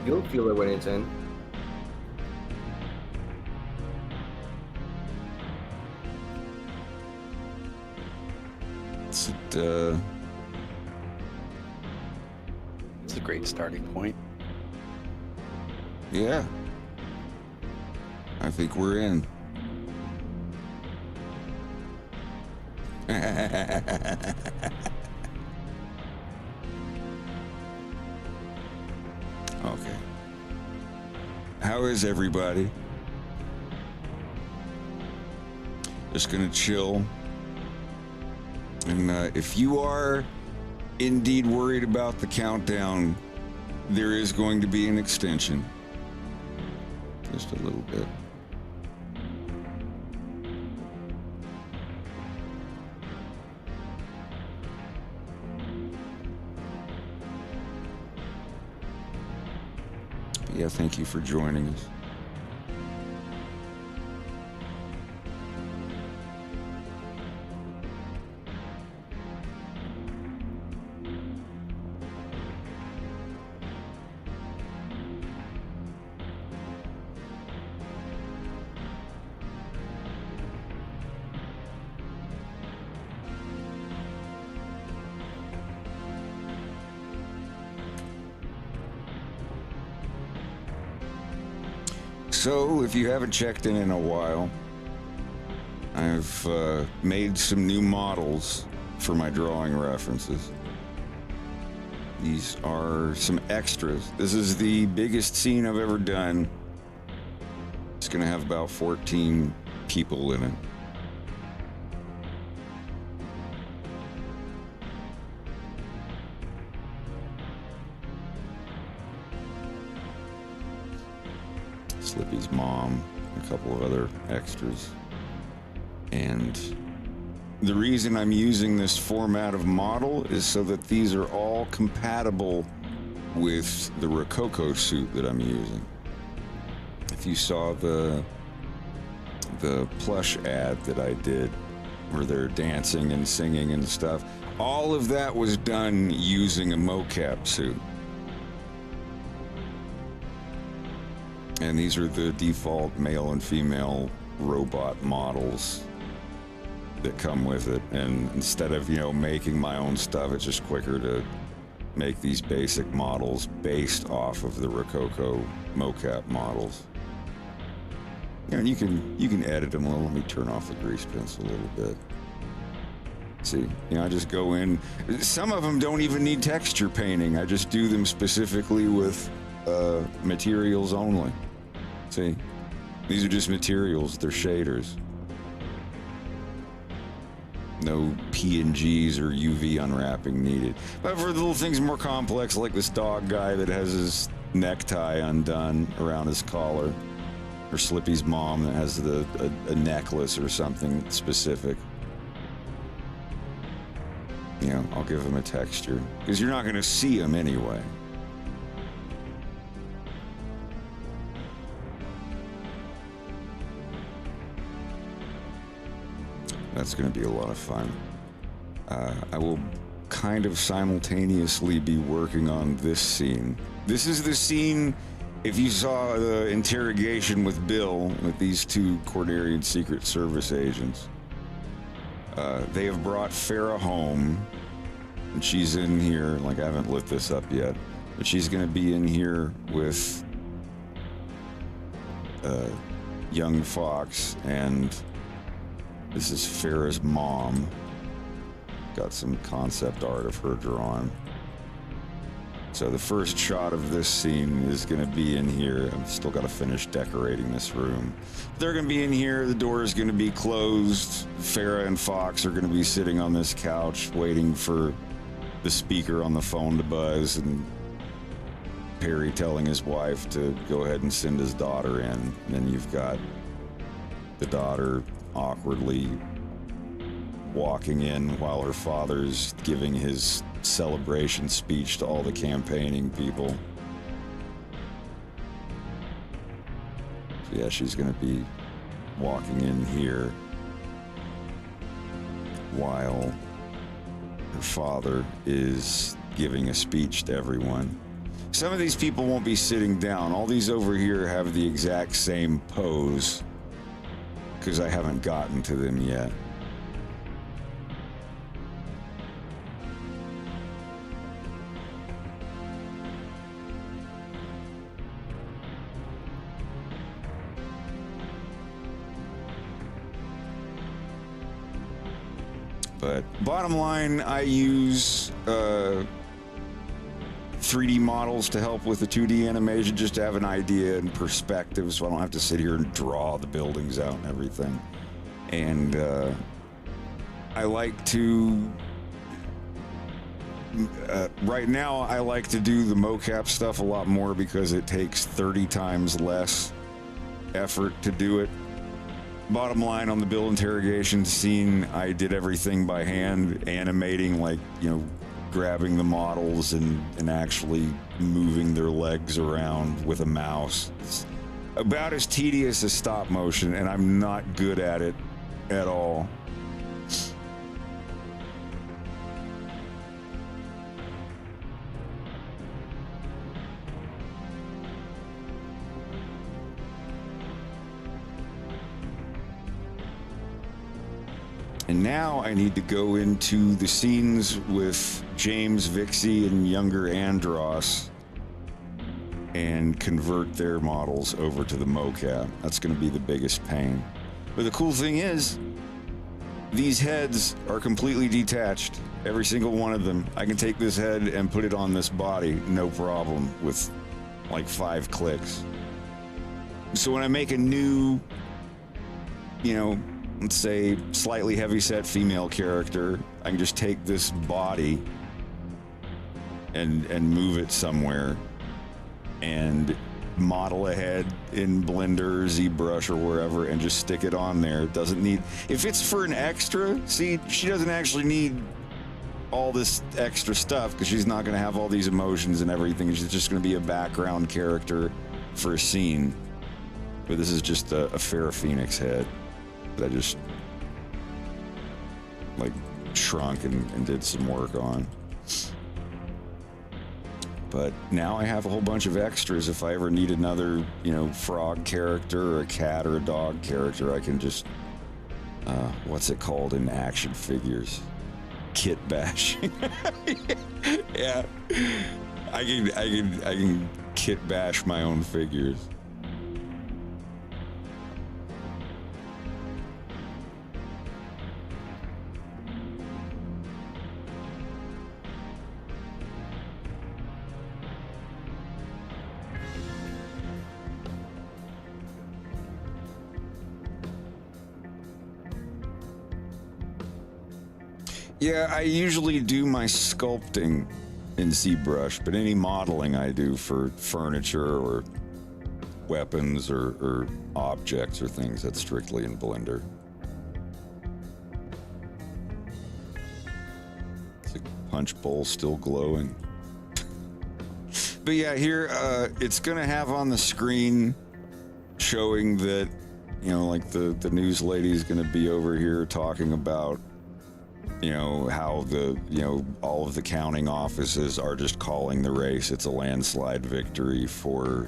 You'll feel it when it's in. It's a great starting point. Yeah. I think we're in. Okay. How is everybody? Just gonna chill. And if you are indeed worried about the countdown, there is going to be an extension. Just a little bit. Yeah, thank you for joining us. So, if you haven't checked in a while, I've made some new models for my drawing references. These are some extras. This is the biggest scene I've ever done. It's going to have about 14 people in it. Slippy's mom, a couple of other extras. And the reason I'm using this format of model is so that these are all compatible with the Rococo suit that I'm using. If you saw the plush ad that I did, where they're dancing and singing and stuff, all of that was done using a mocap suit. And these are the default male and female robot models that come with it. And instead of, making my own stuff, it's just quicker to make these basic models based off of the Rococo mocap models. And you can edit them a little. Let me turn off the grease pencil a little bit. See, I just go in. Some of them don't even need texture painting. I just do them specifically with materials only. See, these are just materials. They're shaders. No PNGs or UV unwrapping needed. But for the little things more complex, like this dog guy that has his necktie undone around his collar, or Slippy's mom that has a necklace or something specific, I'll give them a texture, because you're not going to see them anyway. That's going to be a lot of fun. I will kind of simultaneously be working on this scene. This is the scene, if you saw the interrogation with Bill, with these two Cordarian Secret Service agents. They have brought Farah home, and she's in here, I haven't lit this up yet, but she's going to be in here with young Fox, and this is Farah's mom. Got some concept art of her drawn. So the first shot of this scene is going to be in here. I've still got to finish decorating this room. They're going to be in here. The door is going to be closed. Farah and Fox are going to be sitting on this couch waiting for the speaker on the phone to buzz, and Perry telling his wife to go ahead and send his daughter in. And then you've got the daughter awkwardly walking in while her father's giving his celebration speech to all the campaigning people. So yeah, she's gonna be walking in here while her father is giving a speech to everyone. Some of these people won't be sitting down. All these over here have the exact same pose because I haven't gotten to them yet. But bottom line, I use 3D models to help with the 2D animation, just to have an idea and perspective, so I don't have to sit here and draw the buildings out and everything. And I like to, right now, I like to do the mocap stuff a lot more because it takes 30 times less effort to do it. Bottom line, on the Bill interrogation scene, I did everything by hand, animating, like, you know, grabbing the models and actually moving their legs around with a mouse. It's about as tedious as stop motion, and I'm not good at it at all. And now I need to go into the scenes with James, Vixie, and younger Andros and convert their models over to the mocap. That's going to be the biggest pain. But the cool thing is, these heads are completely detached. Every single one of them. I can take this head and put it on this body, no problem, with like 5 clicks. So when I make a new, you know, let's say slightly heavyset female character, I can just take this body and move it somewhere and model a head in Blender, ZBrush, or wherever, and just stick it on there. It doesn't need, if it's for an extra, see, she doesn't actually need all this extra stuff because she's not going to have all these emotions and everything. She's just going to be a background character for a scene. But this is just a Farrah Phoenix head that I just like shrunk and did some work on. But now I have a whole bunch of extras. If I ever need another, you know, frog character or a cat or a dog character, I can just what's it called in action figures? Kitbashing. Yeah, I can kit bash my own figures. Yeah, I usually do my sculpting in ZBrush, but any modeling I do for furniture or weapons or objects or things, that's strictly in Blender. It's like punch bowl still glowing. But yeah, here it's gonna have on the screen showing that, you know, like the news lady is gonna be over here talking about, you know, how the, you know, all of the counting offices are just calling the race. It's a landslide victory for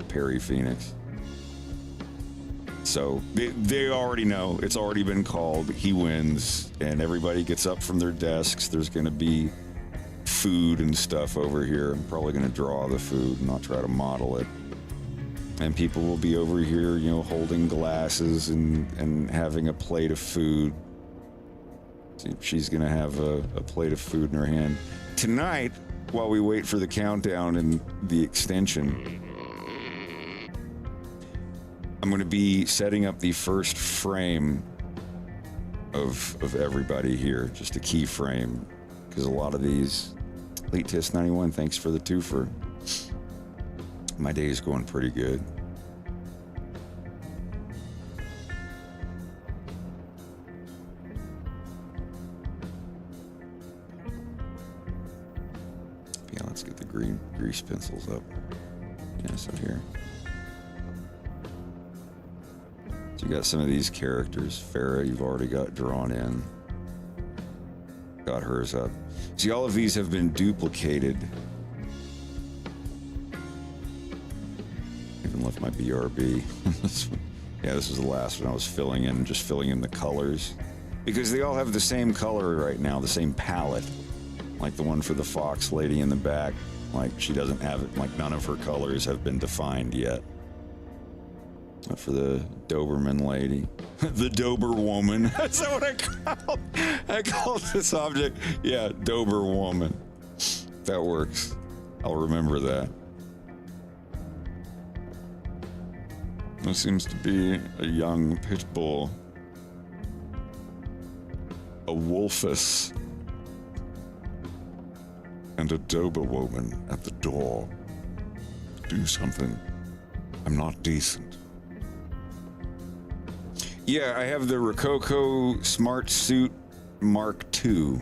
Perry Phoenix. So they already know. It's already been called. He wins, and everybody gets up from their desks. There's going to be food and stuff over here. I'm probably going to draw the food and not try to model it. And people will be over here, you know, holding glasses and having a plate of food. She's gonna have a plate of food in her hand. Tonight, while we wait for the countdown and the extension, I'm gonna be setting up the first frame of everybody here, just a keyframe, because a lot of these, Late Tis 91, thanks for the twofer. My day is going pretty good. Yeah, let's get the green grease pencils up. Yeah, so here. So you got some of these characters. Farrah, you've already got drawn in. Got hers up. See, all of these have been duplicated left my BRB. Yeah, this is the last one I was filling in the colors. Because they all have the same color right now, the same palette. Like the one for the fox lady in the back. Like, she doesn't have it, like none of her colors have been defined yet. Not for the Doberman lady. The Dober woman. That's not what I called this object. Yeah, Dober woman. That works. I'll remember that. This seems to be a young pit bull. A wolfus. And a Doberwoman at the door. Do something. I'm not decent. Yeah, I have the Rococo Smart Suit Mark II.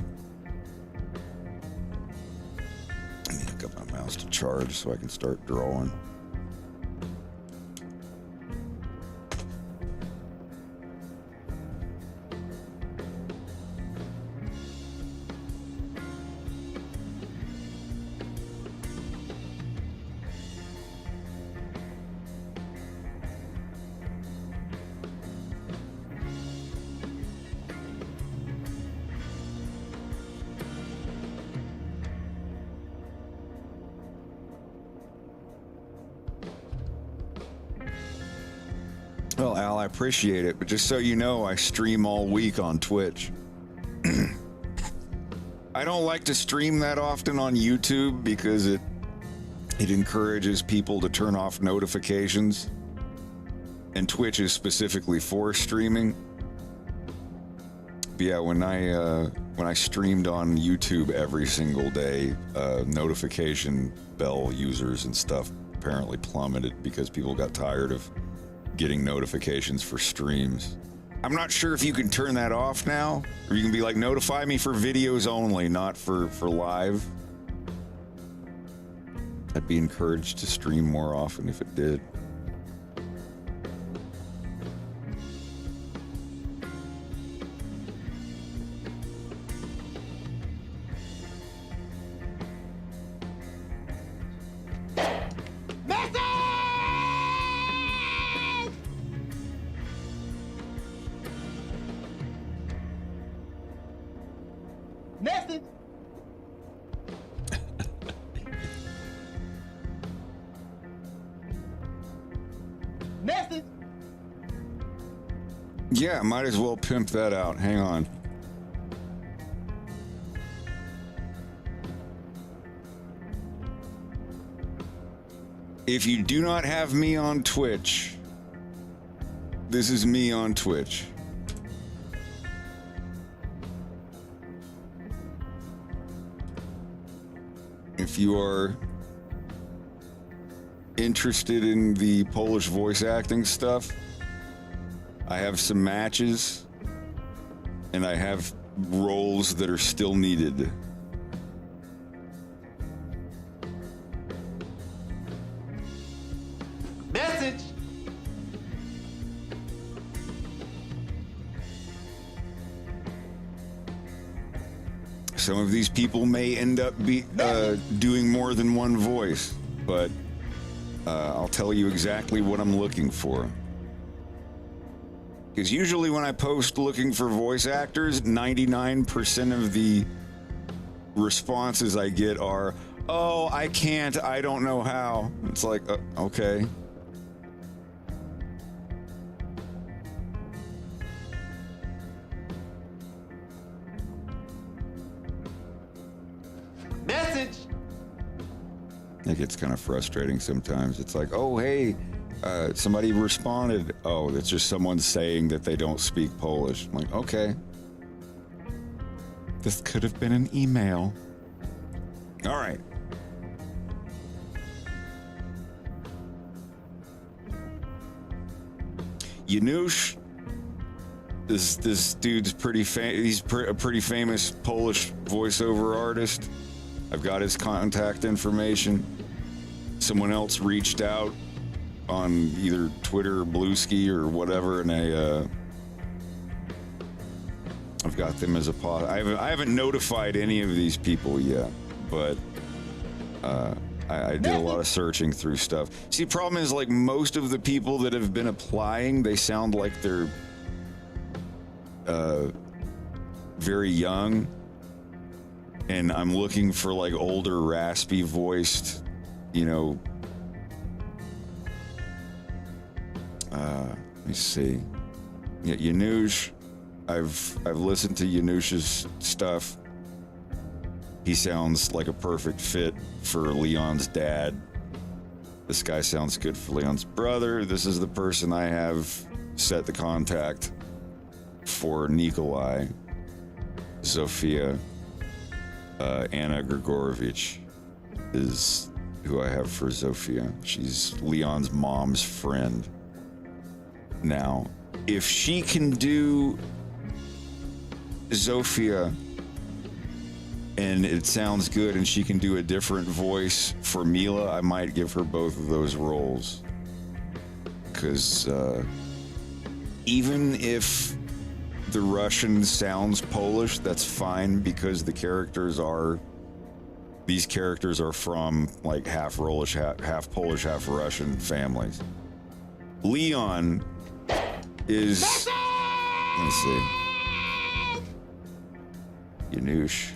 I need to hook up my mouse to charge so I can start drawing. Well, Al, I appreciate it, but just so you know, I stream all week on Twitch. I don't like to stream that often on YouTube because it encourages people to turn off notifications, and Twitch is specifically for streaming. But yeah, when I streamed on YouTube every single day, notification bell users and stuff apparently plummeted because people got tired of getting notifications for streams. I'm not sure if you can turn that off now, or you can be like, notify me for videos only, not for live. I'd be encouraged to stream more often if it did. Yeah, might as well pimp that out. Hang on. If you do not have me on Twitch, this is me on Twitch. If you are interested in the Polish voice acting stuff, I have some matches, and I have roles that are still needed. Message! Some of these people may end up doing more than one voice, but I'll tell you exactly what I'm looking for. Because usually when I post looking for voice actors, 99% of the responses I get are, oh, I can't, I don't know how. It's like, okay. Message! It gets kind of frustrating sometimes. It's like, oh, hey, somebody responded. Oh, that's just someone saying that they don't speak Polish. I'm like, okay. This could have been an email. All right. Janusz, this dude's he's a pretty famous Polish voiceover artist. I've got his contact information. Someone else reached out on either Twitter or Bluesky or whatever, and I've got them as a I haven't notified any of these people yet, but I did a lot of searching through stuff. See, problem is, like, most of the people that have been applying, they sound like they're very young, and I'm looking for like older, raspy voiced, you know. Let me see. Yeah, Yanush. I've listened to Yanush's stuff. He sounds like a perfect fit for Leon's dad. This guy sounds good for Leon's brother. This is the person I have set the contact for Nikolai. Zofia. Anna Grigorovich is who I have for Zofia. She's Leon's mom's friend. Now, if she can do Zofia and it sounds good and she can do a different voice for Mila, I might give her both of those roles. Because even if the Russian sounds Polish, that's fine, because these characters are from like half Polish, half Russian families. Leon is, let's see, Yanush.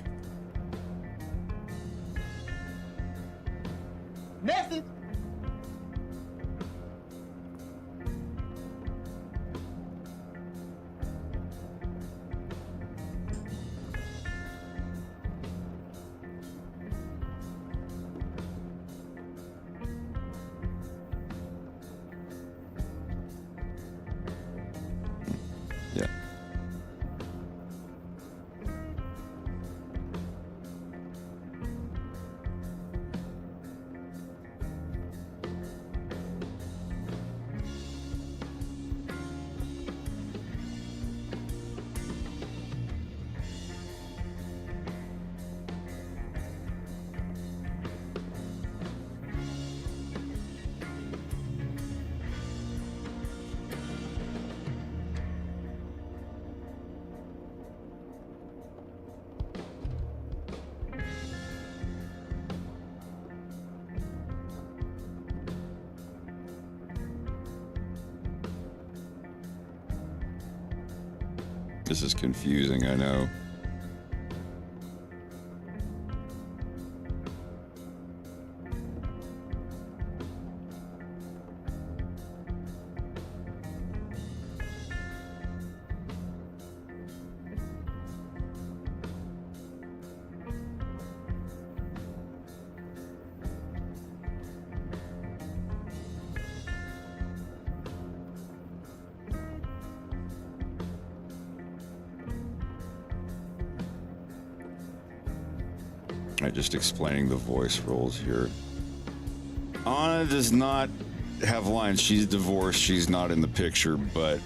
Message. Yeah. This is confusing, I know. Just explaining the voice roles here. Anna does not have lines. She's divorced. She's not in the picture, but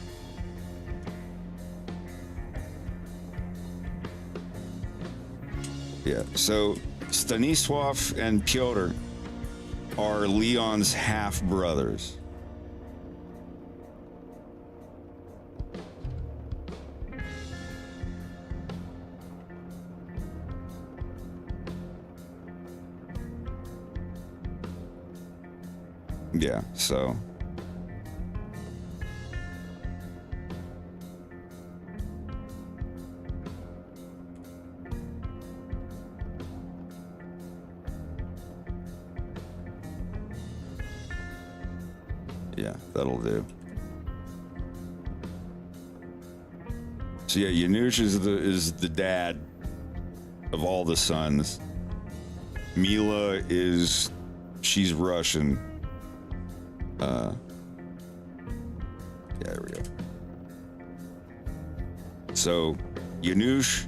yeah. So Stanisław and Piotr are Leon's half brothers. Yeah, so yeah, that'll do. So yeah, Yanush is the dad of all the sons. Mila she's Russian. Yeah, there we go. So, Yanush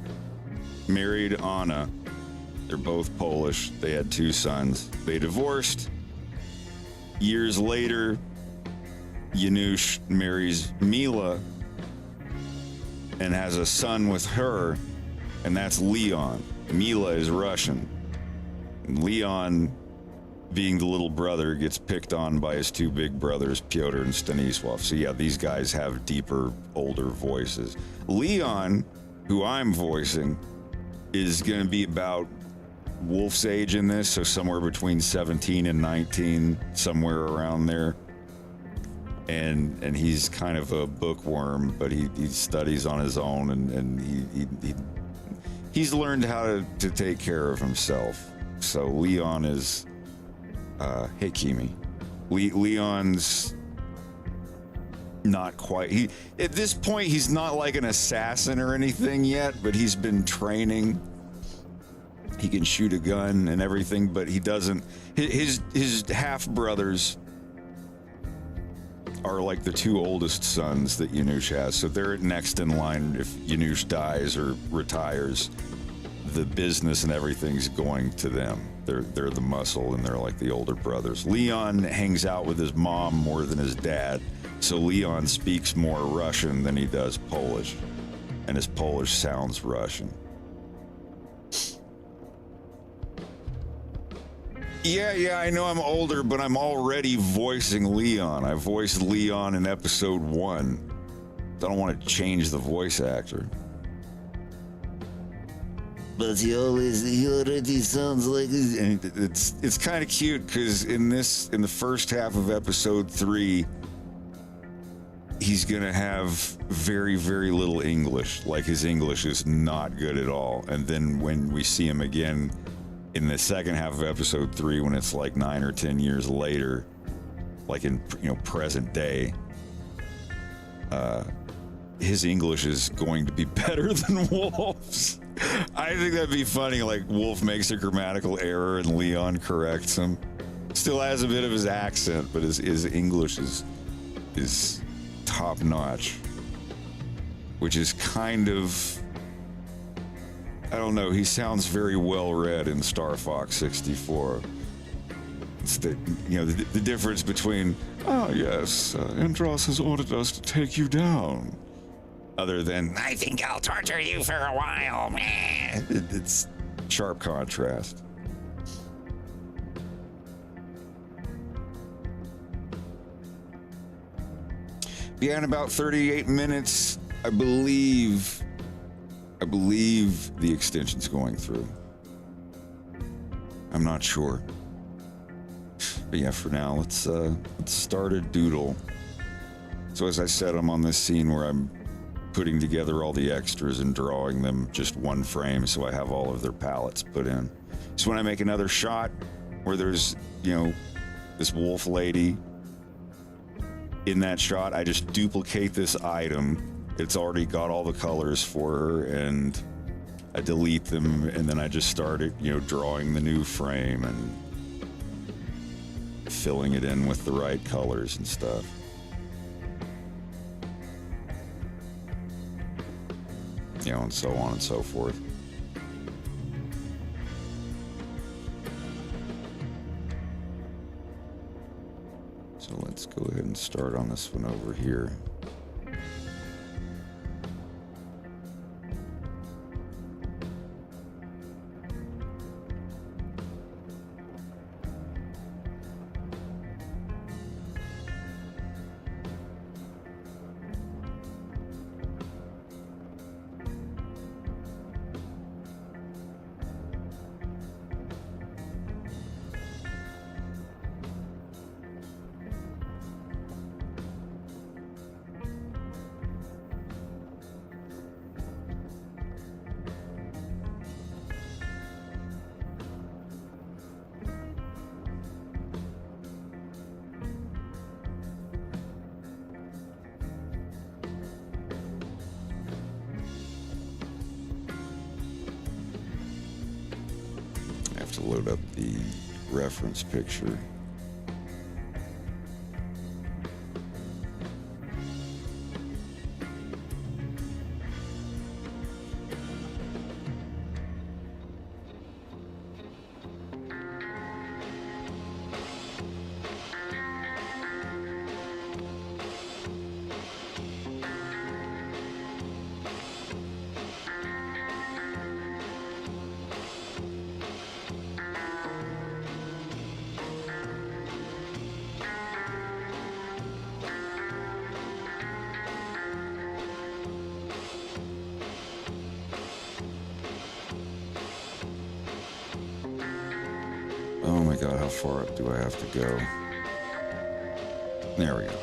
married Anna. They're both Polish. They had 2 sons. They divorced. Years later, Yanush marries Mila and has a son with her, and that's Leon. Mila is Russian. And Leon, being the little brother, gets picked on by his 2 big brothers, Piotr and Stanisław. So yeah, these guys have deeper, older voices. Leon, who I'm voicing, is going to be about Wolf's age in this, so somewhere between 17 and 19, somewhere around there. And he's kind of a bookworm, but he studies on his own, and he's learned how to take care of himself. So Leon is, hey Kimi, Leon's not quite, at this point he's not like an assassin or anything yet, but he's been training. He can shoot a gun and everything, but he doesn't, his half brothers are like the two oldest sons that Yanush has, so they're next in line. If Yanush dies or retires, the business and everything's going to them. They're the muscle, and they're like the older brothers. Leon hangs out with his mom more than his dad, so Leon speaks more Russian than he does Polish, and his Polish sounds Russian. Yeah, I know I'm older, but I'm already voicing Leon. I voiced Leon in episode 1. I don't want to change the voice actor. But he already sounds like... And it's kind of cute, because in the first half of episode 3, he's going to have very, very little English. Like, his English is not good at all. And then when we see him again in the second half of episode 3, when it's like 9 or 10 years later, like in present day, his English is going to be better than Wolf's. I think that'd be funny. Like, Wolf makes a grammatical error and Leon corrects him. Still has a bit of his accent, but his English is top notch, which is kind of, I don't know, he sounds very well read in Star Fox 64. It's the difference between, yes, Andros has ordered us to take you down, other than, I think I'll torture you for a while, man. It's sharp contrast. Yeah, in about 38 minutes, I believe the extension's going through. I'm not sure. But yeah, for now, let's start a doodle. So as I said, I'm on this scene where I'm putting together all the extras and drawing them just one frame, so I have all of their palettes put in. So when I make another shot where there's, this wolf lady, in that shot, I just duplicate this item. It's already got all the colors for her, and I delete them, and then I just started, drawing the new frame and filling it in with the right colors and stuff. And so on and so forth. So let's go ahead and start on this one over here. To load up the reference picture. God, how far up do I have to go? There we go.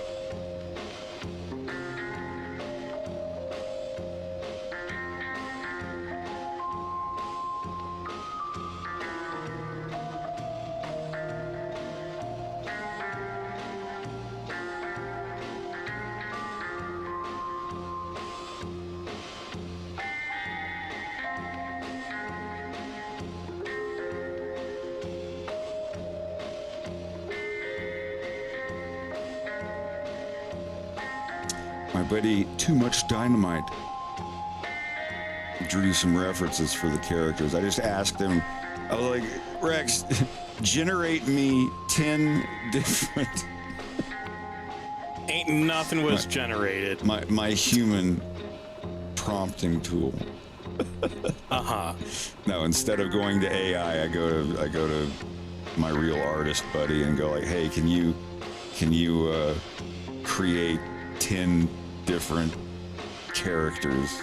My buddy Too Much Dynamite drew some references for the characters. I just asked him, I was like, Rex, generate me 10 different... Ain't nothing was generated. My human prompting tool. Uh-huh. No, instead of going to AI, I go to my real artist buddy and go like, hey, can you create 10 different characters?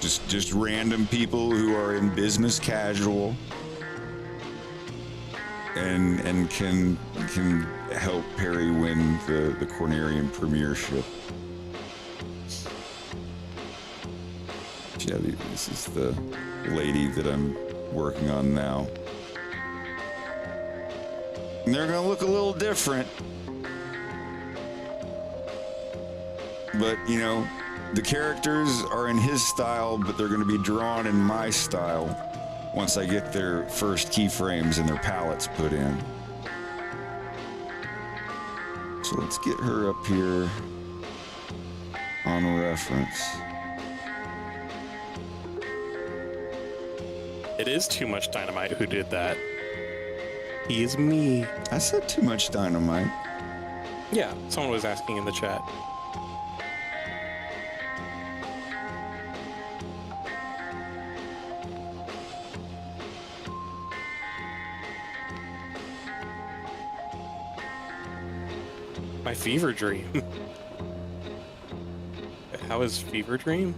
Just random people who are in business casual and can help Perry win the Cornerian premiership. Yeah, this is the lady that I'm working on now. And they're gonna look a little different. But, you know, the characters are in his style, but they're gonna be drawn in my style once I get their first keyframes and their palettes put in. So let's get her up here on reference. It is Too Much Dynamite who did that. He is me. I said Too Much Dynamite. Yeah, someone was asking in the chat. My fever dream. How is fever dream?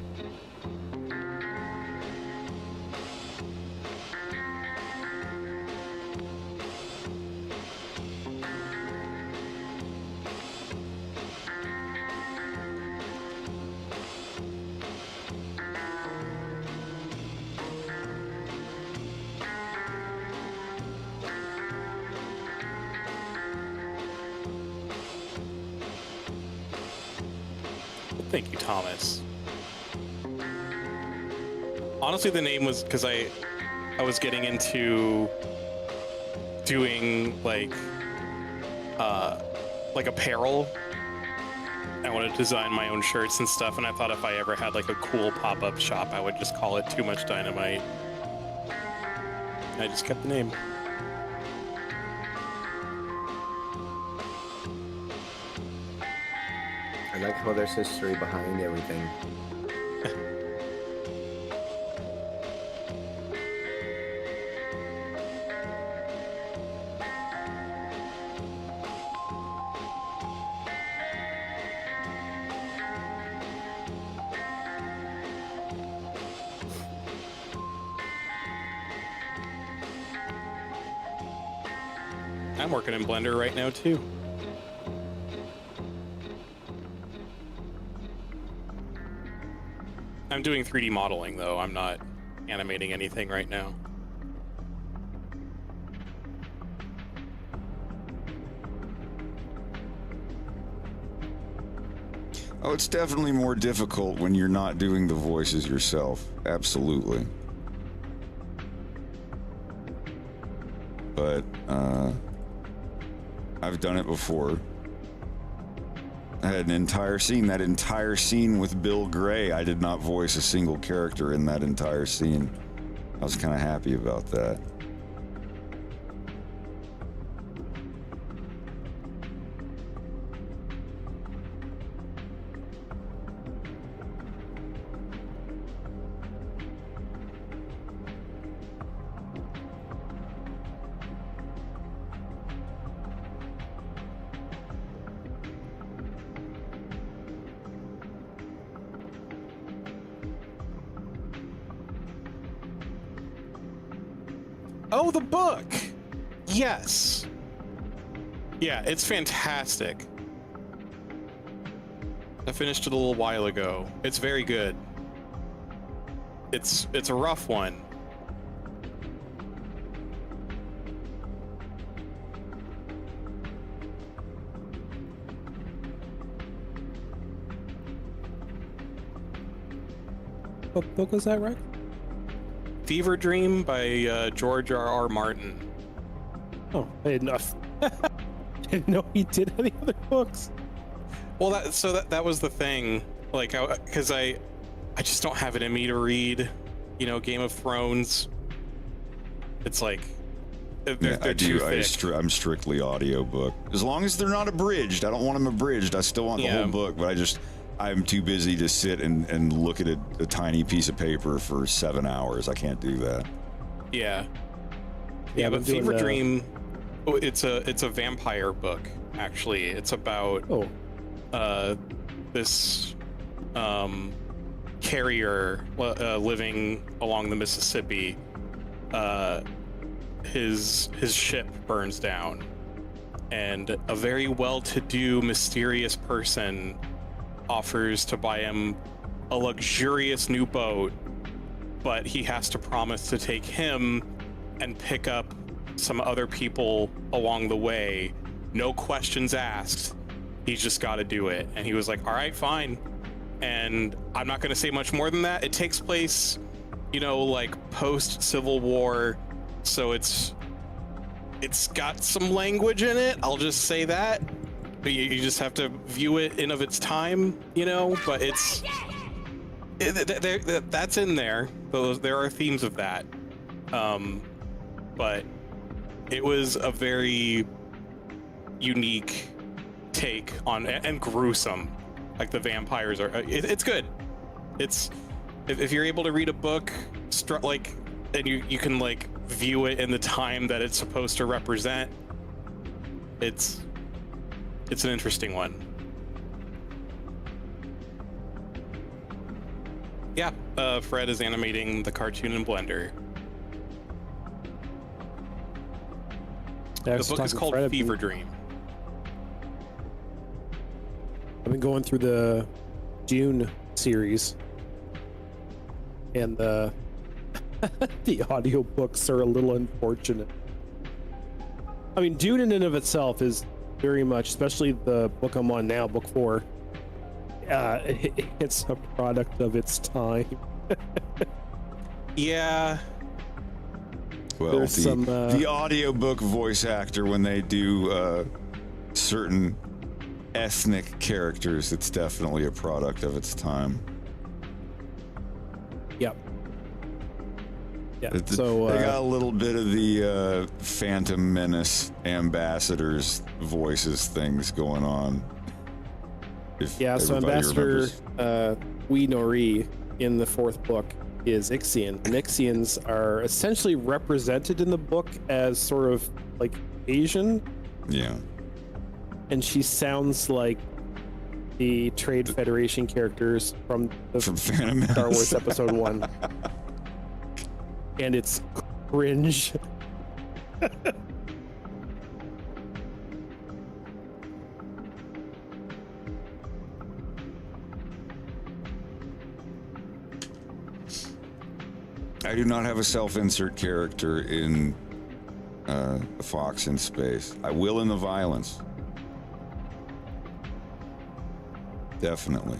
Thank you, Thomas. Honestly, the name was because I was getting into doing like apparel. I wanted to design my own shirts and stuff, and I thought if I ever had like a cool pop-up shop, I would just call it Too Much Dynamite. I just kept the name. I like how there's history behind everything. I'm working in Blender right now too. I'm doing 3D modeling though. I'm not animating anything right now. Oh, it's definitely more difficult when you're not doing the voices yourself. Absolutely. But, I've done it before. I had an entire scene. That entire scene with Bill Gray, I did not voice a single character in that entire scene. I was kind of happy about that. Oh, the book! Yes. Yeah, it's fantastic. I finished it a little while ago. It's very good. It's a rough one. What book was that, right? Fever Dream by George R.R. Martin. Oh, I didn't know. Didn't know he did any other books. Well, that was the thing. Like, because I just don't have it in me to read, Game of Thrones. It's like they're too thick. I'm strictly audiobook. As long as they're not abridged. I don't want them abridged. I still want the whole book, but I'm too busy to sit and look at a tiny piece of paper for 7 hours. I can't do that. Yeah, but Fever Dream, it's a vampire book. Actually, it's about this carrier living along the Mississippi. His ship burns down, and a very well-to-do, mysterious person offers to buy him a luxurious new boat, but he has to promise to take him and pick up some other people along the way. No questions asked. He's just got to do it. And he was like, all right, fine. And I'm not going to say much more than that. It takes place, like post-Civil War. So it's got some language in it. I'll just say that. But you just have to view it in of its time, but that's in there. There are themes of that. But it was a very unique take on, and gruesome. Like the vampires are, it's good. It's, if you're able to read a book, and you can like view it in the time that it's supposed to represent, it's an interesting one. Yeah, Fred is animating the cartoon in Blender. Yeah, the book is called Fever Dream. I've been going through the Dune series, and the audiobooks are a little unfortunate. I mean, Dune in and of itself is very much, especially the book I'm on now, book 4. It's a product of its time. Yeah. Well, the audiobook voice actor, when they do certain ethnic characters, it's definitely a product of its time. Yep. Yeah. So they got a little bit of the Phantom Menace ambassadors voices things going on. So Ambassador Nori in the 4th book is Ixian. And Ixians are essentially represented in the book as sort of like Asian. Yeah. And she sounds like the Trade Federation characters from Phantom Star Wars Episode 1. And it's cringe. I do not have a self-insert character in The Fox in Space. I will in the Violence. Definitely.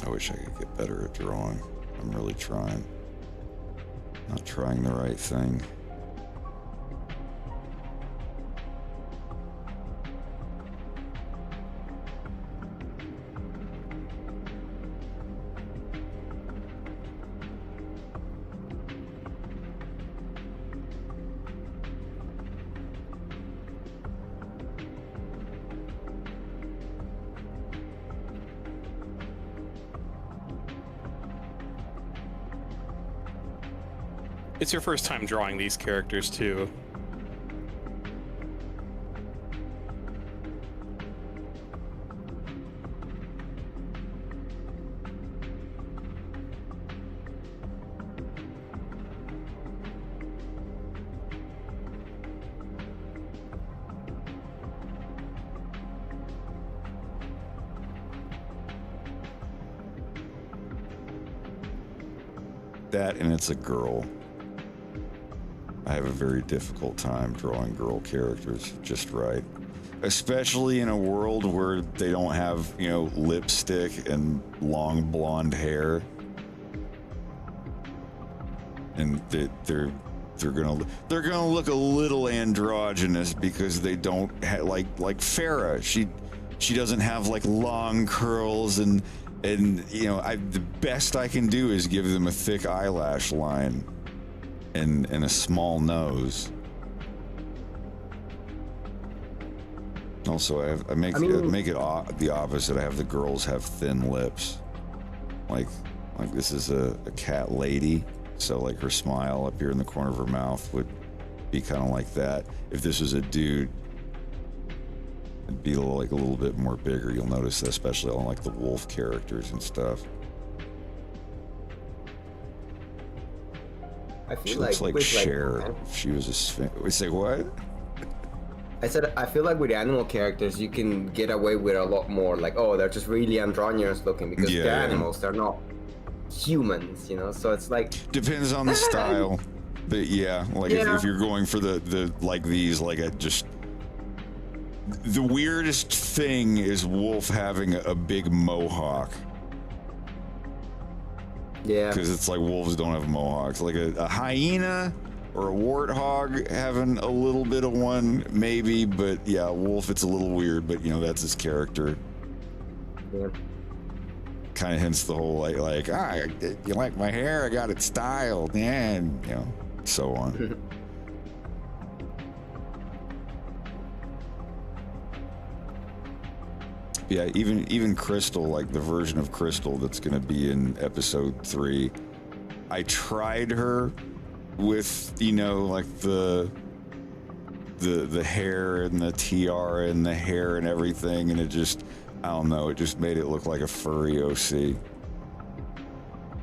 I wish I could get better at drawing. I'm really trying. Not trying the right thing. It's your first time drawing these characters too. That, and it's a girl. I have a very difficult time drawing girl characters just right. Especially in a world where they don't have, you know, lipstick and long blonde hair. And they're gonna look a little androgynous because they don't like Farah. She doesn't have like long curls and you know, the best I can do is give them a thick eyelash line and a small nose. Also, I make it the opposite. I have the girls have thin lips. Like this is a cat lady, so like her smile up here in the corner of her mouth would be kind of like that. If this was a dude, it'd be like a little bit more bigger. You'll notice that, especially on like the wolf characters and stuff. I feel She looks like with, Cher. If she was a sphinx. We say what? I said I feel like with animal characters you can get away with a lot more. Like, oh, they're just really androgynous looking because they're animals. They're not humans, you know. So it's like depends on the style. But yeah, like if you're going for the like these, like just. The weirdest thing is Wolf having a big mohawk. Yeah. Because it's like wolves don't have mohawks. Like a hyena or a warthog having a little bit of one, maybe. But yeah, Wolf, it's a little weird. But you know, that's his character. Yeah. Kind of hence the whole you like my hair? I got it styled. Yeah, and, you know, so on. Yeah, even Crystal, like the version of Crystal that's going to be in episode 3, I tried her with, you know, like the hair and the tiara and the hair and everything, and it just, I don't know, it just made it look like a furry OC.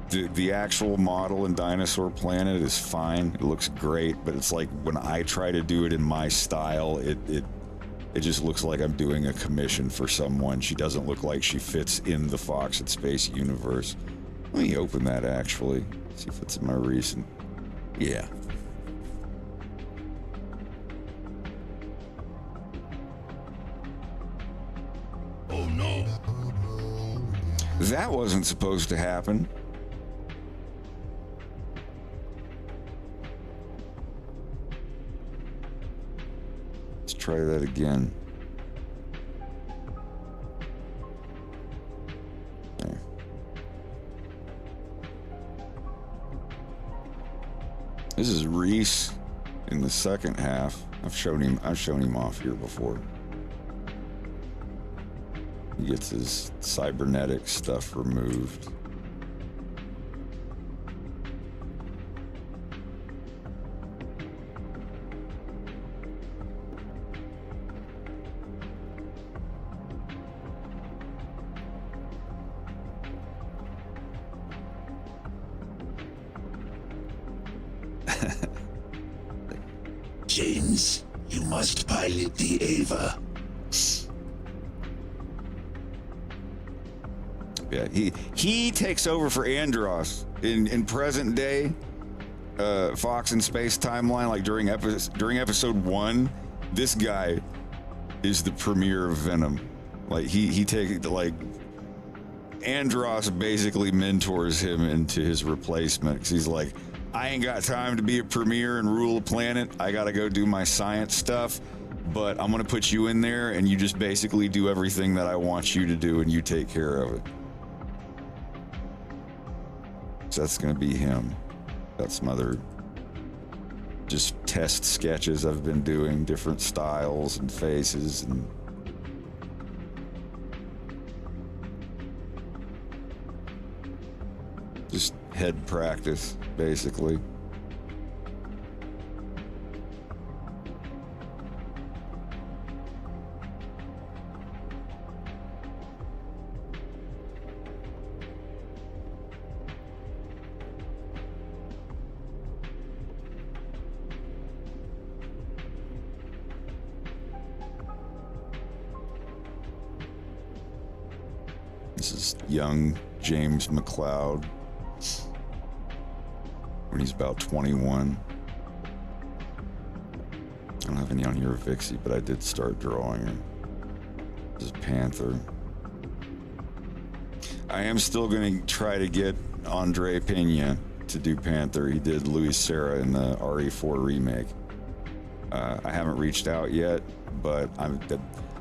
The actual model in Dinosaur Planet is fine. It looks great, but it's like when I try to do it in my style, it just looks like I'm doing a commission for someone. She doesn't look like she fits in the Fox and Space universe. Let me open that actually. See if it's in my recent. Yeah. Oh no. That wasn't supposed to happen. Let's try that again. There. This is Reese in the second half. I've shown him off here before. He gets his cybernetic stuff removed. James, you must pilot the Ava. Yeah, he takes over for Andros in present day Fox and Space timeline. Like during episode 1, this guy is the premier of Venom. Like he takes, like, Andros basically mentors him into his replacement because he's like, I ain't got time to be a premier and rule a planet. I gotta go do my science stuff, but I'm gonna put you in there and you just basically do everything that I want you to do and you take care of it. So that's gonna be him. Got some other just test sketches I've been doing, different styles and faces and just head practice, basically. This is young James McLeod when he's about 21. I don't have any on here of Vixie, but I did start drawing her. This is Panther. I am still going to try to get Andre Pena to do Panther. He did Louis Serra in the RE4 remake. I haven't reached out yet, but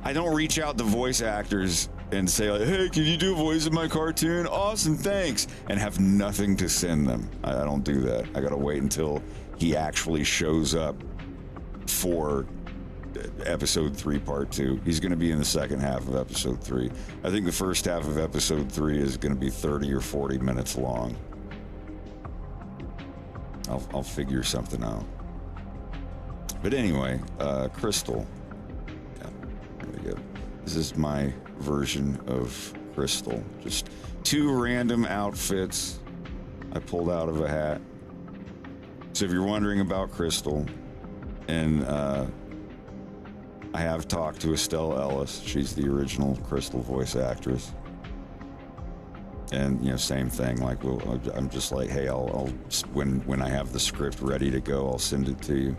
I don't reach out to voice actors and say, like, hey, can you do a voice of my cartoon? Awesome, thanks. And have nothing to send them. I don't do that. I gotta wait until he actually shows up for episode 3 part 2. He's gonna be in the second half of episode 3. I think the first half of episode 3 is gonna be 30 or 40 minutes long. I'll figure something out. But anyway, Crystal. Yeah, there we go. This is my version of Crystal. Just 2 random outfits I pulled out of a hat. So if you're wondering about Crystal, and I have talked to Estelle Ellis. She's the original Crystal voice actress. And, you know, same thing, like, well, I'm just like, hey, I'll when I have the script ready to go, I'll send it to you.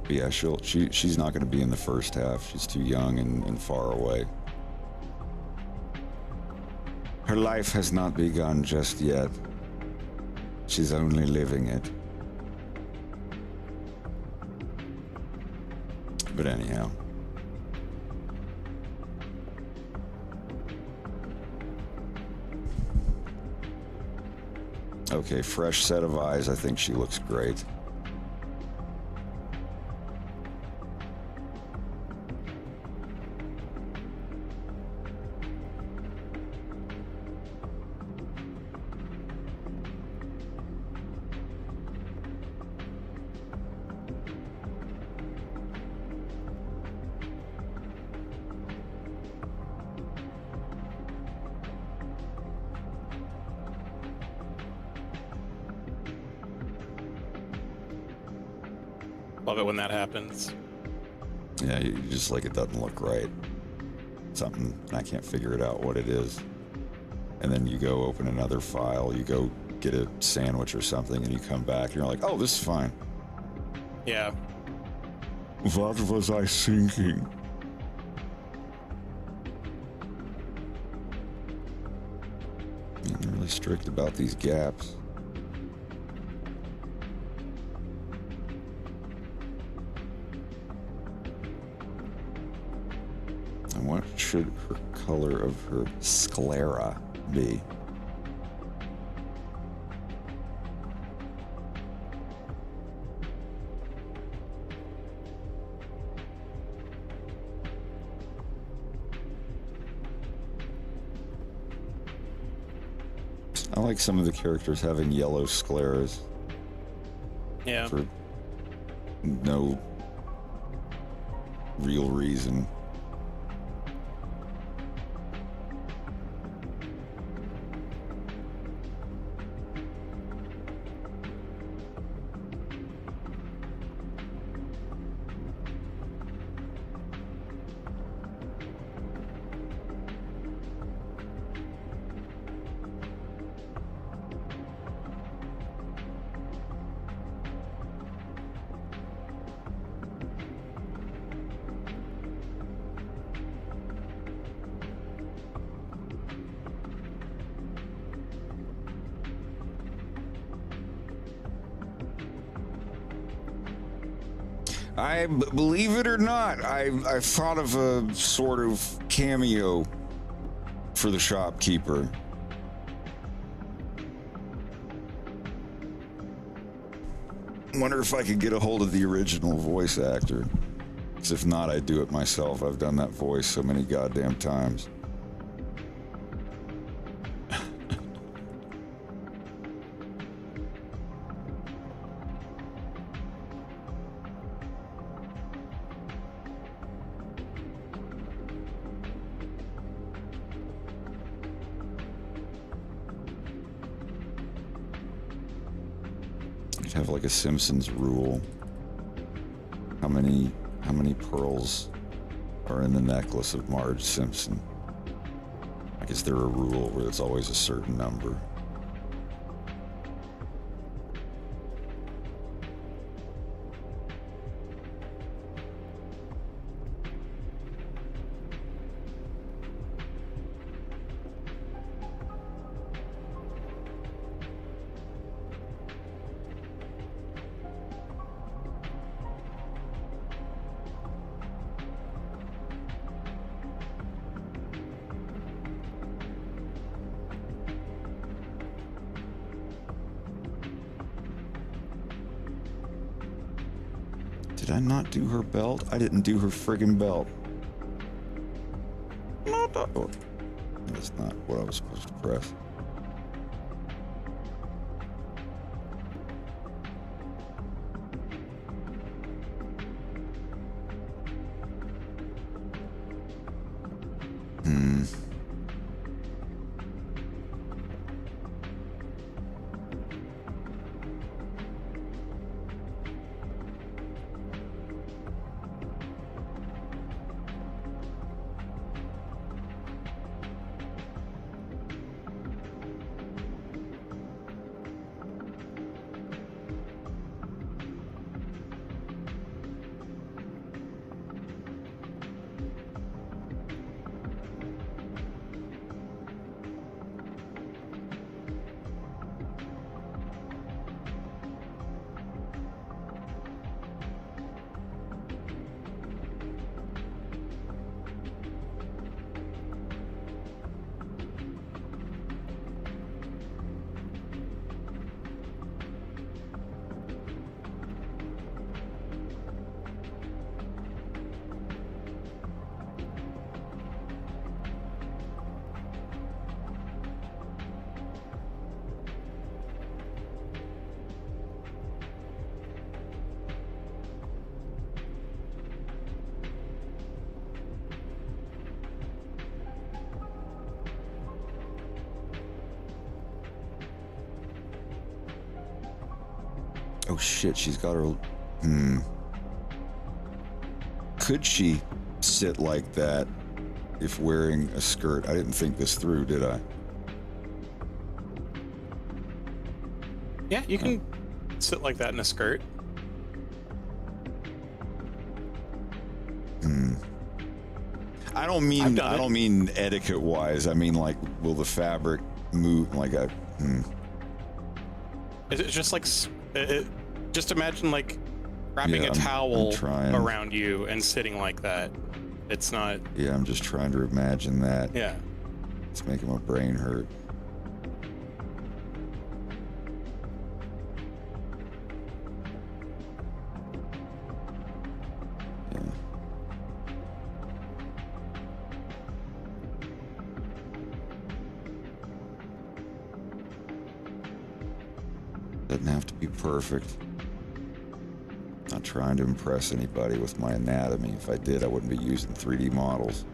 But yeah, she's not going to be in the first half. She's too young and far away. Her life has not begun just yet. She's only living it. But anyhow. Okay, fresh set of eyes. I think she looks great. Love it when that happens. Yeah, you just like, it doesn't look right. Something, I can't figure it out what it is. And then you go open another file, you go get a sandwich or something, and you come back, and you're like, oh, this is fine. Yeah. What was I thinking? I'm really strict about these gaps. And what should her color of her sclera be? I like some of the characters having yellow scleras. Yeah. For no real reason. Believe it or not, I thought of a sort of cameo for the shopkeeper. Wonder if I could get a hold of the original voice actor. 'Cause if not, I do it myself. I've done that voice so many goddamn times. Have like a Simpsons rule. How many pearls are in the necklace of Marge Simpson? Like, is there a rule where it's always a certain number? Did I not do her belt? I didn't do her friggin' belt. Oh, that's not what I was supposed to press. Oh shit, she's got her... Could she sit like that if wearing a skirt? I didn't think this through, did I? Yeah, you can sit like that in a skirt. I don't mean etiquette wise. I mean, like, will the fabric move like a... It's just like... just imagine, like, wrapping a towel around you and sitting like that. It's not... Yeah, I'm just trying to imagine that. Yeah. It's making my brain hurt. Yeah. Doesn't have to be perfect. Not trying to impress anybody with my anatomy. If I did, I wouldn't be using 3D models.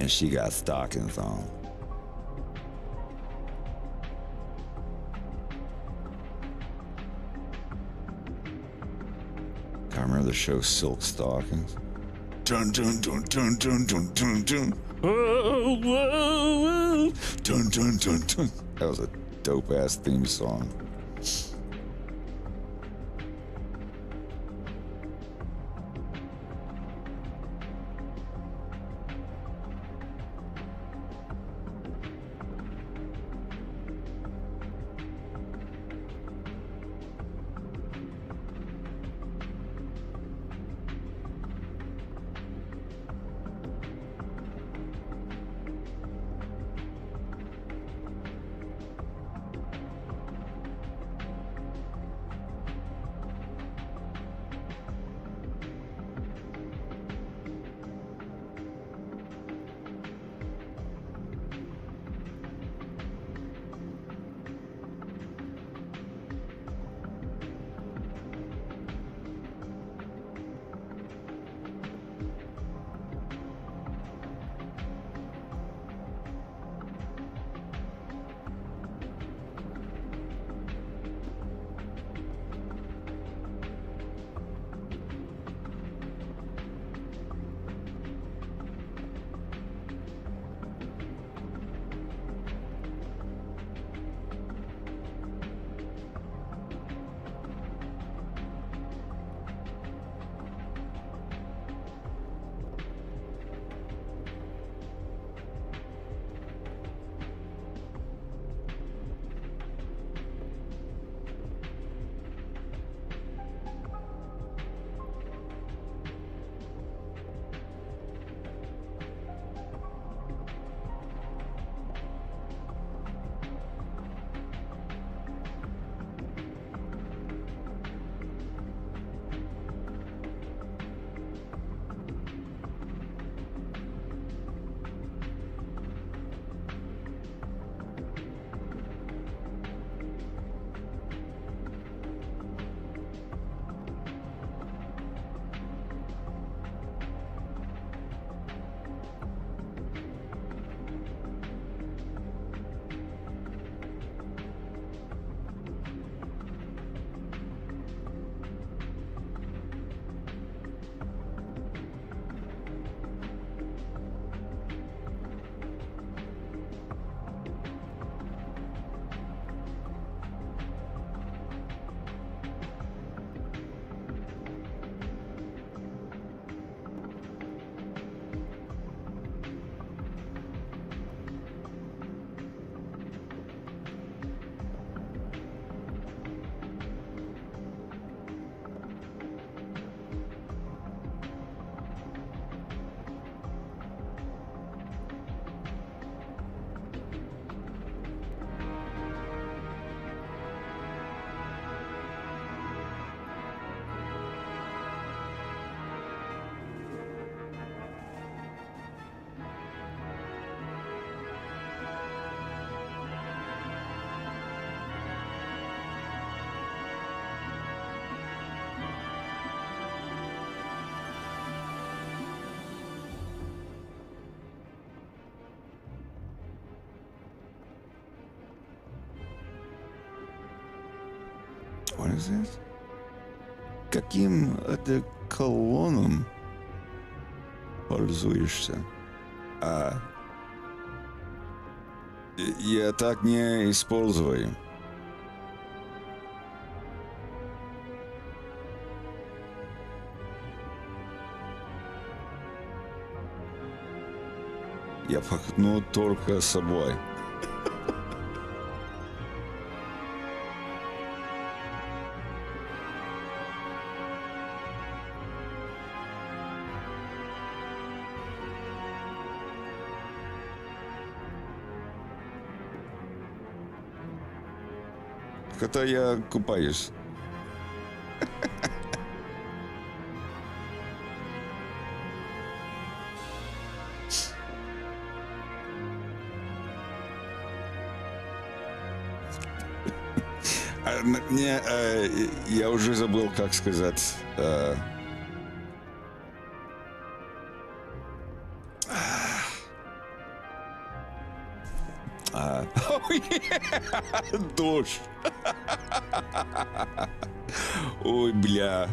And she got stockings on. I remember the show Silk Stockings. Dun dun dun dun dun dun dun dun. Whoa, whoa, whoa. Dun dun dun dun. That was a dope ass theme song. What is this? Каким одеколоном пользуешься? Я так не использую. Я пахну только собой. Когда я купаюсь. Я уже забыл, как сказать. Душ. Ой, бля.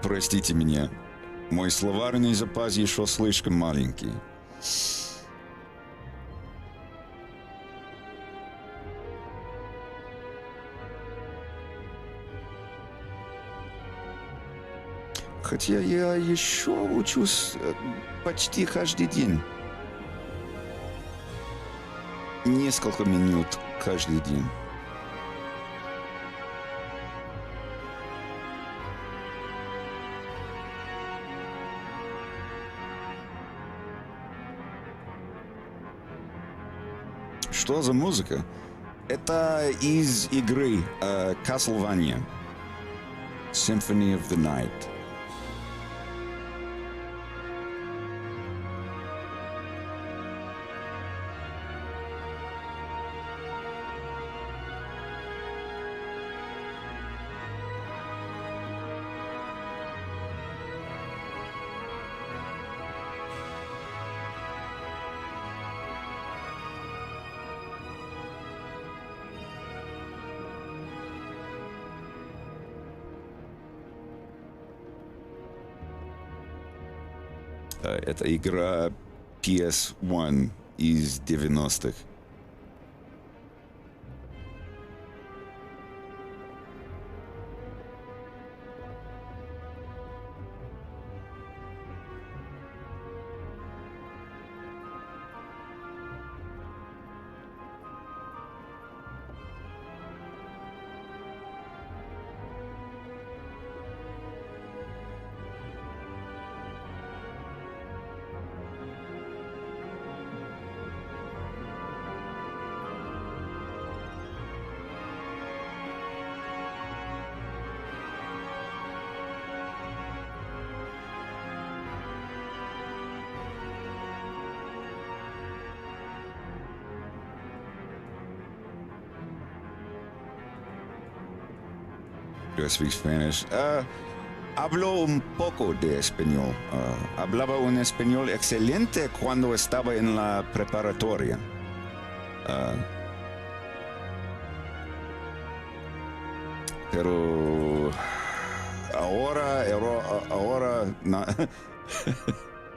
Простите меня. Мой словарный запас еще слишком маленький. Хотя я еще учусь почти каждый день. Несколько минут каждый день. Что за музыка? Это из игры Castlevania. Symphony of the Night. Это игра PS1 из 90-х. Do I speak Spanish? Hablo un poco de español. Hablaba un español excelente cuando estaba en la preparatoria. Pero ahora no,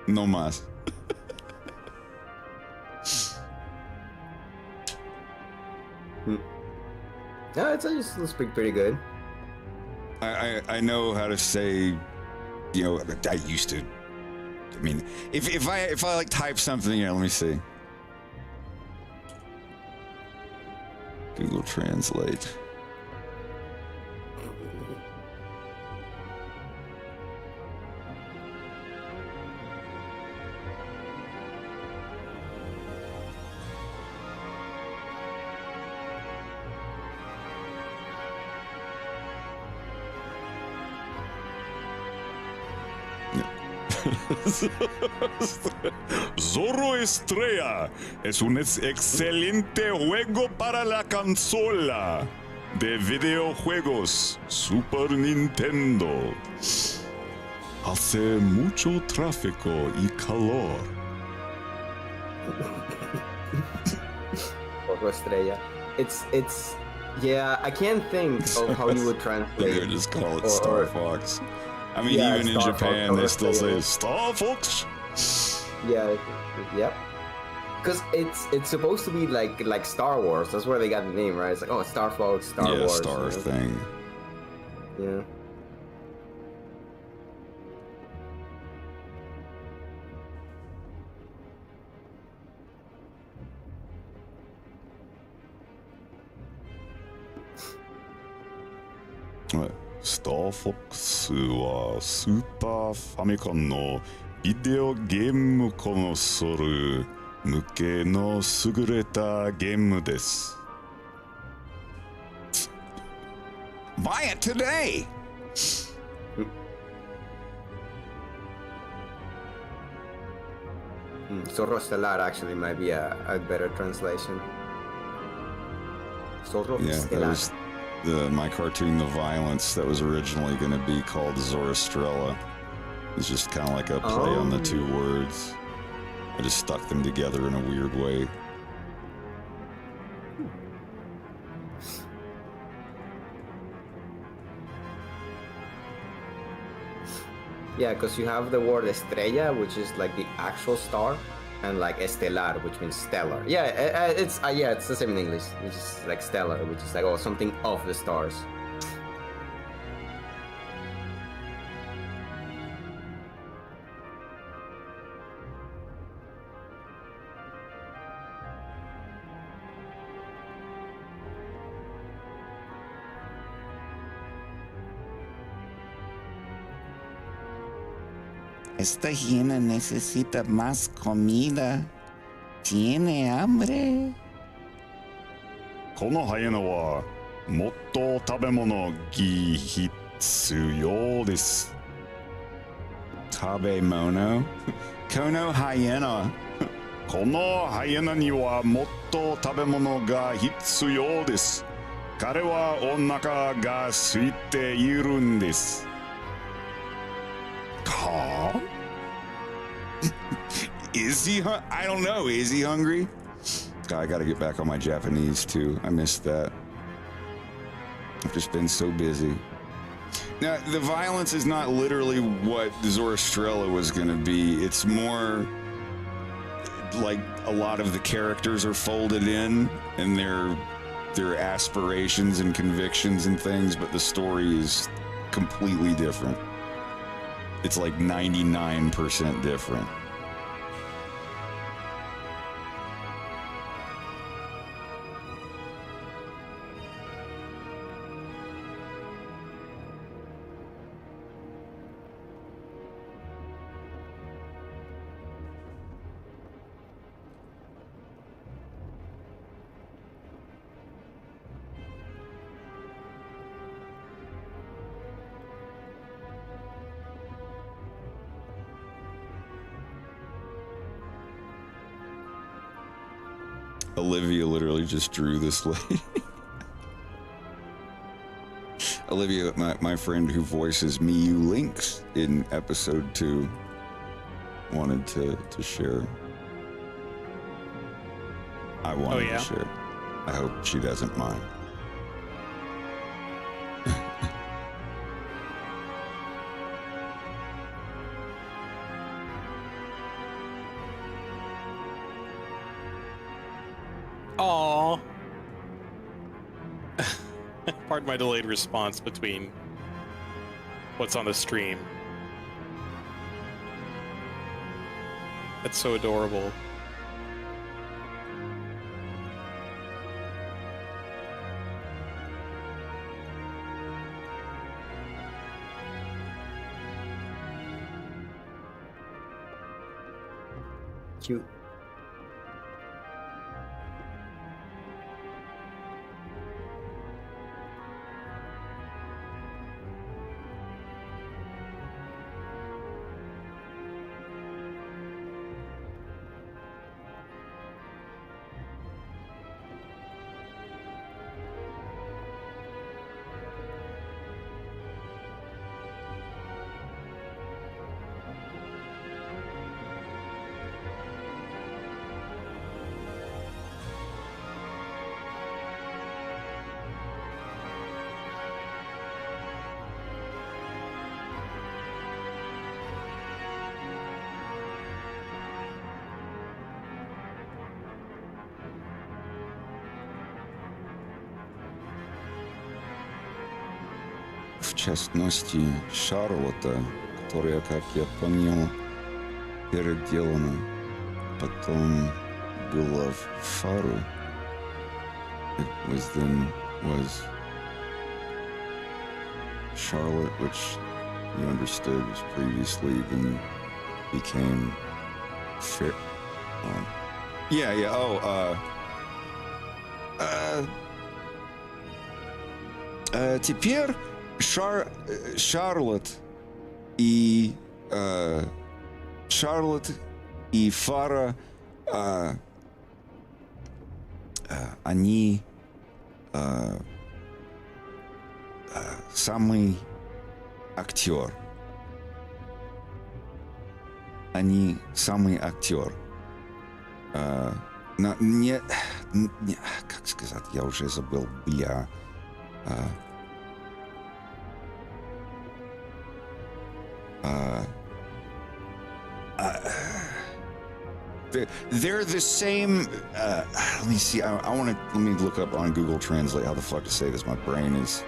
no más. Yeah, it's I still speak pretty good. I know how to say, you know, I used to. I mean, if I like type something here, let me see. Google Translate. Zorro Estrella es un excelente juego para la consola de videojuegos Super Nintendo. Hace mucho tráfico y calor. Zorro Estrella. It's yeah, I can't think of how you would translate. They're just call it Star Fox. I mean, yeah, even in Star Japan, Fox, they still say Star Fox. Yeah, yep. Because it's supposed to be like Star Wars. That's where they got the name, right? It's like, oh, Star Fox, Star yeah, Wars. Star you know? thing. Yeah. Star Fox はスーパーファミコンのビデオゲームコンソール向けの優れたゲームです。Buy it today! Zorro Stellar actually might be a better translation. Zorro Yeah, that Stellar. was my cartoon, The Violence, that was originally going to be called Zorostrella. It's just kind of like a play on the two words. I just stuck them together in a weird way. Yeah, because you have the word estrella, which is like the actual star, and like estelar, which means stellar. Yeah, it's the same in English, which is like stellar, which is like something of the stars. Esta hiena necesita más comida. ¿Tiene hambre? このハイエナはもっと食べ物が必要です。食べ物? Kono hyena. このハイエナにはもっと食べ物が必要です。彼はお腹が空いているんです。Huh? Is he? I don't know. Is he hungry? God, I got to get back on my Japanese too. I missed that. I've just been so busy. Now, the violence is not literally what Zoroastrella was going to be. It's more like a lot of the characters are folded in and their aspirations and convictions and things, but the story is completely different. It's like 99% different. Olivia literally just drew this lady. Olivia, my friend who voices Miyu Lynx in episode 2, wanted to share. I wanted to share. I hope she doesn't mind. Aww. Pardon my delayed response between what's on the stream. That's so adorable. Cute. В частности, Шарлотта, которая, как я понял, переделана, потом была в Фару. It was Charlotte, which you understood was previously, then became Fair. Теперь Шарлотт и Фара, они самый актер. Они самый актер. Как сказать, я уже забыл, бля. They're the same. Let me see. Let me look up on Google Translate how the fuck to say this. My brain is.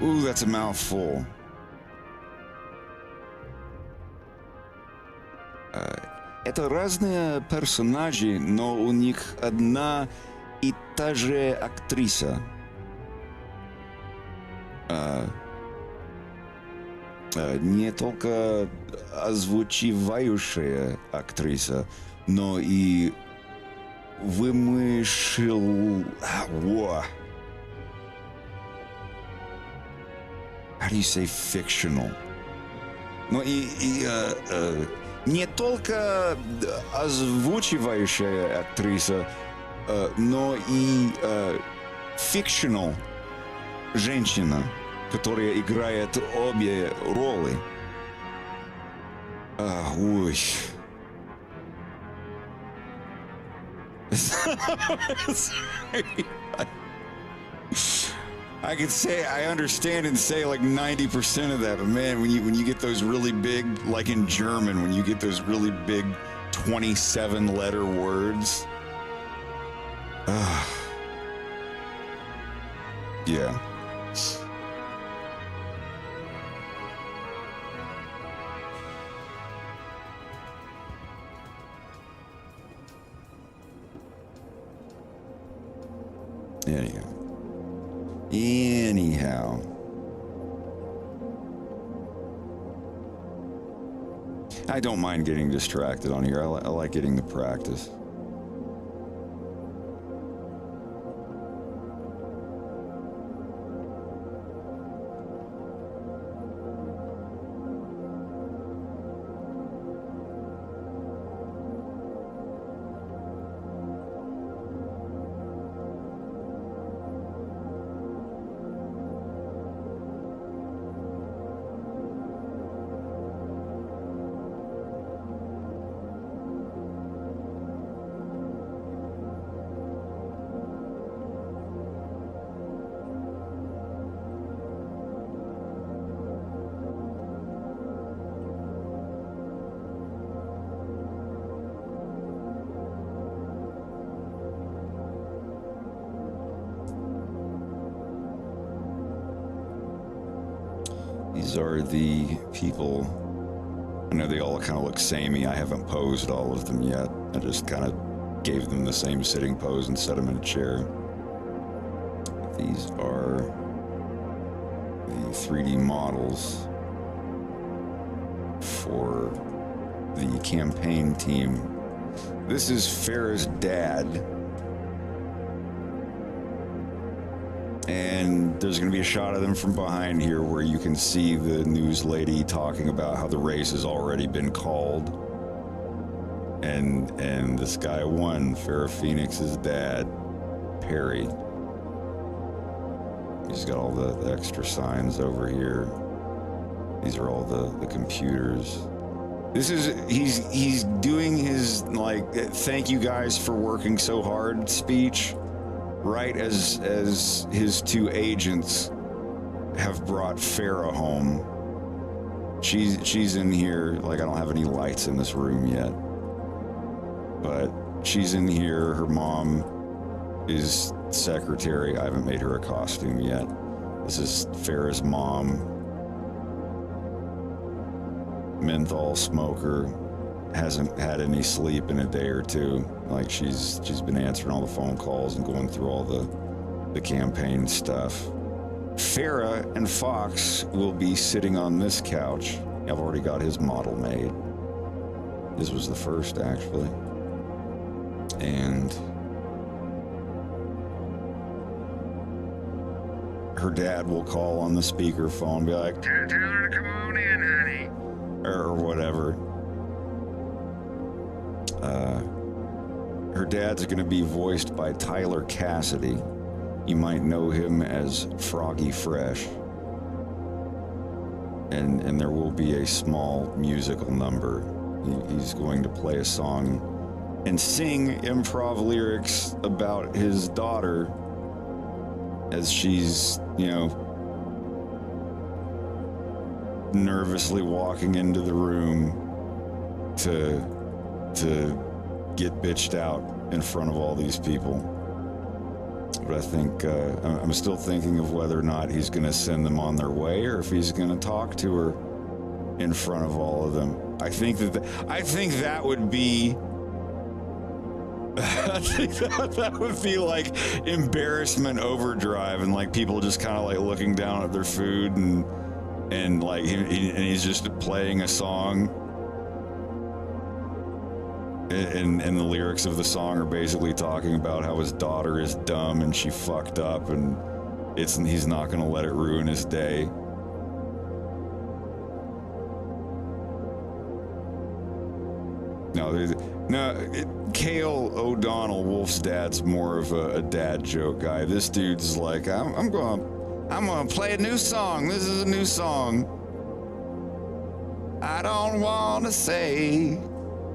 Ooh, that's a mouthful. Это разные персонажи, но у них одна и та же актриса. Не только озвучивающая актриса, но и вымышел... How do you say fictional? Ну и не только озвучивающая актриса, но и fictional женщина, которая играет обе роли. Ой. I could say I understand and say like 90% of that, but man, when you get those really big, like in German, when you get those really big 27-letter words, yeah. Anyhow. I don't mind getting distracted on here. I like getting the practice. These are the people. I know they all kind of look samey. I haven't posed all of them yet. I just kind of gave them the same sitting pose and set them in a chair. These are the 3D models for the campaign team. This is Farah's dad. And there's going to be a shot of them from behind here where you can see the news lady talking about how the race has already been called. And this guy won, Farah Phoenix's dad, Perry. He's got all the extra signs over here. These are all the computers. This is, he's doing his, like, thank you guys for working so hard speech. Right as his two agents have brought Farah home. She's in here, like I don't have any lights in this room yet. But she's in here, her mom is secretary. I haven't made her a costume yet. This is Farah's mom. Menthol smoker. Hasn't had any sleep in a day or two. Like she's been answering all the phone calls and going through all the campaign stuff. Farah and Fox will be sitting on this couch. I've already got his model made. This was the first actually. And her dad will call on the speakerphone, be like, tell her to come on in, honey, or whatever. Her dad's going to be voiced by Tyler Cassidy. You might know him as Froggy Fresh. And there will be a small musical number. He's going to play a song and sing improv lyrics about his daughter as she's, nervously walking into the room to get bitched out in front of all these people. But I think I'm still thinking of whether or not he's going to send them on their way or if he's going to talk to her in front of all of them. I think that would be. I think that would be like embarrassment overdrive, and like people just kind of like looking down at their food, and like he's just playing a song. And the lyrics of the song are basically talking about how his daughter is dumb and she fucked up, and he's not going to let it ruin his day. Cale O'Donnell, Wolf's dad's more of a dad joke guy. This dude's like, I'm gonna play a new song. This is a new song. I don't want to say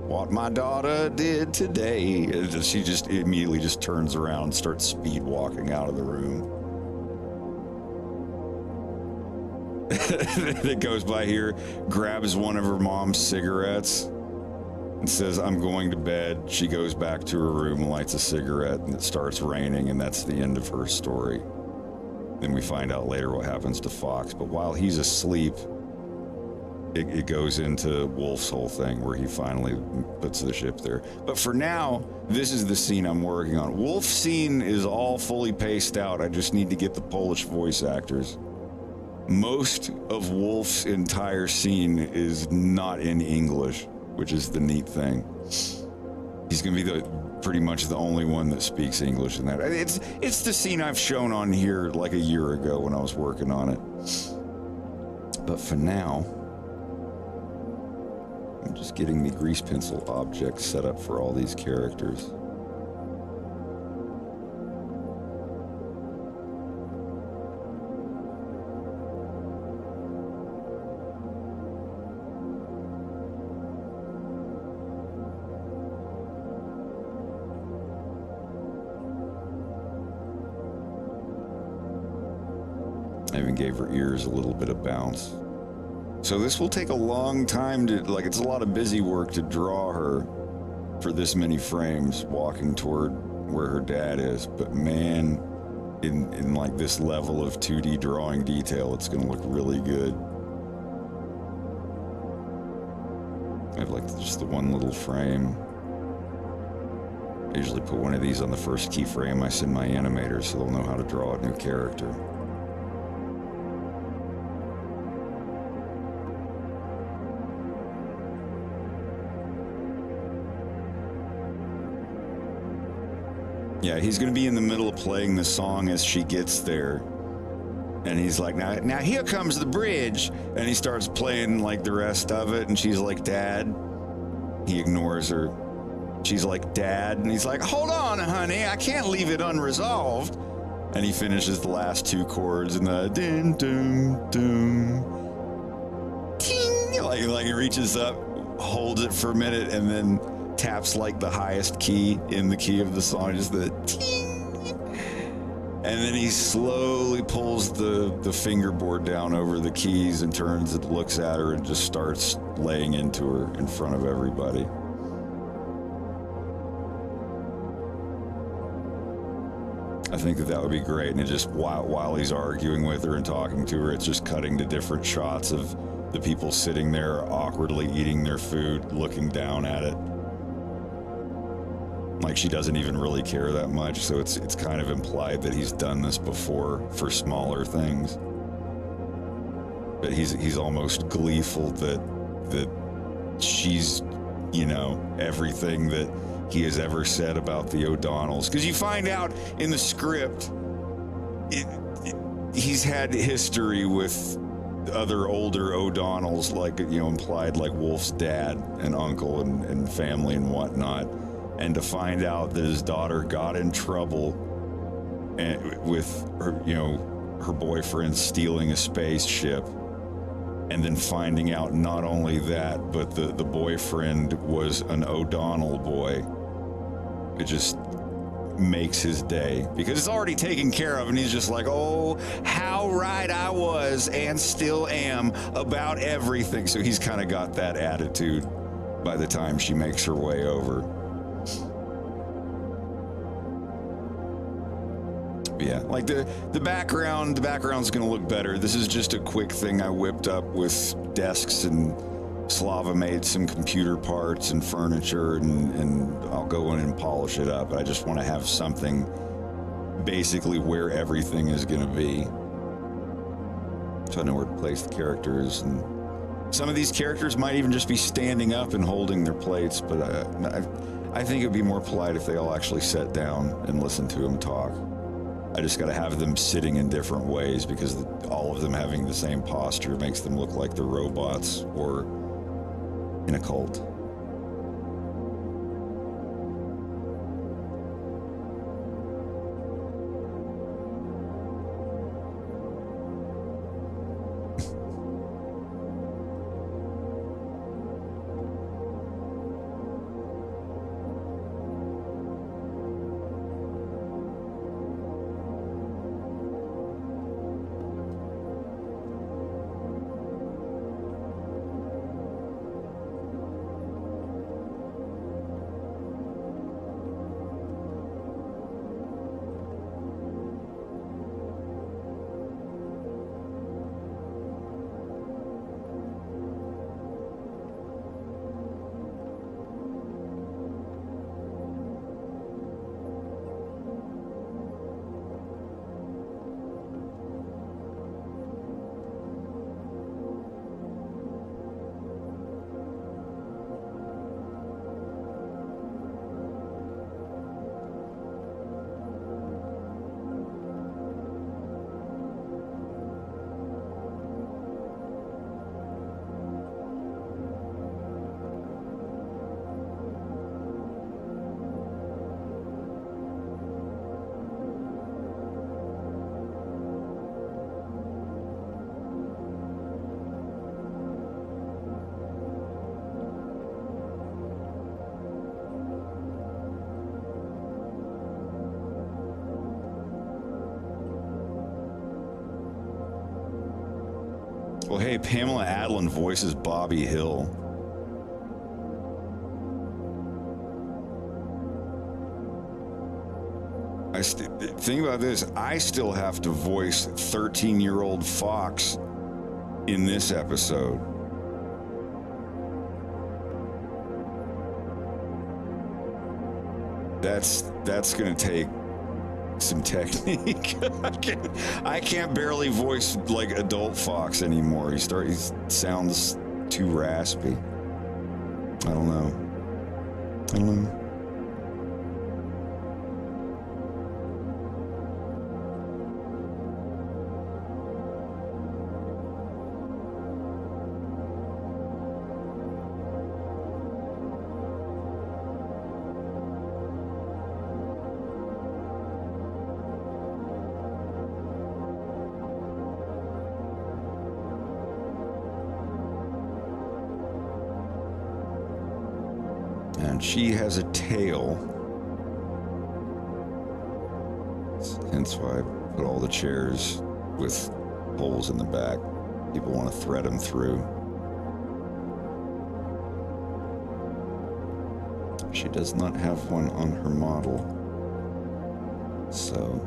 what my daughter did today. She just immediately just turns around and starts speed walking out of the room. That goes by here, grabs one of her mom's cigarettes and says, I'm going to bed. She goes back to her room, lights a cigarette, and it starts raining, and that's the end of her story. Then we find out later what happens to Fox, but while he's asleep, it goes into Wolf's whole thing where he finally puts the ship there. But for now, this is the scene I'm working on. Wolf's scene is all fully paced out. I just need to get the Polish voice actors. Most of Wolf's entire scene is not in English, which is the neat thing. He's gonna be pretty much the only one that speaks English in that. It's the scene I've shown on here like a year ago when I was working on it. But for now, I'm just getting the grease pencil object set up for all these characters. I even gave her ears a little bit of bounce. So this will take a long time to, like, it's a lot of busy work to draw her for this many frames walking toward where her dad is. But man, in like this level of 2D drawing detail, it's gonna look really good. I have like just the one little frame. I usually put one of these on the first keyframe I send my animators so they'll know how to draw a new character. Yeah, he's going to be in the middle of playing the song as she gets there. And he's like, now here comes the bridge. And he starts playing like the rest of it. And she's like, Dad. He ignores her. She's like, Dad. And he's like, hold on, honey. I can't leave it unresolved. And he finishes the last two chords and the ding, doom, doom. Ting. Like he reaches up, holds it for a minute, and then taps like the highest key in the key of the song, just the ting, and then he slowly pulls the fingerboard down over the keys and turns and looks at her and just starts laying into her in front of everybody. I think that would be great, and it just while he's arguing with her and talking to her, it's just cutting to different shots of the people sitting there awkwardly eating their food, looking down at it. Like she doesn't even really care that much, so it's kind of implied that he's done this before for smaller things. But he's almost gleeful that she's, everything that he has ever said about the O'Donnells. Because you find out in the script, he's had history with other older O'Donnells, like, you know, implied like Wolf's dad and uncle and family and whatnot. And to find out that his daughter got in trouble with her, you know, her boyfriend stealing a spaceship, and then finding out not only that, but the boyfriend was an O'Donnell boy. It just makes his day because it's already taken care of, and he's just like, oh, how right I was and still am about everything. So he's kind of got that attitude by the time she makes her way over. Yeah, like the background's gonna look better. This is just a quick thing I whipped up with desks, and Slava made some computer parts and furniture, and I'll go in and polish it up. But I just want to have something basically where everything is gonna be, so I know where to place the characters. And some of these characters might even just be standing up and holding their plates, but I think it'd be more polite if they all actually sat down and listened to him talk. I just got to have them sitting in different ways, because all of them having the same posture makes them look like they're robots or in a cult. Well, hey, Pamela Adlon voices Bobby Hill. Think about this. I still have to voice 13-year-old Fox in this episode. That's gonna take some technique. I can't barely voice like adult Fox anymore. He sounds too raspy. I don't know. And she has a tail. Hence why I put all the chairs with holes in the back. People want to thread them through. She does not have one on her model. So...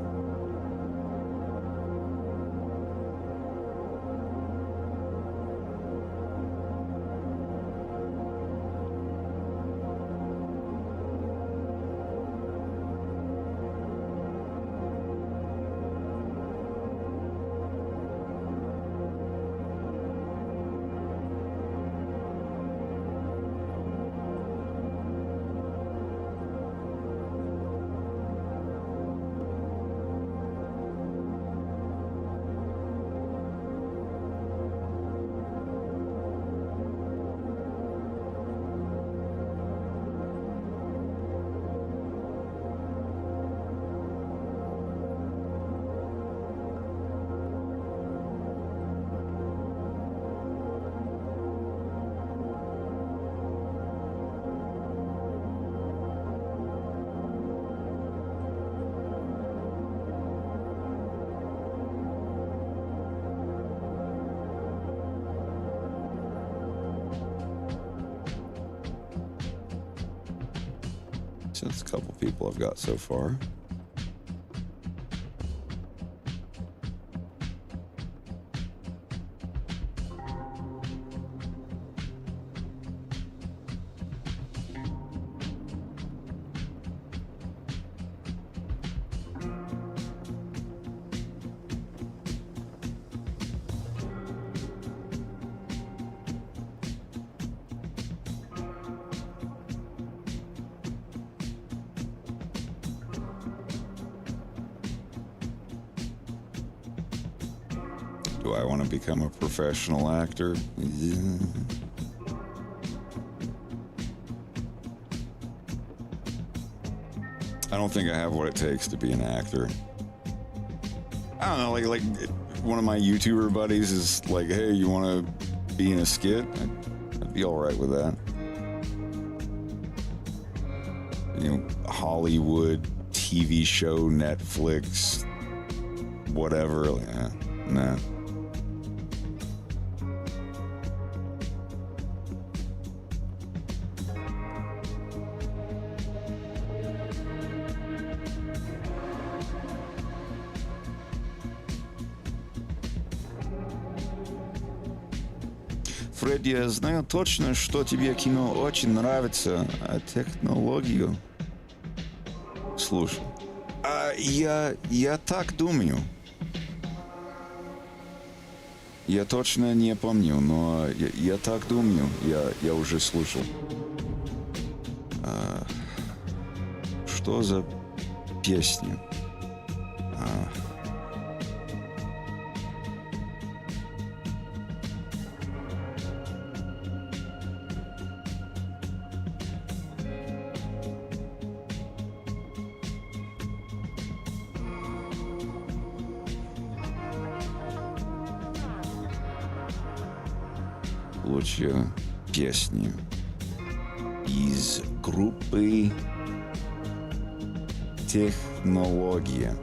So that's a couple people I've got so far. Do I want to become a professional actor? Yeah. I don't think I have what it takes to be an actor. I don't know, like one of my YouTuber buddies is like, hey, you want to be in a skit? I'd be all right with that. You know, Hollywood, TV show, Netflix, whatever. Nah. Фредди, я знаю точно, что тебе кино очень нравится, а технологию. Слушай, я так думаю. Я точно не помню, но я так думаю, я уже слушал. Что за песня? Лучше песни из группы «Технология».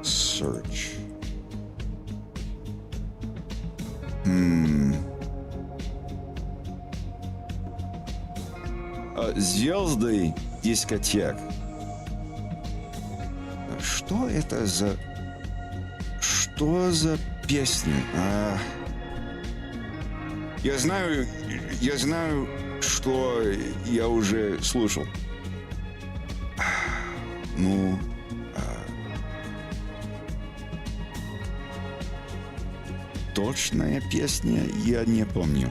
Search. Звезды дискотек. Что это за... Что за песни? Я знаю, что я уже слушал. Ну... Точная песня я не помню.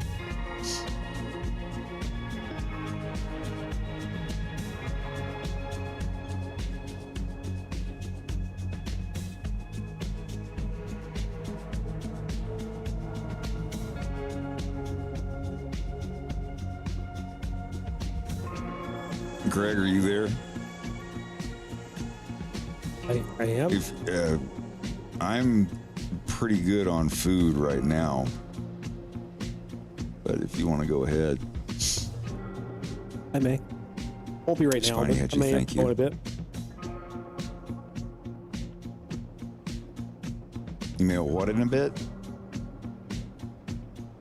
Greg, are you there? I am. I'm pretty good on food right now, but if you want to go ahead, I may. Won't be right it's now. funny, But I may thank go in you. a bit. You may what in a bit?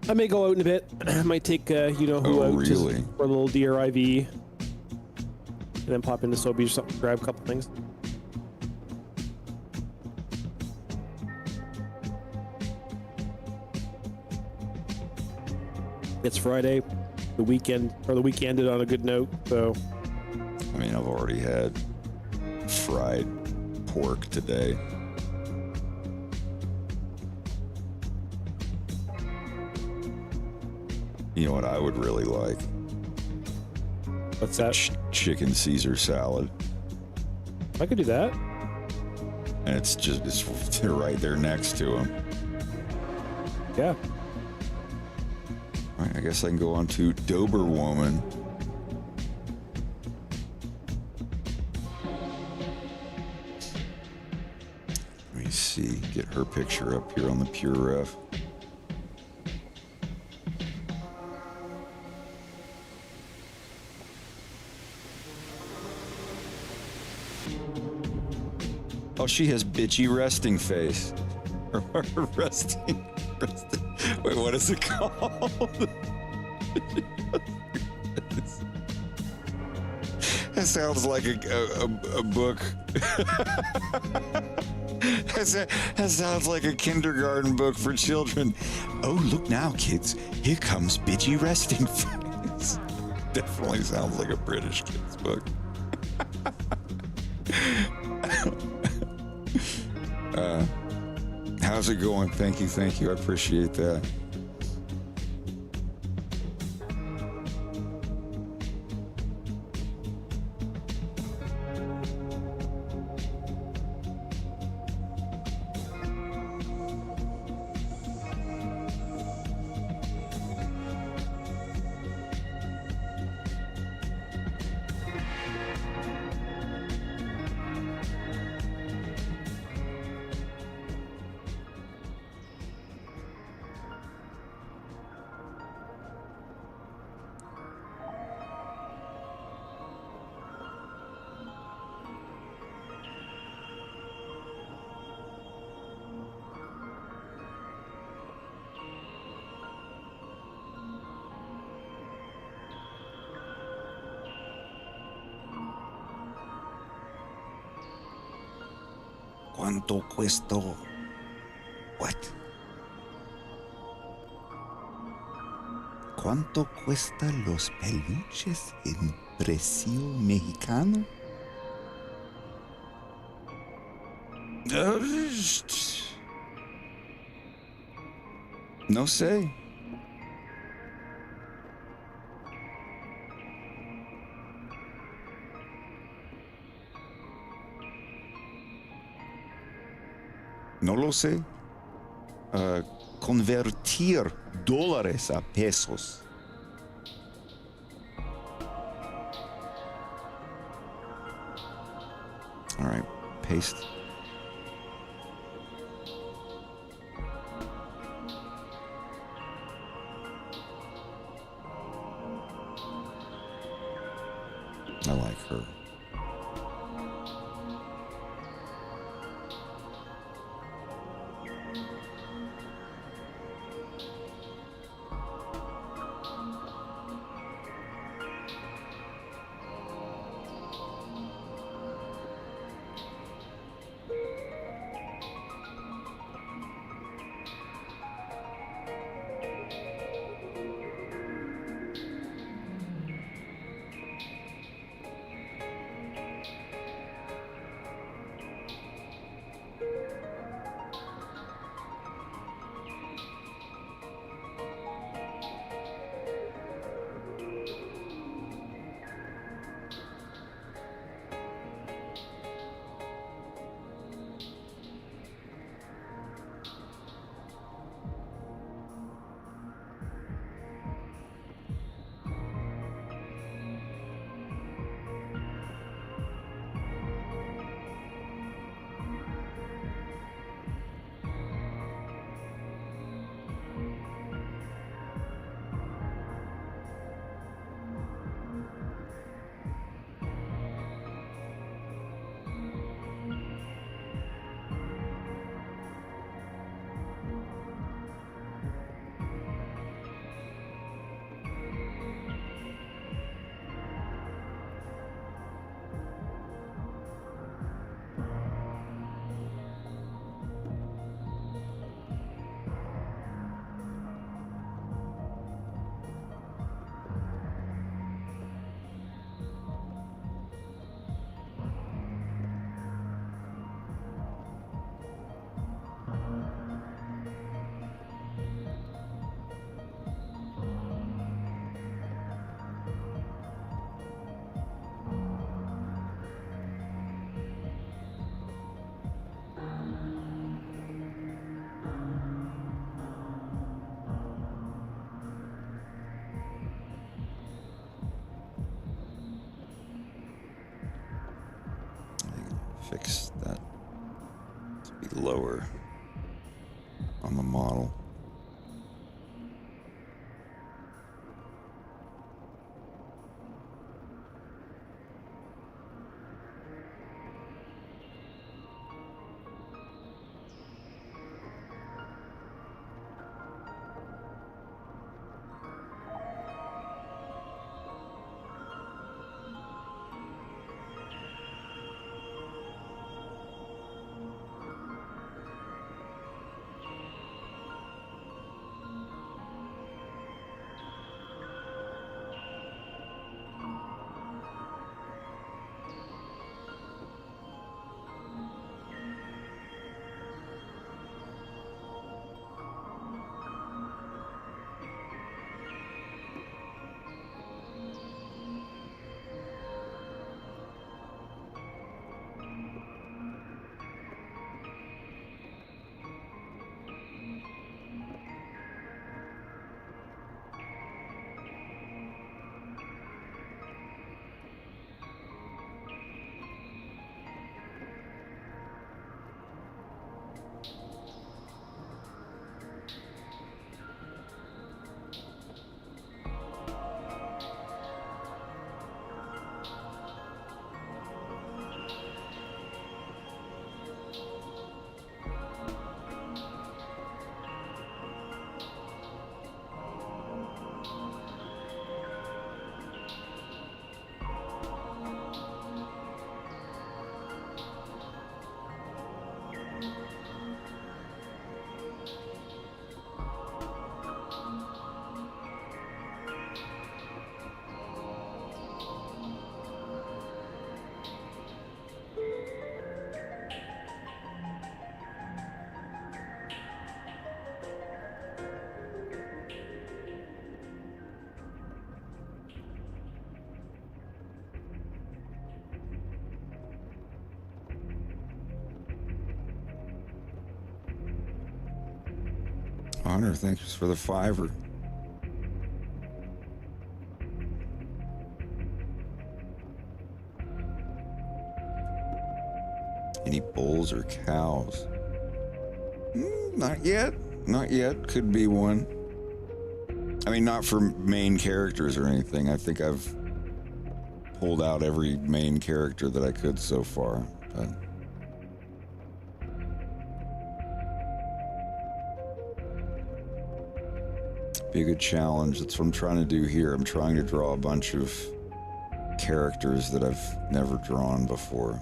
I may go out in a bit. I might take you know who Oh, out just really? for a little DRIV, and then pop into Sobeys or something, grab a couple things. It's Friday, the weekend ended on a good note. So, I mean, I've already had fried pork today. You know what I would really like? what's that? Chicken Caesar salad. I could do that. And it's right there next to him. Yeah. All right, I guess I can go on to Doberwoman. Let me see, get her picture up here on the Pure Ref. Oh, she has bitchy resting face. resting. Wait, what is it called? That sounds like a book. That sounds like a kindergarten book for children. Oh, look now, kids. Here comes Bidgie Resting Face. Definitely sounds like a British kid's book. How's it going? Thank you. I appreciate that. ¿Cuánto cuesta? What? ¿Cuánto cuesta los peluches en precio mexicano? No sé. No lo sé. Convertir dólares a pesos. All right, paste. I like her. Fix that to be lower on the model. Hunter, thanks for the $5. Any bulls or cows? Not yet. Not yet. Could be one. I mean, not for main characters or anything. I think I've pulled out every main character that I could so far. But be a good challenge. That's what I'm trying to do here. I'm trying to draw a bunch of characters that I've never drawn before.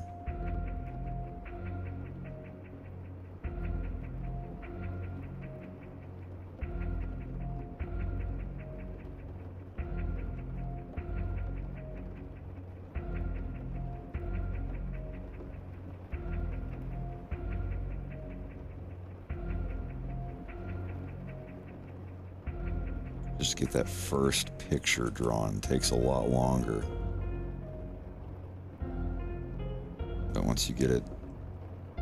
Just get that first picture drawn takes a lot longer. But once you get it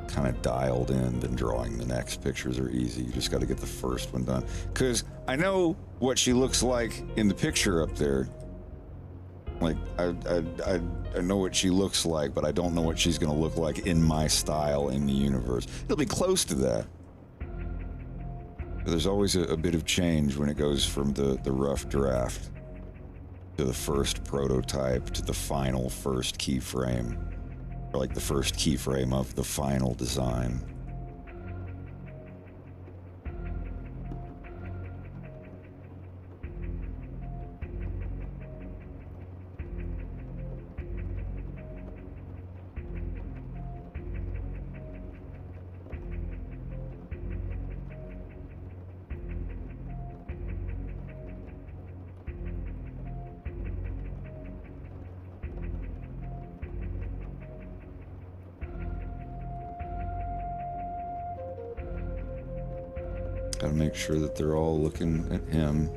kind of dialed in, then drawing the next pictures are easy. You just got to get the first one done. Because I know what she looks like in the picture up there. Like, I know what she looks like, but I don't know what she's going to look like in my style in the universe. It'll be close to that. But there's always a bit of change when it goes from the rough draft to the first prototype to the final first keyframe, or like the first keyframe of the final design. Gotta make sure that they're all looking at him.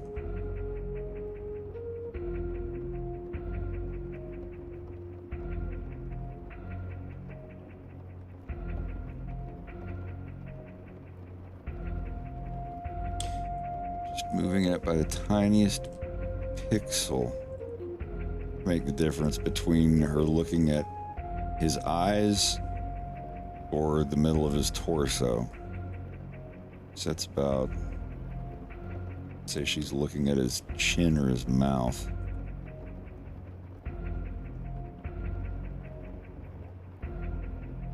Just moving it by the tiniest pixel. Make the difference between her looking at his eyes or the middle of his torso. So that's about, say she's looking at his chin or his mouth.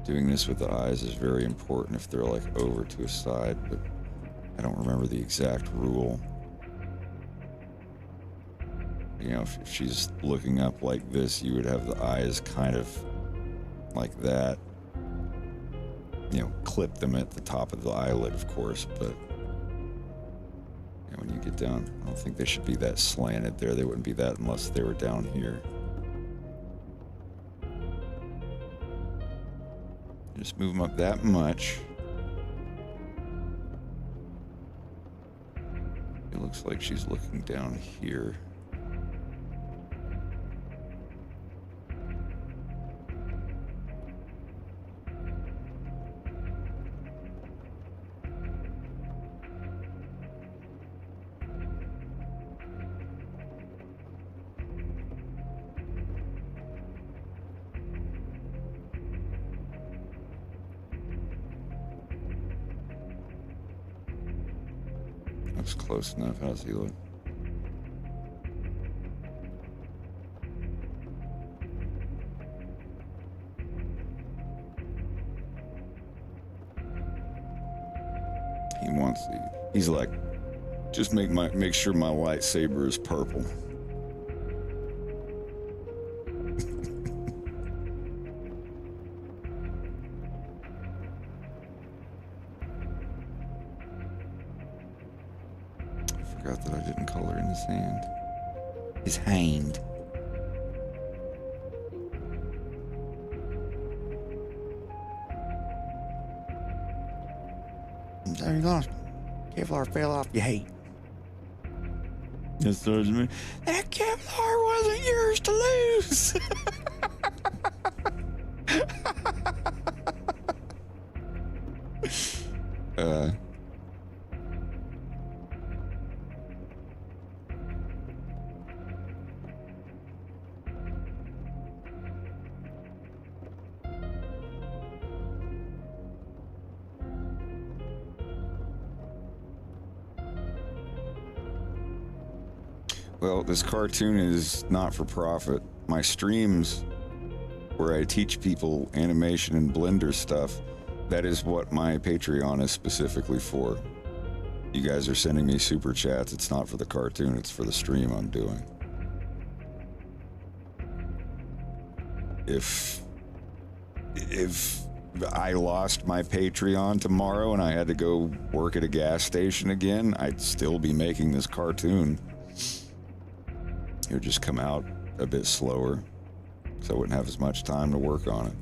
Doing this with the eyes is very important if they're like over to a side, but I don't remember the exact rule. You know, if she's looking up like this, you would have the eyes kind of like that. You know, clip them at the top of the eyelid, of course, but you know, when you get down, I don't think they should be that slanted there. They wouldn't be that unless they were down here. Just move them up that much. It looks like she's looking down here. Looks close enough. How's he look? He wants. He's like, just make sure my lightsaber is purple. Forgot that I didn't color in his hand. His hand. There you go. Kevlar fell off your hate. Yes, Sergeant. That Kevlar wasn't yours to lose. Well, this cartoon is not for profit. My streams, where I teach people animation and Blender stuff, that is what my Patreon is specifically for. You guys are sending me super chats. It's not for the cartoon, it's for the stream I'm doing. If I lost my Patreon tomorrow and I had to go work at a gas station again, I'd still be making this cartoon. It would just come out a bit slower, so I wouldn't have as much time to work on it.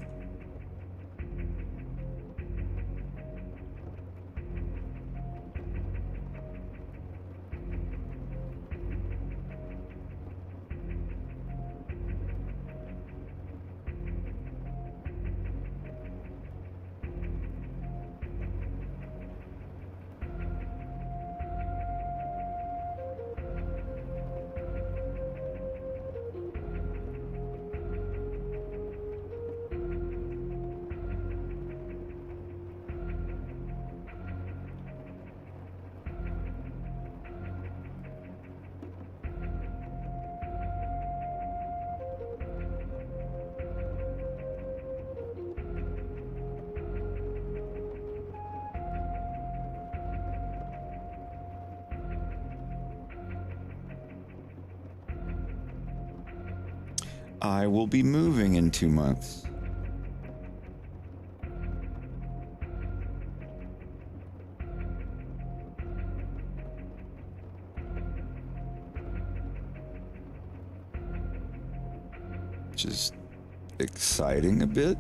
I will be moving in 2 months. Which is exciting a bit,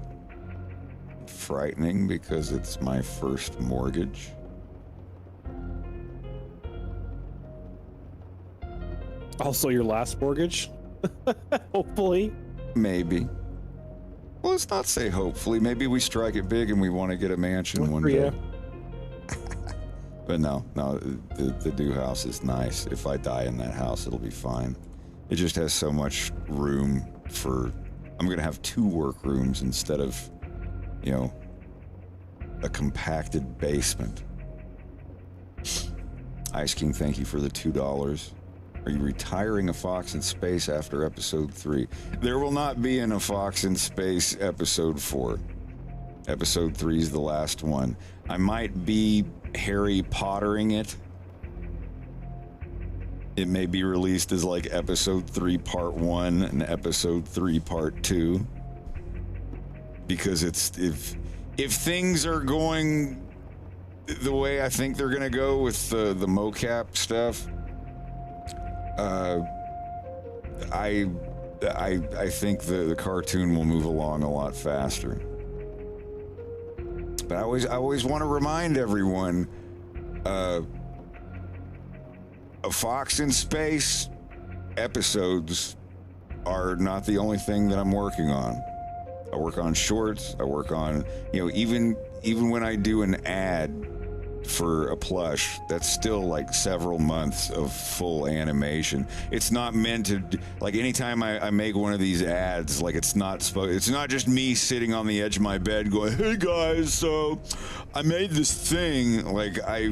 frightening because it's my first mortgage. Also your last mortgage? Hopefully. Maybe. Well, let's not say hopefully. Maybe we strike it big and we want to get a mansion one for day. ya. But no, the new house is nice. If I die in that house, it'll be fine. It just has so much room for... I'm going to have 2 work rooms instead of, you know, a compacted basement. Ice King, thank you for the $2. Are you retiring A Fox in Space after episode 3? There will not be in A Fox in Space episode 4. Episode 3 is the last one. I might be Harry Pottering it. It may be released as like episode 3 part 1 and episode 3 part 2. Because it's if things are going the way I think they're gonna go with the Mocap stuff, I think the cartoon will move along a lot faster. But I always want to remind everyone, A Fox in Space episodes are not the only thing that I'm working on. I work on shorts. I work on, you know, even when I do an ad for a plush, that's still like several months of full animation. It's not meant to, like, anytime I make one of these ads, like, it's not just me sitting on the edge of my bed going, hey guys, so I made this thing. Like, I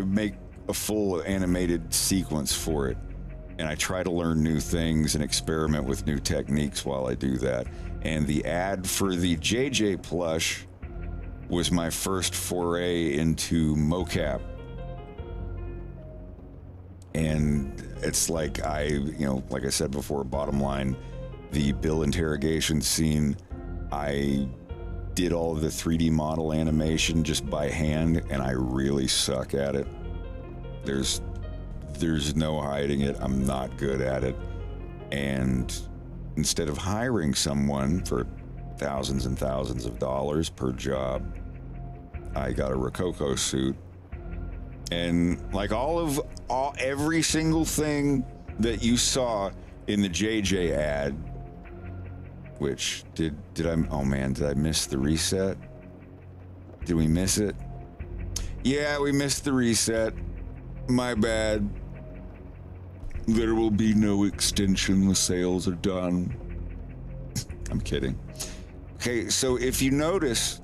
make a full animated sequence for it, and I try to learn new things and experiment with new techniques while I do that. And the ad for the JJ plush was my first foray into mocap. And it's like like I said before, bottom line, the Bill interrogation scene, I did all of the 3D model animation just by hand, and I really suck at it. There's no hiding it. I'm not good at it. And instead of hiring someone for thousands and thousands of dollars per job, I got a Rococo suit, and like every single thing that you saw in the JJ ad, which did I miss the reset? Did we miss it? Yeah, we missed the reset. My bad. There will be no extension. The sales are done. I'm kidding. Okay, so if you notice,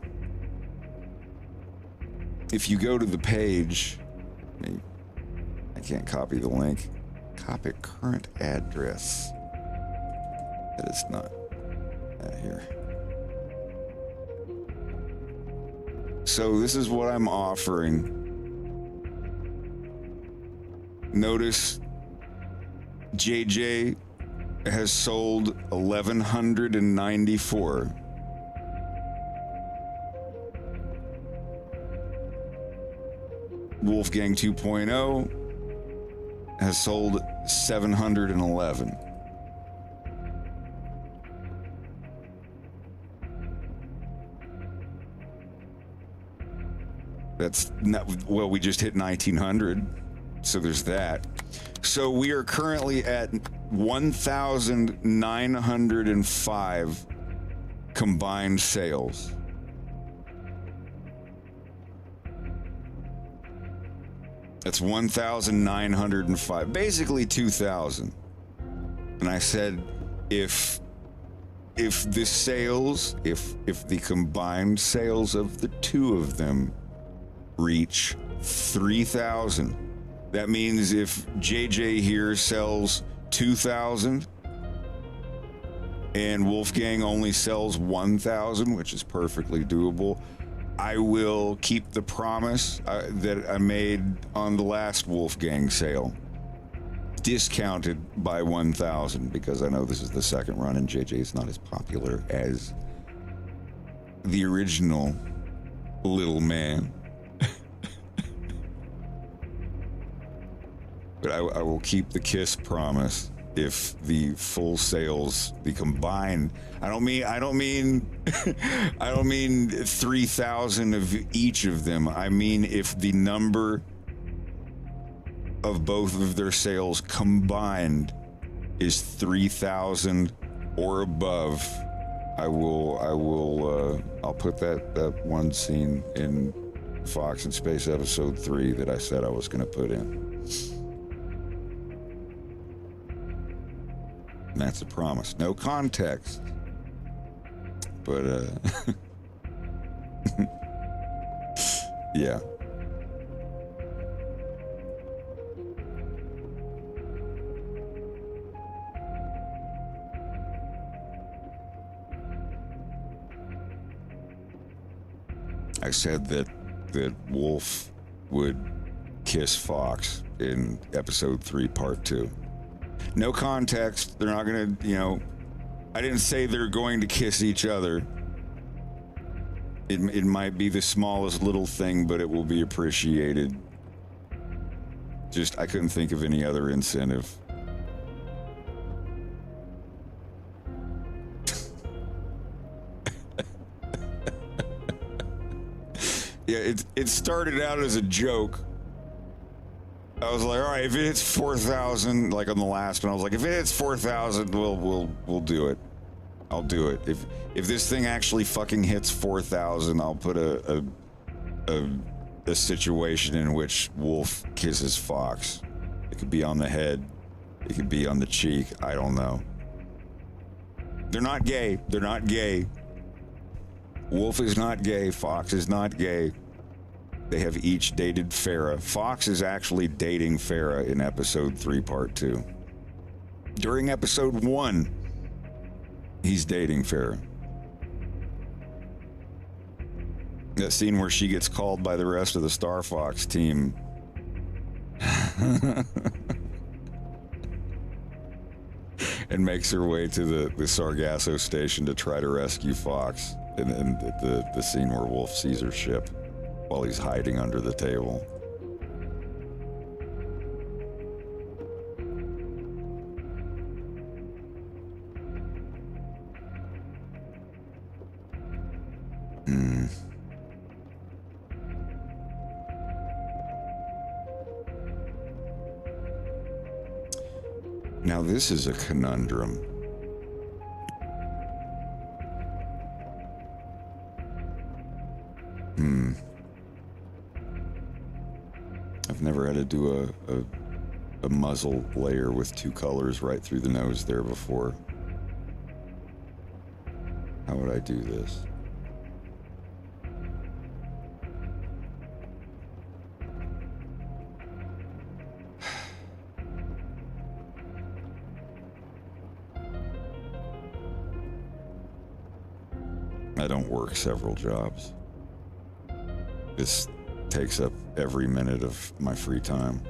if you go to the page, I can't copy the link. Copy current address. That is not that here. So this is what I'm offering. Notice JJ has sold 1,194. Wolfgang 2.0 has sold 711. That's not, well, we just hit 1,900, so there's that. So we are currently at 1,905 combined sales. That's 1,905, basically 2,000. And I said, if the sales, if the combined sales of the two of them reach 3,000, that means if JJ here sells 2,000 and Wolfgang only sells 1,000, which is perfectly doable, I will keep the promise that I made on the last Wolfgang sale, discounted by 1,000, because I know this is the second run and JJ is not as popular as the original little man. But I will keep the kiss promise if the full sales, the combined, I don't mean 3,000 of each of them. I mean if the number of both of their sales combined is 3,000 or above, I'll put that one scene in Fox in Space Episode 3 that I said I was going to put in. And that's a promise. No context. But, yeah. I said that Wolf would kiss Fox in Episode 3, Part 2. No context. They're not going to, I didn't say they're going to kiss each other. It might be the smallest little thing, but it will be appreciated. Just, I couldn't think of any other incentive. Yeah, it started out as a joke. I was like, all right, if it hits 4,000, like on the last one, I was like, if it hits 4,000, we'll do it. I'll do it. If this thing actually fucking hits 4,000, I'll put a situation in which Wolf kisses Fox. It could be on the head. It could be on the cheek. I don't know. They're not gay. They're not gay. Wolf is not gay. Fox is not gay. They have each dated Farah. Fox is actually dating Farah in Episode 3, Part 2. During Episode 1, he's dating Farah. That scene where she gets called by the rest of the Star Fox team. And makes her way to the Sargasso station to try to rescue Fox. And the scene where Wolf sees her ship while he's hiding under the table. Now this is a conundrum. I've never had to do a muzzle layer with two colors right through the nose there before. How would I do this? I don't work several jobs. This takes up every minute of my free time.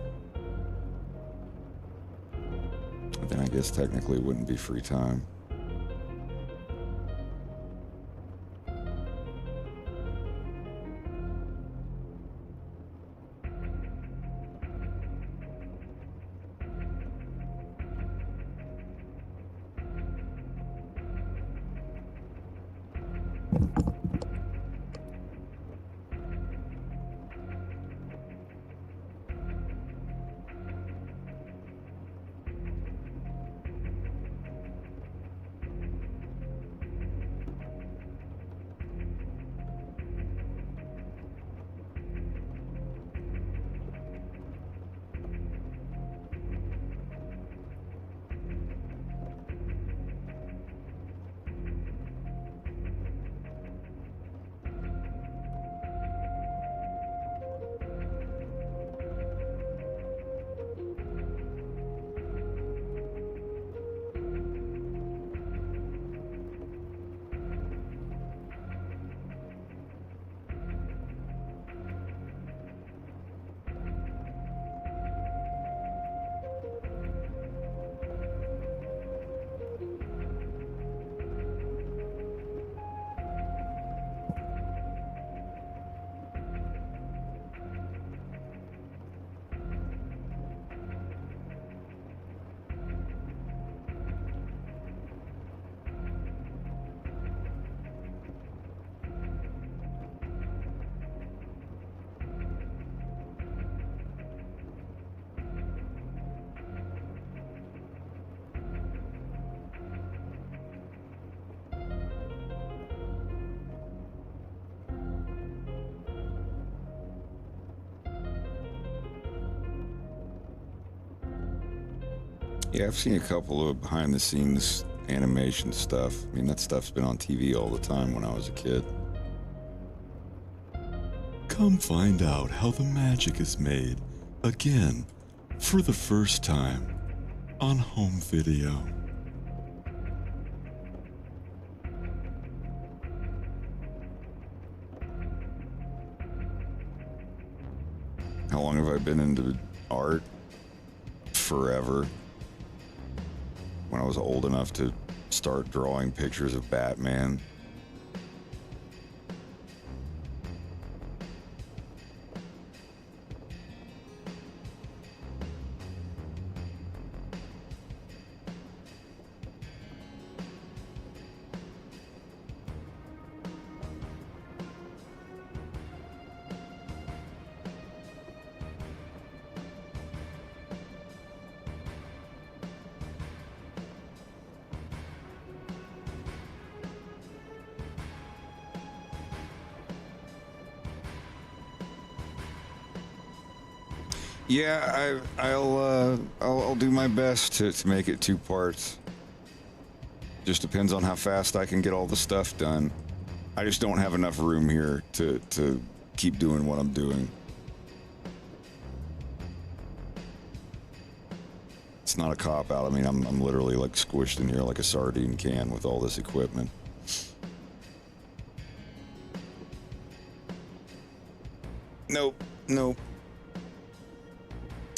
Then I guess technically it wouldn't be free time. Yeah, I've seen a couple of behind-the-scenes animation stuff. I mean, that stuff's been on TV all the time when I was a kid. Come find out how the magic is made again for the first time on home video. How long have I been into art? Forever. When I was old enough to start drawing pictures of Batman. Yeah, I'll do my best to make it 2 parts. Just depends on how fast I can get all the stuff done. I just don't have enough room here to keep doing what I'm doing. It's not a cop out. I mean, I'm literally like squished in here like a sardine can with all this equipment. Nope.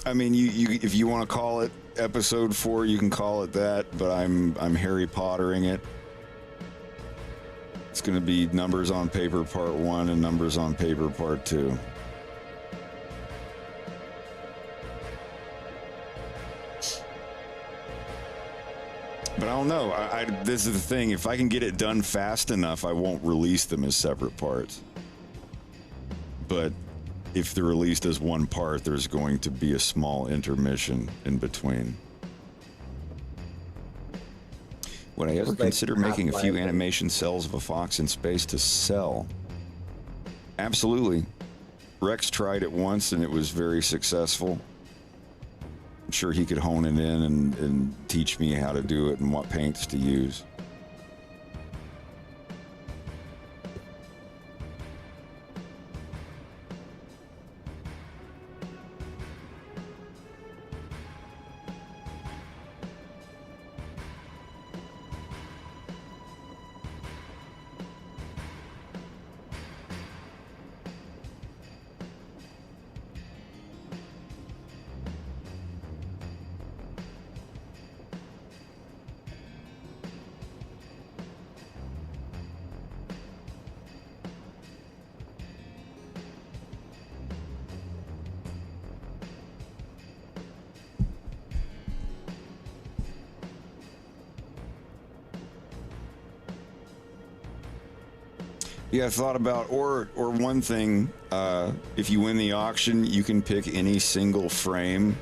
I mean, you if you want to call it episode 4, you can call it that, but I'm Harry Pottering it. It's going to be Numbers on Paper Part 1 and Numbers on Paper Part 2. But I don't know. This is the thing. If I can get it done fast enough, I won't release them as separate parts. But if they're released as one part, there's going to be a small intermission in between. Would I ever consider making a few animation cells of a fox in space to sell? Absolutely. Rex tried it once and it was very successful. I'm sure he could hone it in and teach me how to do it and what paints to use. Yeah, I thought about, or one thing, if you win the auction, you can pick any single frame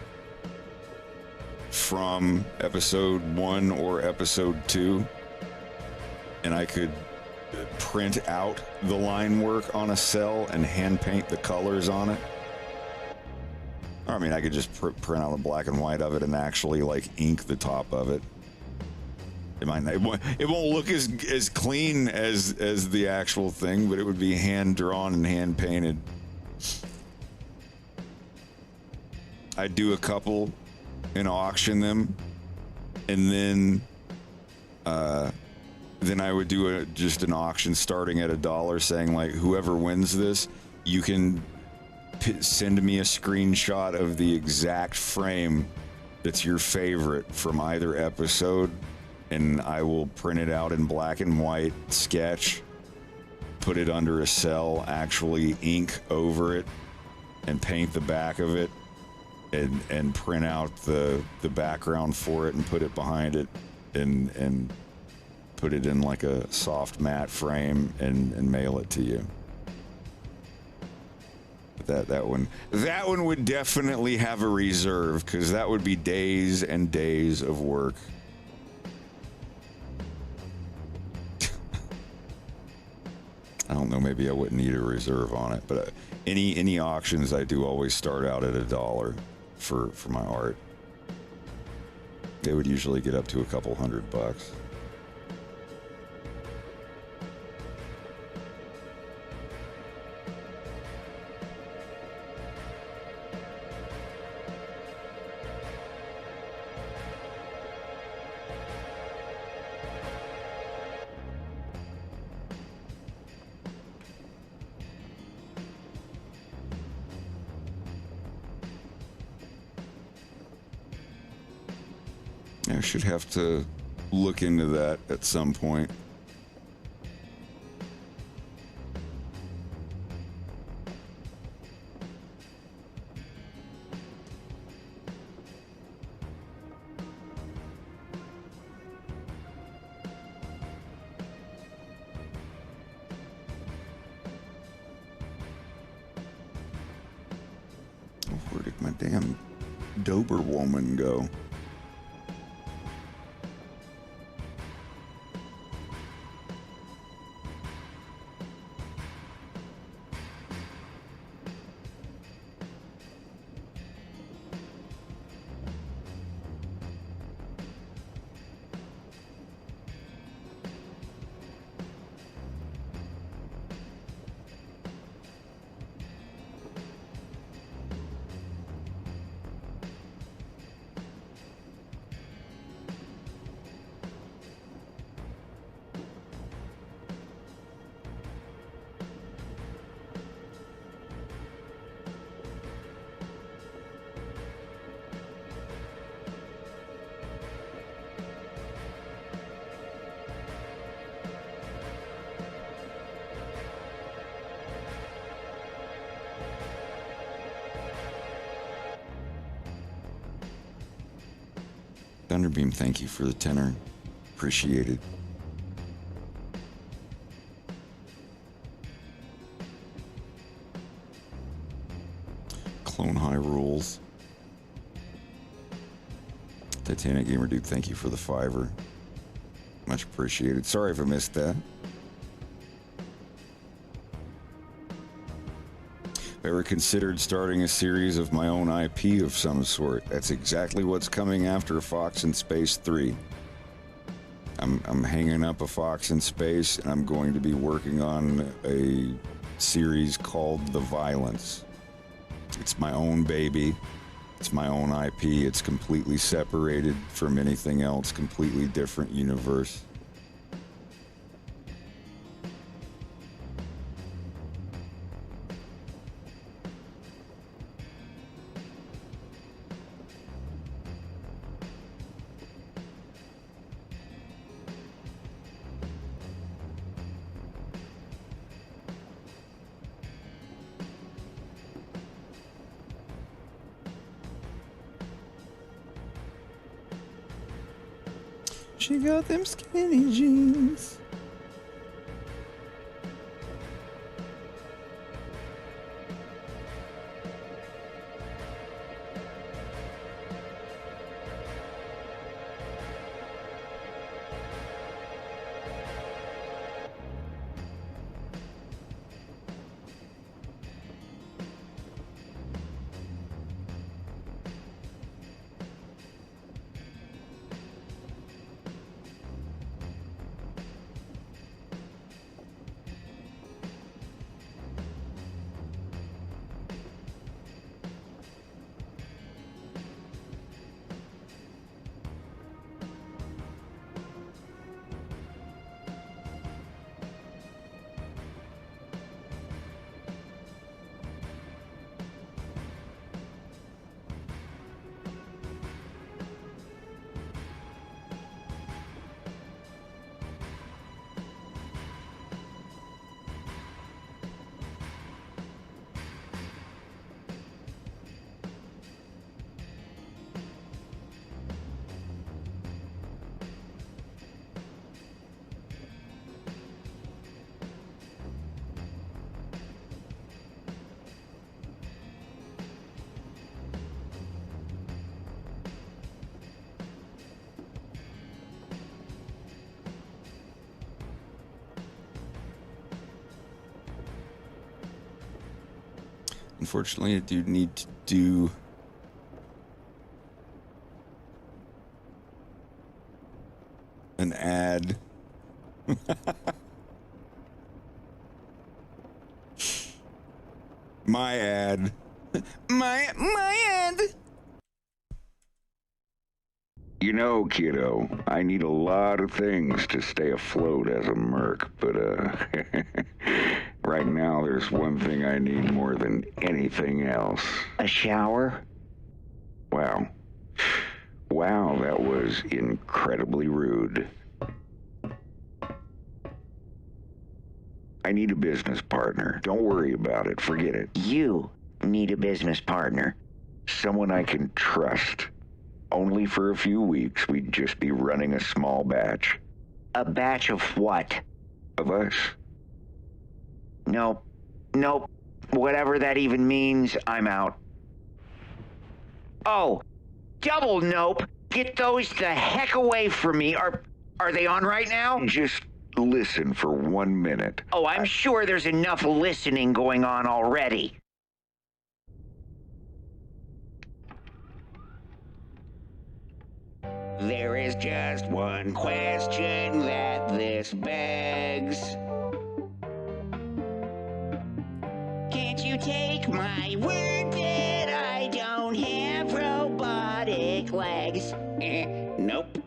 from episode 1 or episode 2, and I could print out the line work on a cell and hand paint the colors on it. Or, I mean, I could just print out a black and white of it and actually like ink the top of it. It won't look as clean as the actual thing, but it would be hand drawn and hand painted. I'd do a couple and auction them, and then I would do just an auction starting at $1, saying like, whoever wins this, you can send me a screenshot of the exact frame that's your favorite from either episode, and I will print it out in black and white, sketch, put it under a cell, actually ink over it, and paint the back of it, and print out the background for it and put it behind it, and put it in like a soft matte frame and mail it to you. That one would definitely have a reserve, because that would be days and days of work. I don't know, maybe I wouldn't need a reserve on it, but any auctions I do always start out at $1 for my art. They would usually get up to a couple $100. I should have to look into that at some point. Oh, where did my damn Doberwoman go? Thunderbeam, thank you for the tenor. Appreciated. Clone High rules. Titanic Gamer Dude, thank you for the $5. Much appreciated. Sorry if I missed that. Ever considered starting a series of my own IP of some sort? That's exactly what's coming after Fox in Space 3. I'm hanging up a Fox in Space, and I'm going to be working on a series called The Violence. It's my own baby. It's my own IP. It's completely separated from anything else, completely different universe. She got them skinny jeans. Unfortunately, I do need to do an ad. My ad. My ad. You know, kiddo, I need a lot of things to stay afloat as a merc, but, right now there's one thing I need more than anything else. A shower? Wow. Wow, that was incredibly rude. I need a business partner. Don't worry about it. Forget it. You need a business partner. Someone I can trust. Only for a few weeks. We'd just be running a small batch. A batch of what? Of us. Nope. Whatever that even means, I'm out. Oh, double nope. Get those the heck away from me. Are they on right now? Just listen for 1 minute. Oh, I'm sure there's enough listening going on already. There is just one question that this begs. Can't you take my word that I don't have robotic legs? Nope.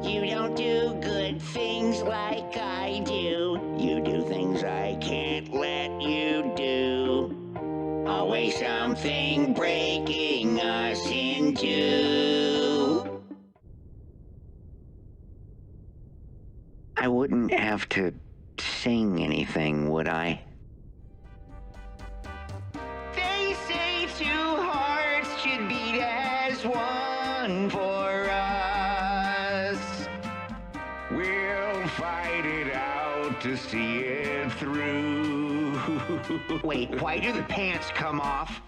You don't do good things like I do. You do things I can't let you do. Always something breaking us in two. I wouldn't have to sing anything, would I? They say two hearts should beat as one for us. We'll fight it out to see it through. Wait, why do the pants come off?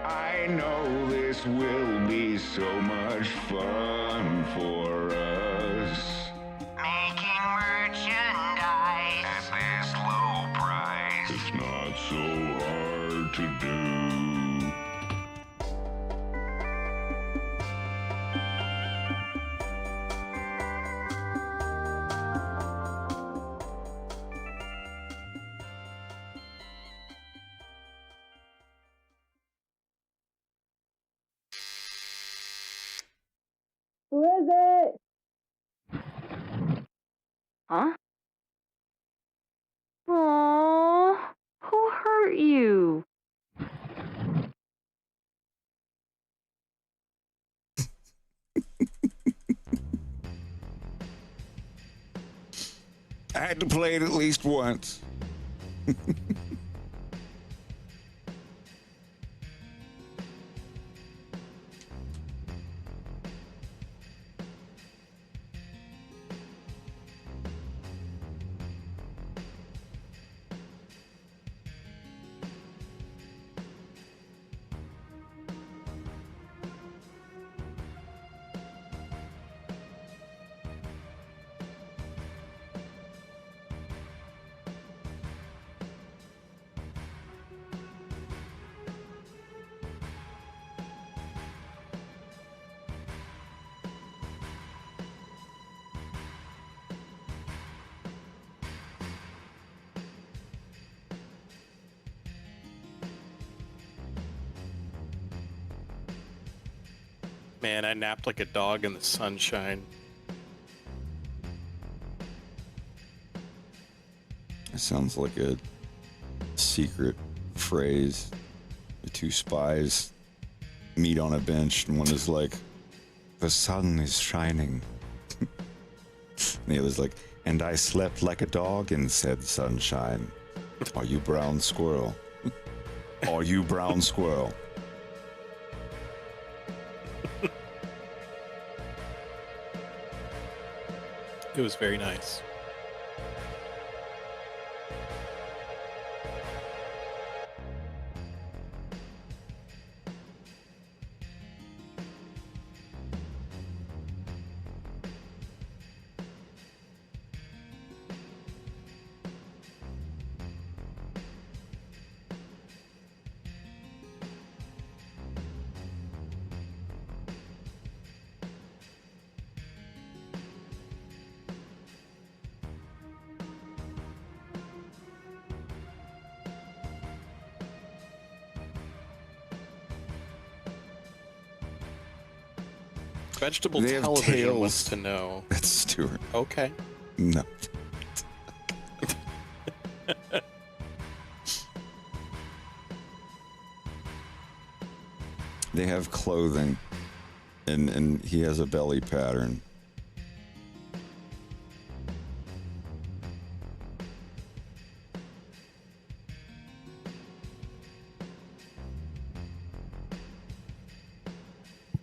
I know this will be so much fun for us. Making merchandise At this low price, It's not so hard to do. Who is it? Huh? Aww, who hurt you? I had to play it at least once. Man, I napped like a dog in the sunshine. It sounds like a secret phrase. The two spies meet on a bench, and one is like, "The sun is shining." And the other's like, "And I slept like a dog in said sunshine. Are you brown squirrel? Are you brown squirrel?" It was very nice. Vegetable They have television tails. wants to know. That's Stuart. Okay. No. They have clothing, and he has a belly pattern.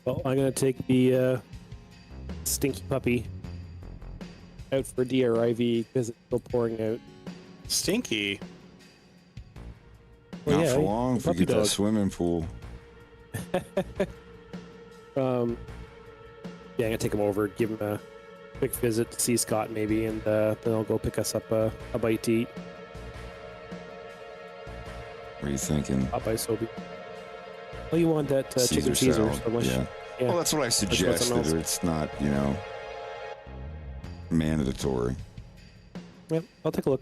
Well, I'm gonna take the stinky puppy out for DRIV because it's still pouring out. Stinky. Well, Not yeah, for long. If we puppy get that dog. swimming pool. Yeah, I'm gonna take him over, give him a quick visit to see Scott maybe, and then I'll go pick us up a bite to eat. What are you thinking? Popeye Sobe. Oh, you want that chicken Caesar salad, so much? Yeah. Yeah. Well, that's what I what's suggested. else. It's not, mandatory. Yep, I'll take a look.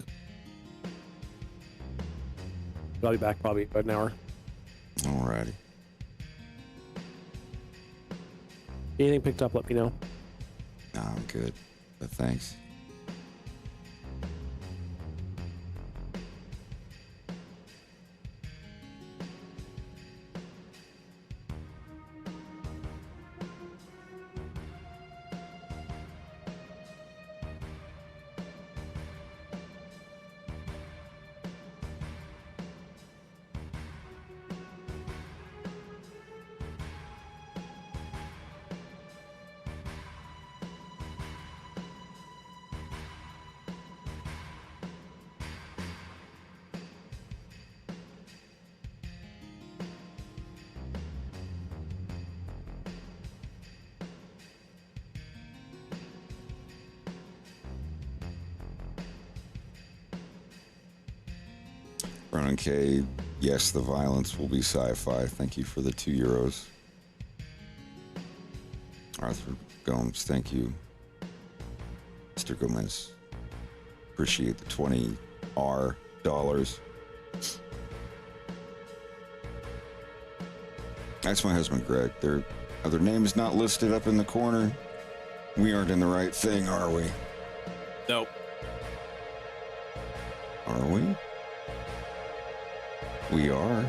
I'll be back probably about an hour. Alrighty. Anything picked up, let me know. No, I'm good. But thanks. Ronan K, yes, the violence will be sci-fi. Thank you for the €2. Arthur Gomes, thank you. Mr. Gomez, appreciate the $20 dollars. That's my husband, Greg. Their name is not listed up in the corner. We aren't in the right thing, are we? Nope. Are we? We are.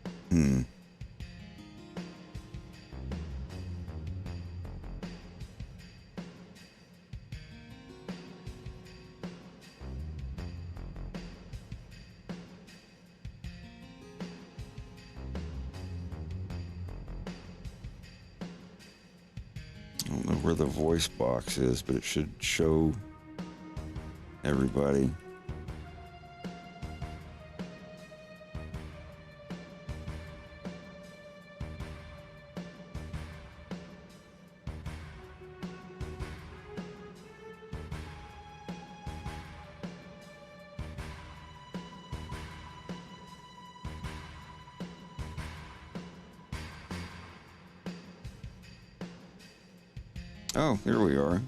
I don't know where the voice box is, but it should show everybody. Oh, here we are.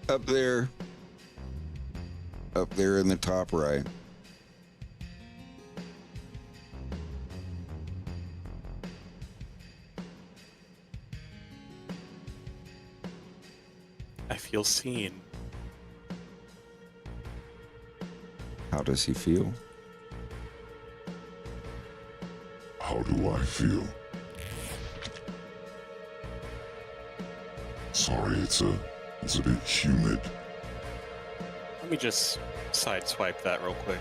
Up there. Up there in the top right. I feel seen. How does he feel? How do I feel? Sorry, it's a bit humid. Let me just sideswipe that real quick.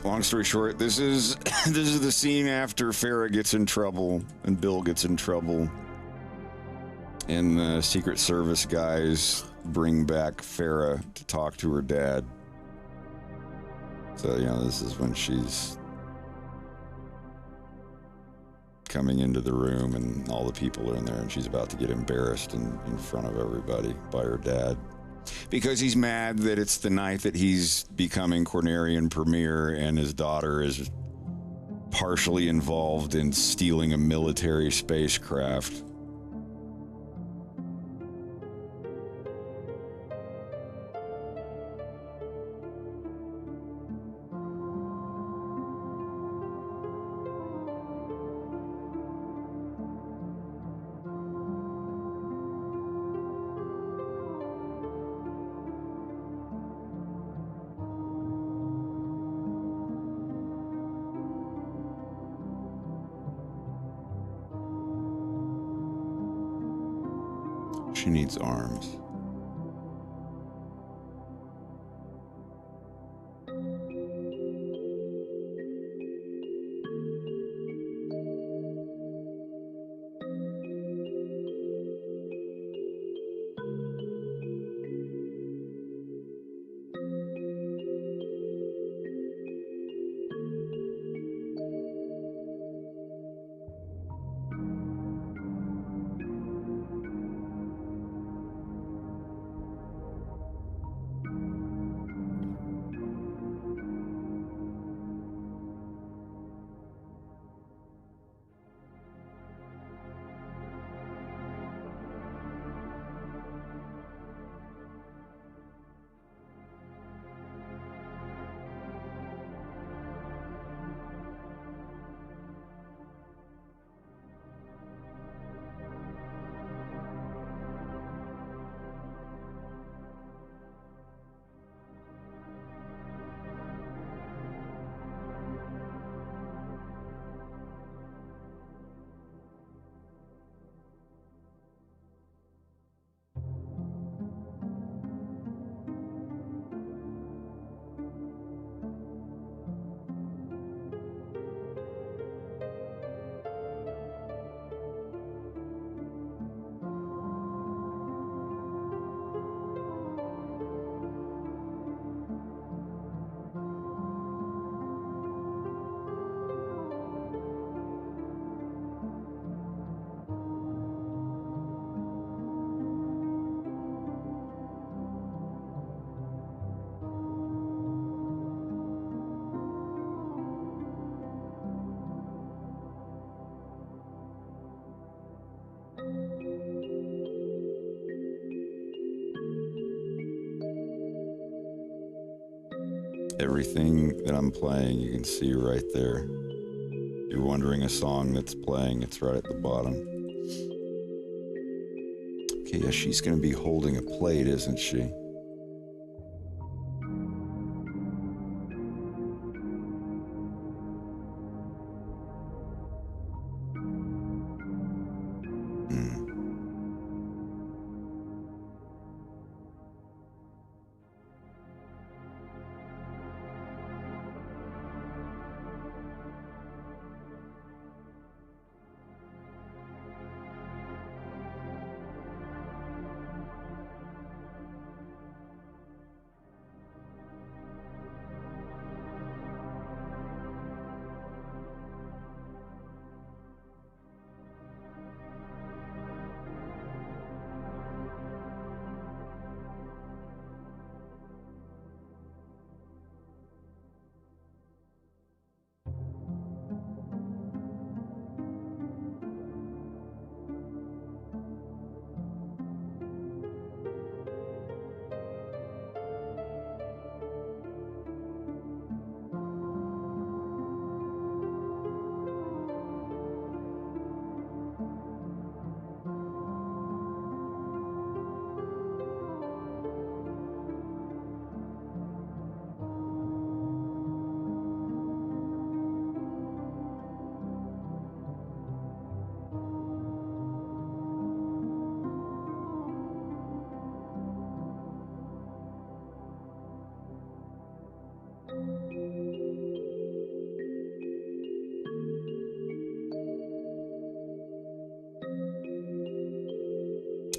Long story short, this is the scene after Farrah gets in trouble and Bill gets in trouble. And the Secret Service guys bring back Farrah to talk to her dad. So, this is when she's coming into the room and all the people are in there and she's about to get embarrassed in front of everybody by her dad. Because he's mad that it's the night that he's becoming Cornerian Premier and his daughter is partially involved in stealing a military spacecraft. She needs arms. Everything that I'm playing, you can see right there. You're wondering a song that's playing, it's right at the bottom. Okay, yeah, she's gonna be holding a plate, isn't she?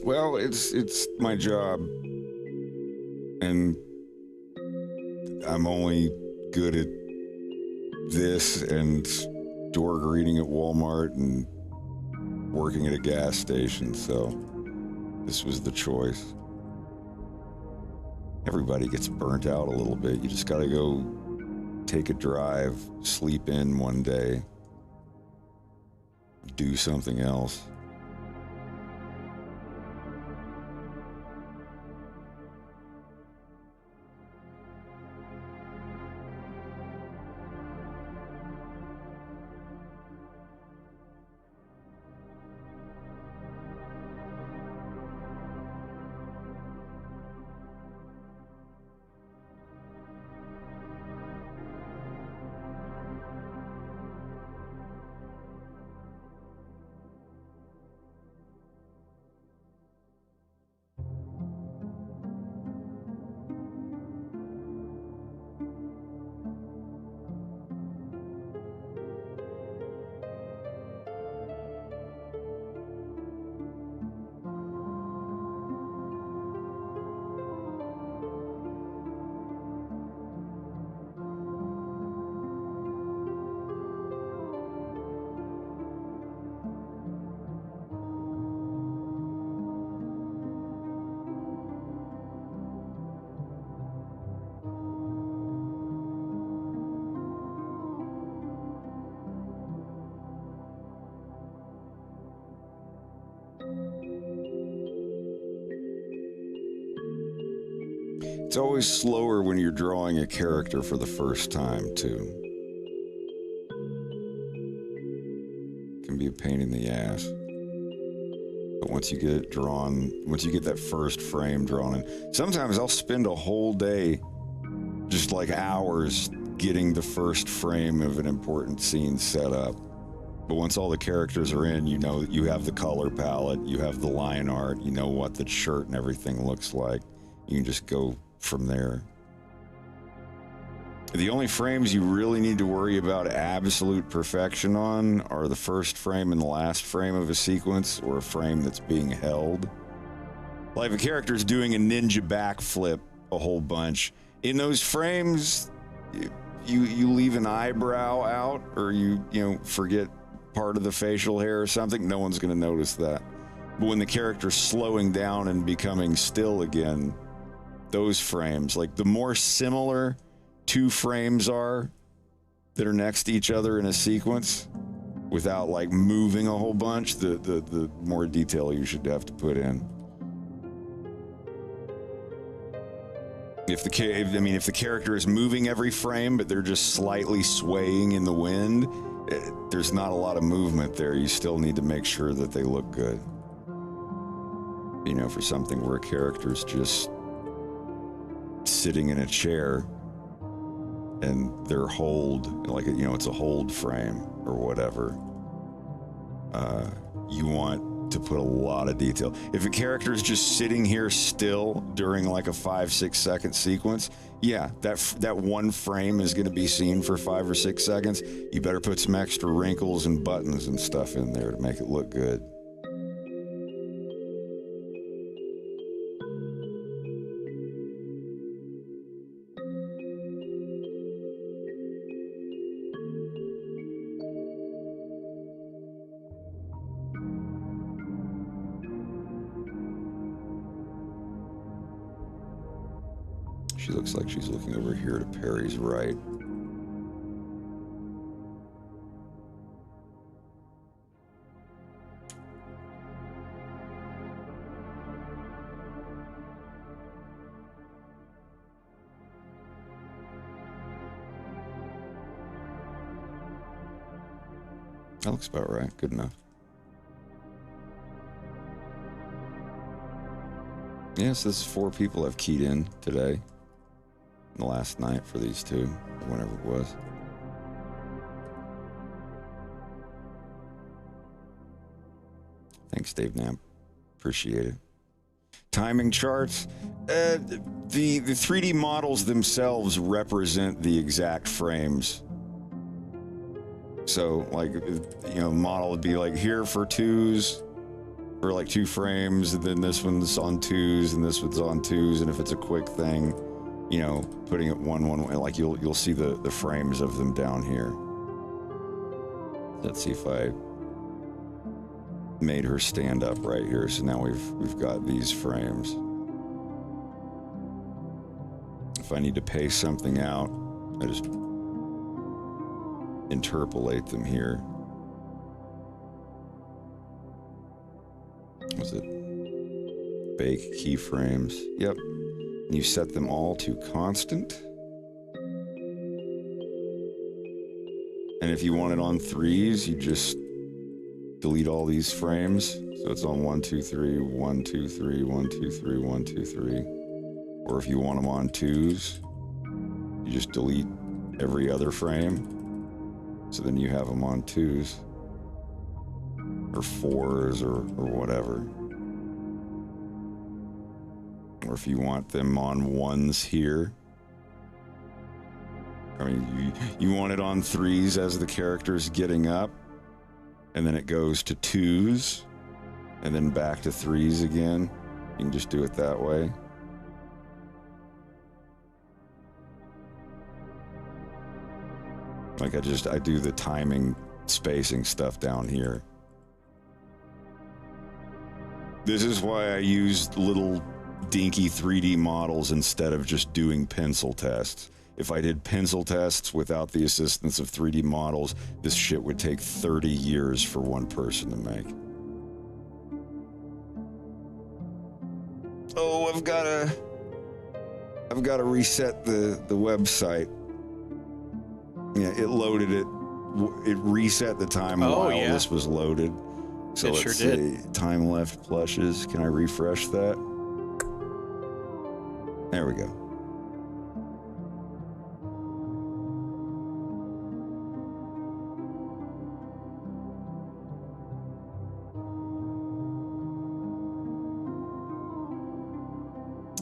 Well, it's my job, and I'm only good at this and door greeting at Walmart and working at a gas station, so this was the choice. Everybody gets burnt out a little bit. You just gotta go take a drive, sleep in one day, do something else. It's always slower when you're drawing a character for the first time, too. It can be a pain in the ass. But once you get it drawn, once you get that first frame drawn, and sometimes I'll spend a whole day, just like hours, getting the first frame of an important scene set up. But once all the characters are in, you know that you have the color palette, you have the line art, you know what the shirt and everything looks like. You can just go from there. The only frames you really need to worry about absolute perfection on are the first frame and the last frame of a sequence, or a frame that's being held. Like if a character's doing a ninja backflip a whole bunch, in those frames, you leave an eyebrow out, or you forget part of the facial hair or something, no one's going to notice that. But when the character's slowing down and becoming still again, those frames, like the more similar two frames are that are next to each other in a sequence without like moving a whole bunch, the more detail you should have to put in. If the character is moving every frame but they're just slightly swaying in the wind, there's not a lot of movement there. You still need to make sure that they look good. For something where a character's just sitting in a chair and they're hold, like, it's a hold frame or whatever, you want to put a lot of detail. If a character is just sitting here still during like a 5-6 second sequence, yeah, that one frame is going to be seen for 5 or 6 seconds. You better put some extra wrinkles and buttons and stuff in there to make it look good. She looks like she's looking over here to Perry's right. That looks about right. Good enough. Yes, this is 4 people I've keyed in today. The last night for these 2, or whenever it was. Thanks, Dave Knapp. Appreciate it. Timing charts. The 3D models themselves represent the exact frames. So, like, model would be like here for 2s, for like 2 frames, and then this one's on 2s, and this one's on 2s, and if it's a quick thing, putting it one, like you'll see the frames of them down here. Let's see if I made her stand up right here. So now we've got these frames. If I need to pace something out, I just interpolate them here. Was it bake keyframes? Yep. And you set them all to constant. And if you want it on 3s, you just delete all these frames. So it's on 1, 2, 3, 1, 2, 3, 1, 2, 3, 1, 2, 3. Or if you want them on 2s, you just delete every other frame. So then you have them on 2s. Or 4s or whatever. Or if you want them on 1s here. I mean, you want it on 3s as the character's getting up, and then it goes to 2s, and then back to 3s again. You can just do it that way. Like I do the timing, spacing stuff down here. This is why I used little dinky 3D models instead of just doing pencil tests. If I did pencil tests without the assistance of 3D models, this shit would take 30 years for one person to make. Oh, I've got to reset the website. Yeah, it loaded it. It reset the time while this was loaded. So it let's sure see, did. time left plushes. Can I refresh that? There we go.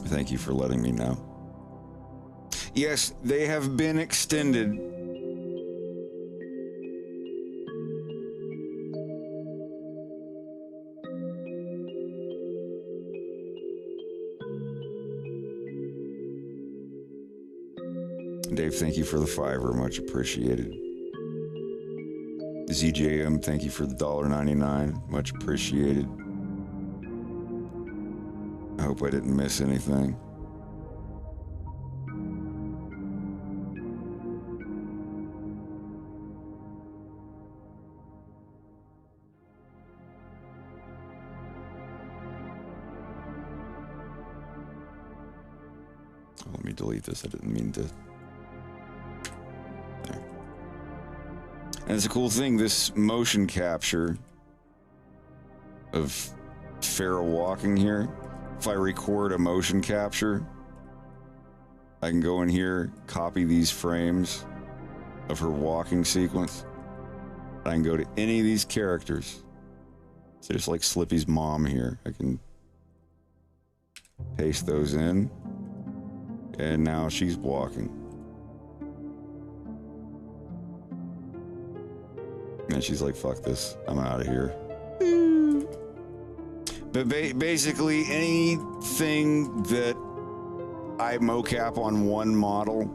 Thank you for letting me know. Yes, they have been extended. Dave, thank you for the $5, much appreciated. ZJM, thank you for the $1.99, much appreciated. I hope I didn't miss anything. Let me delete this. I didn't mean to. There. And it's a cool thing, this motion capture of Farrah walking here. If I record a motion capture, I can go in here, copy these frames of her walking sequence. I can go to any of these characters. So just like Slippy's mom here, I can paste those in. And now she's walking. And she's like, fuck this, I'm out of here. But basically, anything that I mocap on one model,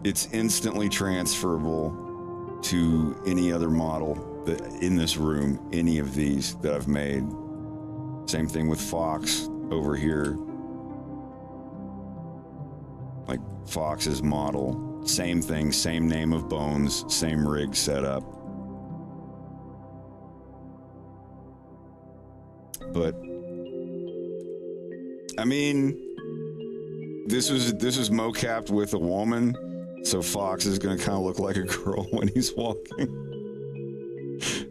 it's instantly transferable to any other model that in this room, any of these that I've made. Same thing with Fox over here. Like Fox's model, same thing, same name of bones, same rig setup. But I mean, this was mocapped with a woman, so Fox is gonna kind of look like a girl when he's walking.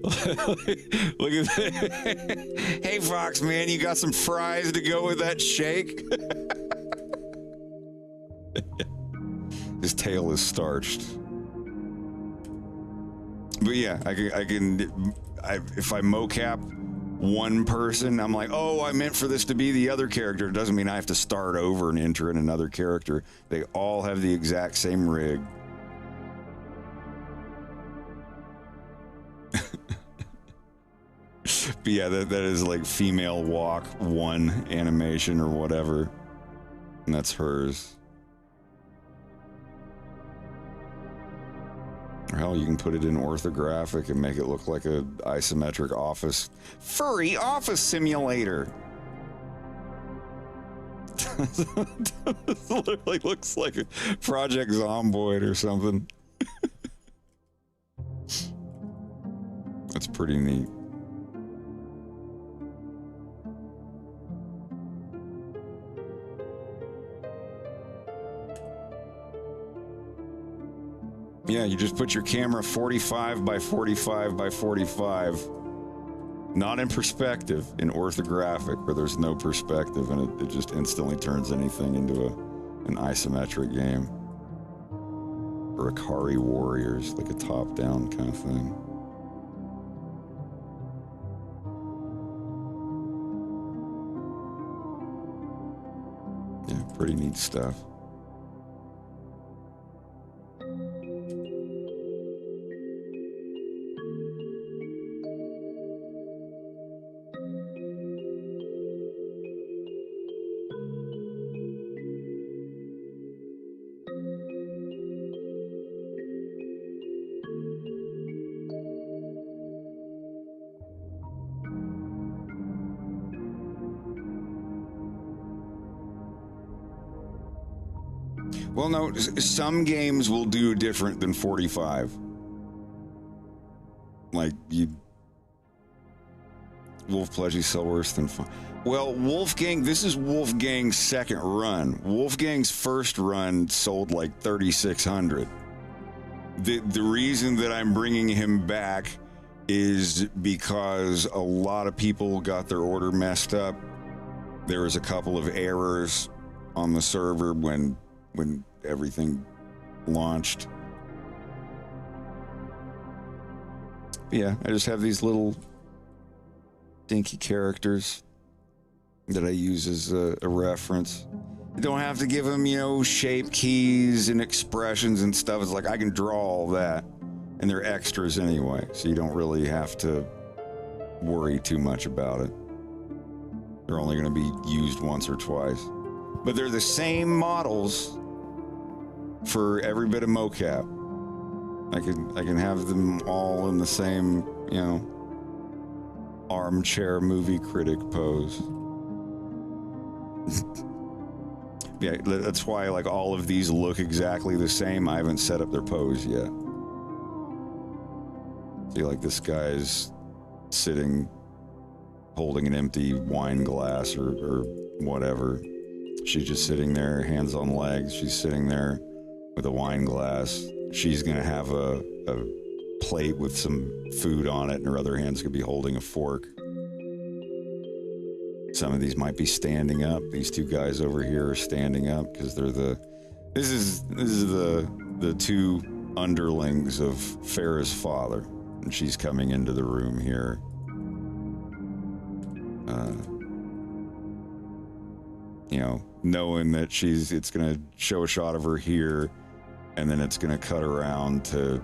Look at that. Hey Fox, man, you got some fries to go with that shake? His tail is starched. But yeah, if I mocap one person, I'm like, oh, I meant for this to be the other character. It doesn't mean I have to start over and enter in another character. They all have the exact same rig. But yeah, that is like female walk 1 animation or whatever. And that's hers. Or hell, you can put it in orthographic and make it look like a isometric furry office simulator. It literally looks like a Project Zomboid or something. pretty neat. Yeah, you just put your camera 45 by 45 by 45, not in perspective, in orthographic, where there's no perspective, and it just instantly turns anything into an isometric game. Or Akari Warriors, like a top-down kind of thing. Yeah, pretty neat stuff. Well, no, some games will do different than 45. Like, Wolf Pledgy sell worse than 5. Well, Wolfgang, this is Wolfgang's second run. Wolfgang's first run sold like 3,600. The reason that I'm bringing him back is because a lot of people got their order messed up. There was a couple of errors on the server when everything launched. But yeah, I just have these little dinky characters that I use as a reference. You don't have to give them, shape keys and expressions and stuff. It's like I can draw all that, and they're extras anyway, so you don't really have to worry too much about it. They're only going to be used once or twice. But they're the same models for every bit of mocap. I can have them all in the same, armchair movie critic pose. Yeah, that's why like all of these look exactly the same. I haven't set up their pose yet. See, like this guy's sitting holding an empty wine glass or whatever. She's just sitting there, hands on legs. She's sitting there with a wine glass. She's gonna have a plate with some food on it, and her other hand's gonna be holding a fork. Some of these might be standing up. These two guys over here are standing up because they're this is the two underlings of Farah's father, and she's coming into the room here. Knowing that it's gonna show a shot of her here, and then it's gonna cut around to,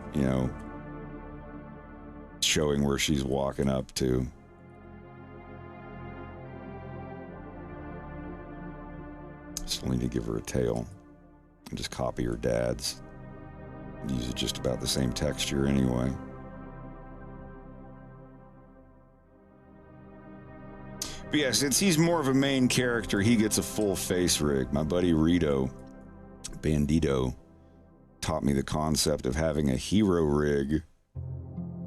showing where she's walking up to. Still need to give her a tail and just copy her dad's. Use it just about the same texture anyway. But yeah, since he's more of a main character, he gets a full face rig. My buddy Rito, Bandito, taught me the concept of having a hero rig,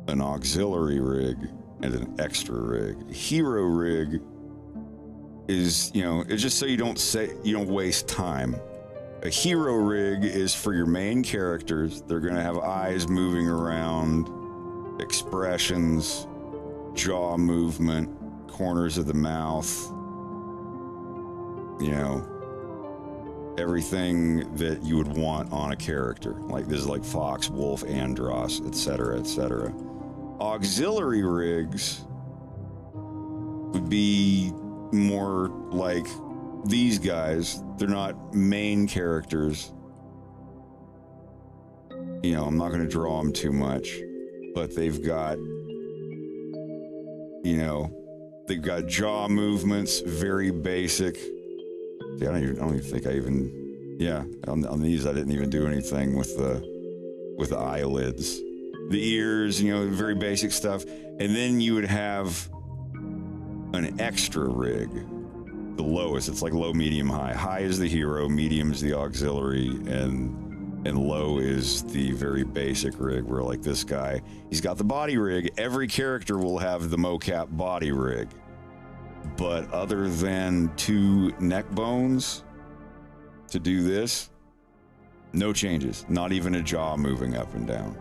an auxiliary rig, and an extra rig. A hero rig is, it's just so you don't waste time. A hero rig is for your main characters. They're going to have eyes moving around, expressions, jaw movement, corners of the mouth, everything that you would want on a character. Like this is like Fox, Wolf, Andros, etc., etc. Auxiliary rigs would be more like these guys. They're not main characters. I'm not going to draw them too much, but they've got, they've got jaw movements, very basic. See, I don't even think on these I didn't even do anything with the eyelids. The ears, very basic stuff. And then you would have an extra rig, the lowest. It's like low, medium, high. High is the hero, medium is the auxiliary, and And low is the very basic rig where like this guy, he's got the body rig. Every character will have the mocap body rig. But other than 2 neck bones to do this, no changes. Not even a jaw moving up and down.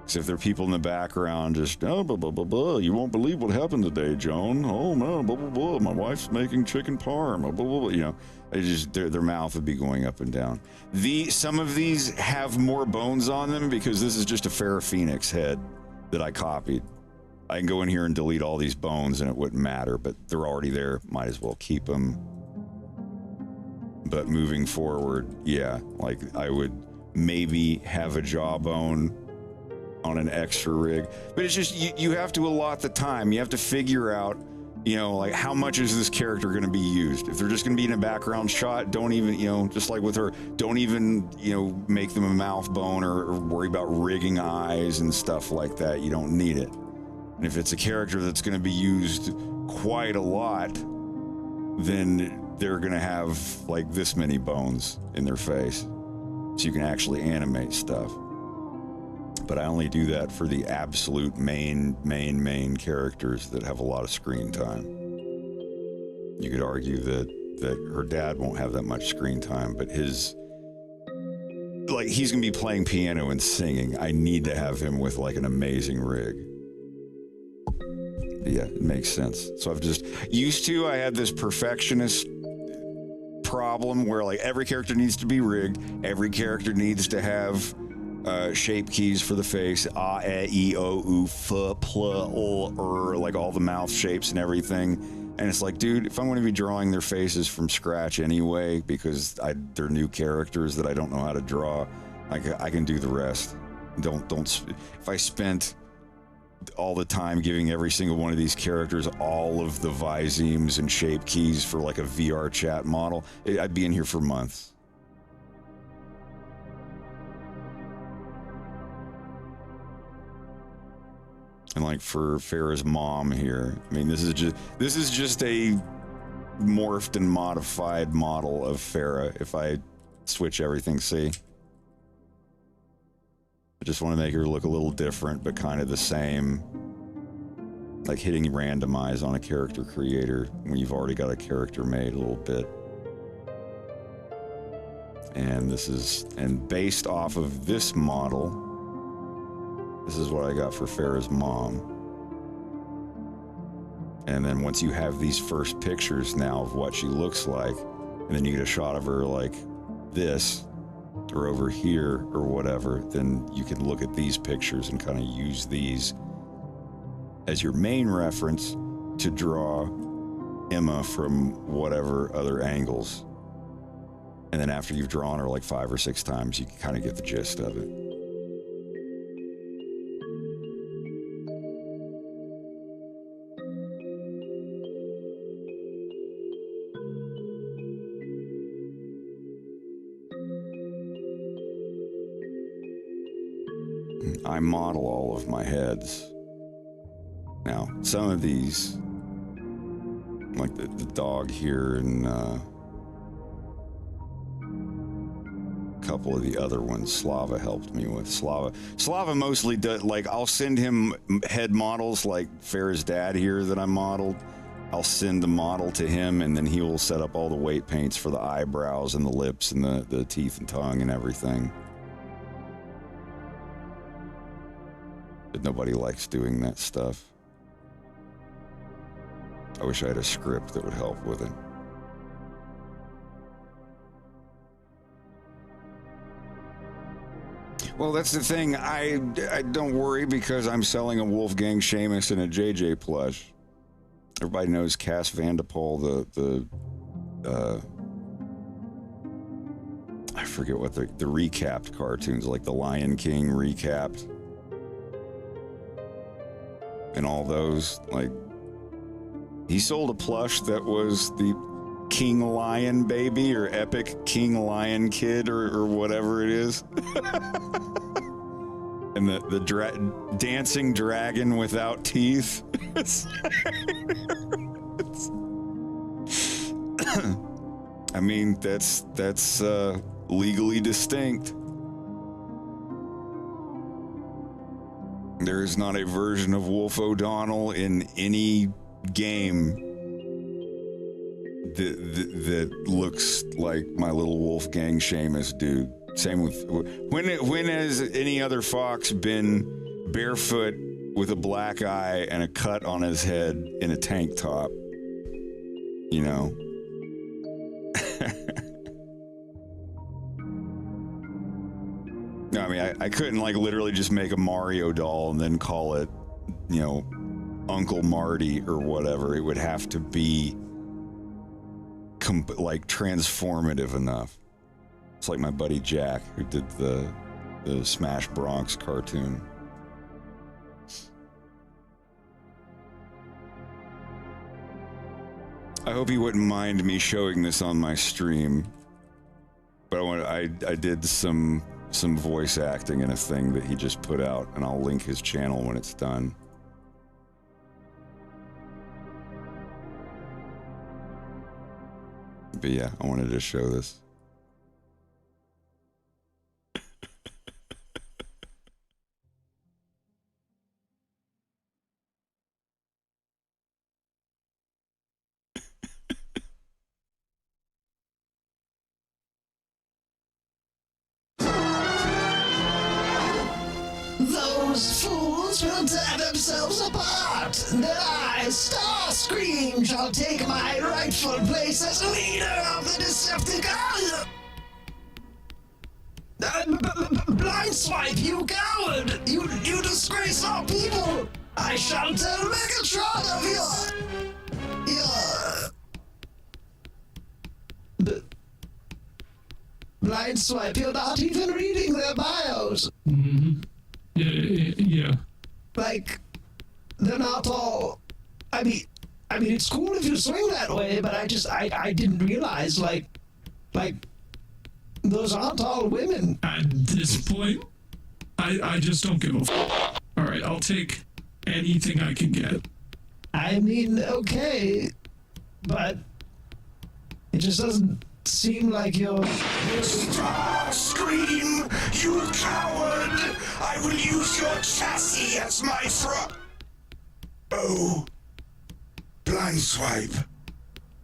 So if there are people in the background just, oh, blah, blah, blah, blah, you won't believe what happened today, Joan. Oh, man, blah, blah, blah. My wife's making chicken parm, blah, blah, blah. You know, they just, their mouth would be going up and down. Some of these have more bones on them because this is just a Farrah Phoenix head that I copied. I can go in here and delete all these bones and it wouldn't matter, but they're already there. Might as well keep them. But moving forward, yeah, like I would maybe have a jawbone on an extra rig, but it's just you have to allot the time. You have to figure out, you know, like how much is this character going to be used. If they're just going to be in a background shot, don't even, you know, just like with her, don't even, you know, make them a mouth bone or worry about rigging eyes and stuff like that. You don't need it. And if it's a character that's going to be used quite a lot, then they're going to have like this many bones in their face, so you can actually animate stuff. But I only do that for the absolute main characters that have a lot of screen time. You could argue that her dad won't have that much screen time, but he's gonna be playing piano and singing. I need to have him with like an amazing rig. Yeah, it makes sense. So I've just I had this perfectionist problem where like every character needs to be rigged. Every character needs to have shape keys for the face, e, o, u, f, pl, ol, like all the mouth shapes and everything. And it's like, dude, if I'm going to be drawing their faces from scratch anyway, because they're new characters that I don't know how to draw, I can do the rest. If I spent all the time giving every single one of these characters all of the visemes and shape keys for like a VR chat model, I'd be in here for months. And like for Farrah's mom here, I mean, this is just a morphed and modified model of Farrah. If I switch everything, see? I just want to make her look a little different, but kind of the same. Like hitting randomize on a character creator when you've already got a character made a little bit. And based off of this model, this is what I got for Farrah's mom. And then once you have these first pictures now of what she looks like, and then you get a shot of her like this, or over here, or whatever, then you can look at these pictures and kind of use these as your main reference to draw Emma from whatever other angles. And then after you've drawn her like 5 or 6 times, you can kind of get the gist of it. I model all of my heads. Now, some of these, like the dog here and a couple of the other ones, Slava helped me with. Slava mostly does, like, I'll send him head models like Farrah's dad here that I modeled. I'll send the model to him, and then he will set up all the weight paints for the eyebrows and the lips and the teeth and tongue and everything. But nobody likes doing that stuff. I wish I had a script that would help with it. Well, that's the thing. I don't worry because I'm selling a Wolfgang, Seamus, and a JJ plush. Everybody knows Cass Vanderpool, I forget what the recapped cartoons, like the Lion King recapped. And all those, like, he sold a plush that was the King Lion baby or Epic King Lion Kid or whatever it is. And the dancing dragon without teeth. I mean, that's legally distinct. There is not a version of Wolf O'Donnell in any game that looks like my little Wolfgang Seamus dude. Same with when has any other fox been barefoot with a black eye and a cut on his head in a tank top? You know. No, I mean, I couldn't like literally just make a Mario doll and then call it, you know, Uncle Marty or whatever. It would have to be like transformative enough. It's like my buddy Jack who did the Smash Bronx cartoon. I hope he wouldn't mind me showing this on my stream, but I did some voice acting in a thing that he just put out, and I'll link his channel when it's done. But yeah, I wanted to show this. Those fools will tear themselves apart, and then I, Starscream, shall take my rightful place as leader of the Decepticons! Blindswipe, you coward! You disgrace our people! I shall tell Megatron of your... Blindswipe, you're not even reading their bios! Mm-hmm. Yeah. Like, they're not all... I mean, it's cool if you swing that way, but I didn't realize, like, those aren't all women. At this point, I just don't give a f***. Alright, I'll take anything I can get. I mean, okay, but it just doesn't seem like you're... Starscream, you coward! I will use your chassis as my Oh. Blindswipe.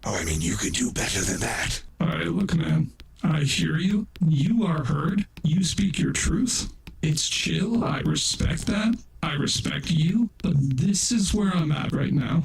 Oh, I mean, you could do better than that. Alright, look, man. I hear you. You are heard. You speak your truth. It's chill. I respect that. I respect you. But this is where I'm at right now.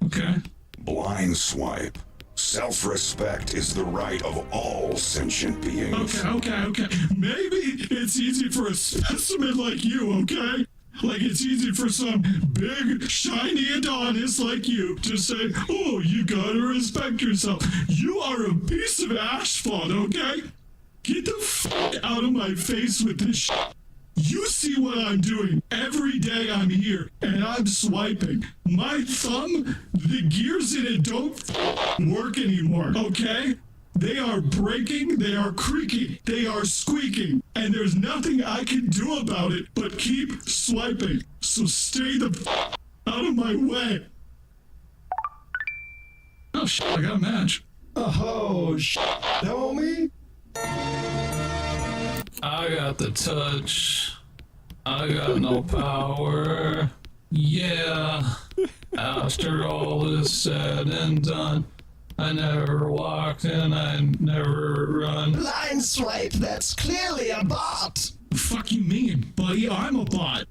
Okay? Blindswipe. Self-respect is the right of all sentient beings. Okay. Maybe it's easy for a specimen like you, okay? Like it's easy for some big, shiny Adonis like you to say, oh, you gotta respect yourself. You are a piece of asphalt, okay? Get the f*** out of my face with this shit. You see what I'm doing every day I'm here, and I'm swiping. My thumb, the gears in it don't work anymore, okay? They are breaking, they are creaking, they are squeaking, and there's nothing I can do about it but keep swiping. So stay the out of my way. Oh shit, I got a match. Oh shit, homie. I got the touch. I got no power. Yeah. After all is said and done, I never walked and I never run. Blindswipe, that's clearly a bot. The fuck you mean, buddy? I'm a bot.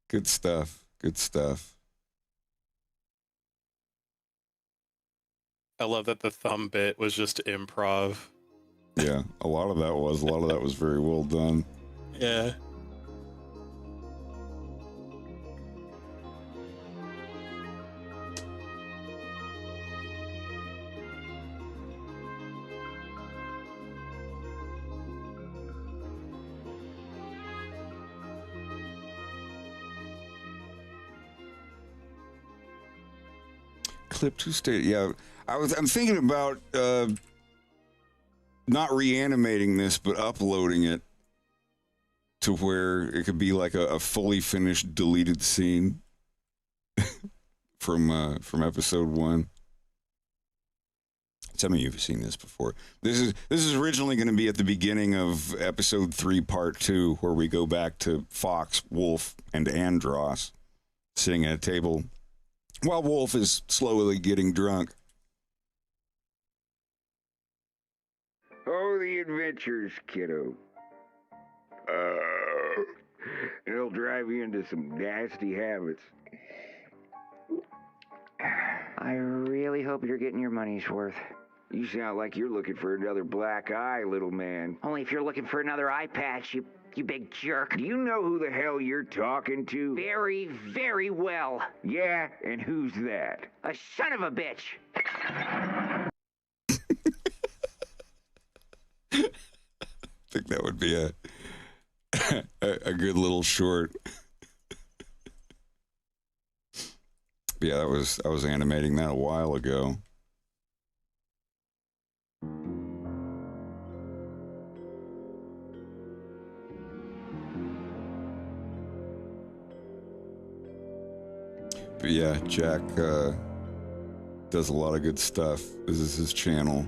Good stuff. Good stuff. I love that the thumb bit was just improv. Yeah, a lot of that was very well done. Yeah. Clip 2 state. Yeah, I'm thinking about not reanimating this, but uploading it to where it could be like a fully finished deleted scene. from episode 1. Some of you have seen this before. This is originally going to be at the beginning of episode 3, part 2, where we go back to Fox, Wolf, and Andros sitting at a table while Wolf is slowly getting drunk. Oh, the adventures, kiddo. It'll drive you into some nasty habits. I really hope you're getting your money's worth. You sound like you're looking for another black eye, little man. Only if you're looking for another eye patch, you big jerk. Do you know who the hell you're talking to? Very, very well. Yeah, and who's that? A son of a bitch. I think that would be a good little short. Yeah, I was animating that a while ago. But yeah, Jack does a lot of good stuff. This is his channel.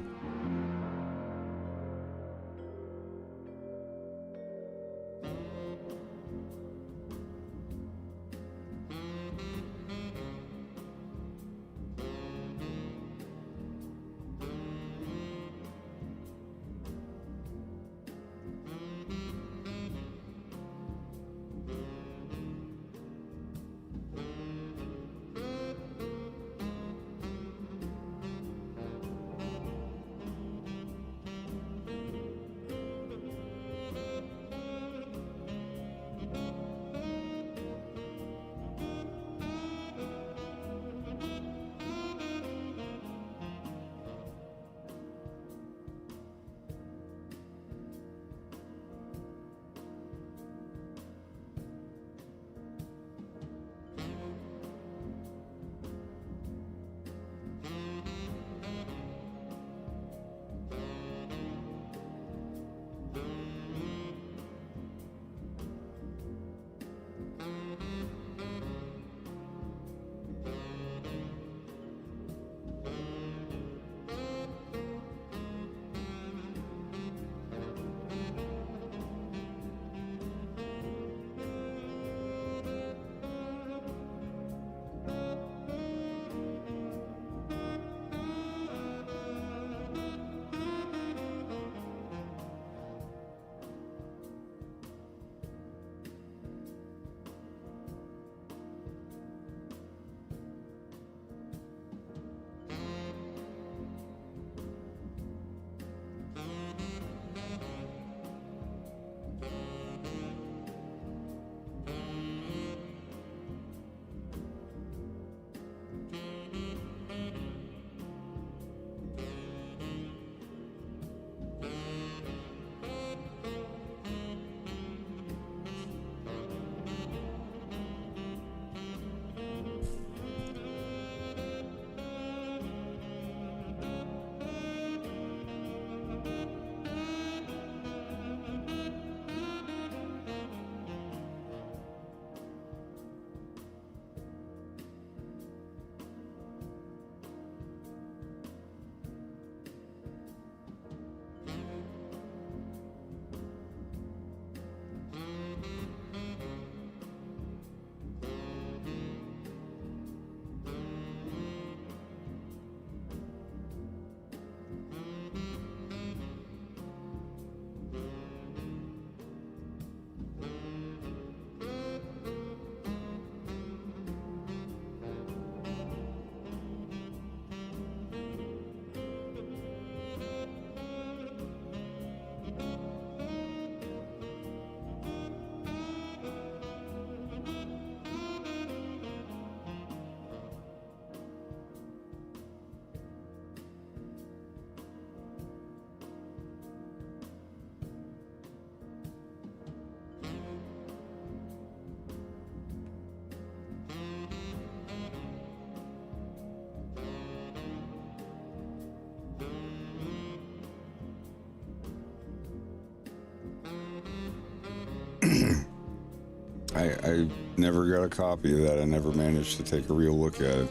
I never got a copy of that. I never managed to take a real look at it.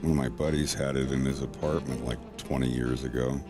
One of my buddies had it in his apartment like 20 years ago.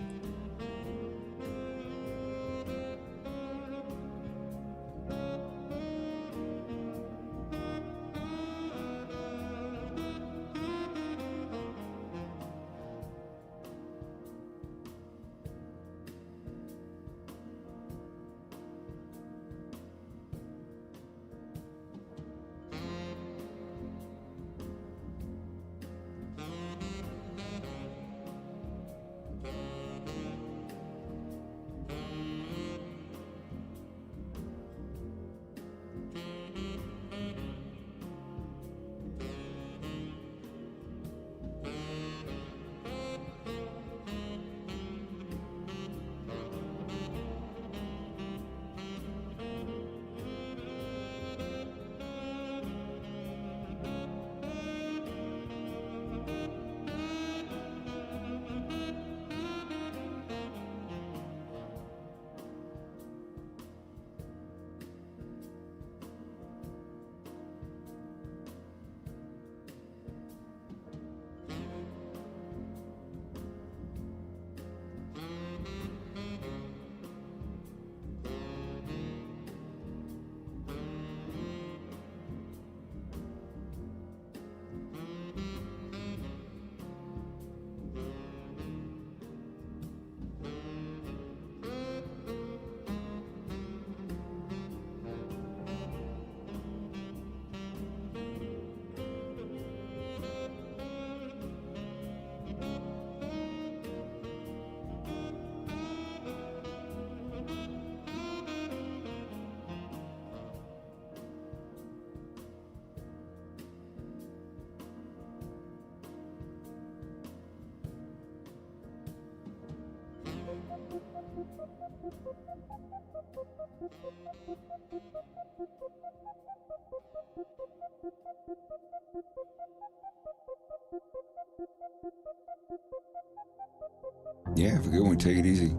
Yeah, have a good one. Take it easy.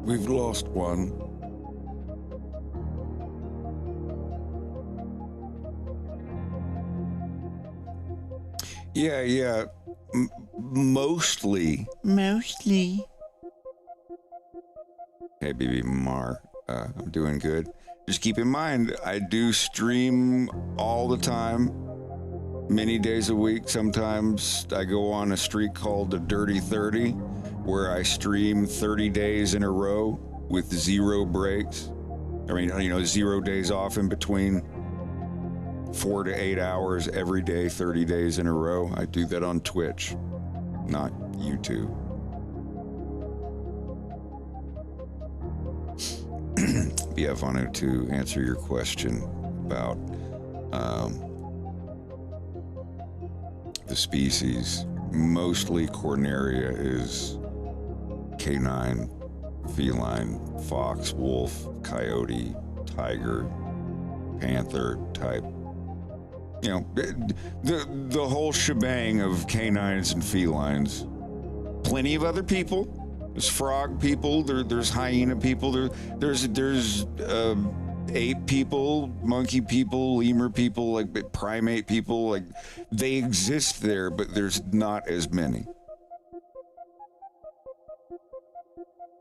We've lost one. Yeah. Mostly. Hey, BB Mar. I'm doing good. Just keep in mind, I do stream all the time, many days a week. Sometimes I go on a streak called the Dirty 30, where I stream 30 days in a row with 0 breaks. I mean, 0 days off in between 4 to 8 hours every day, 30 days in a row. I do that on Twitch, not YouTube. Yeah, I wanted to answer your question about the species. Mostly Corneria is canine, feline, fox, wolf, coyote, tiger, panther type. You know, the whole shebang of canines and felines. Plenty of other people. There's frog people. There's hyena people. There's ape people, monkey people, lemur people, like primate people. Like they exist there, but there's not as many.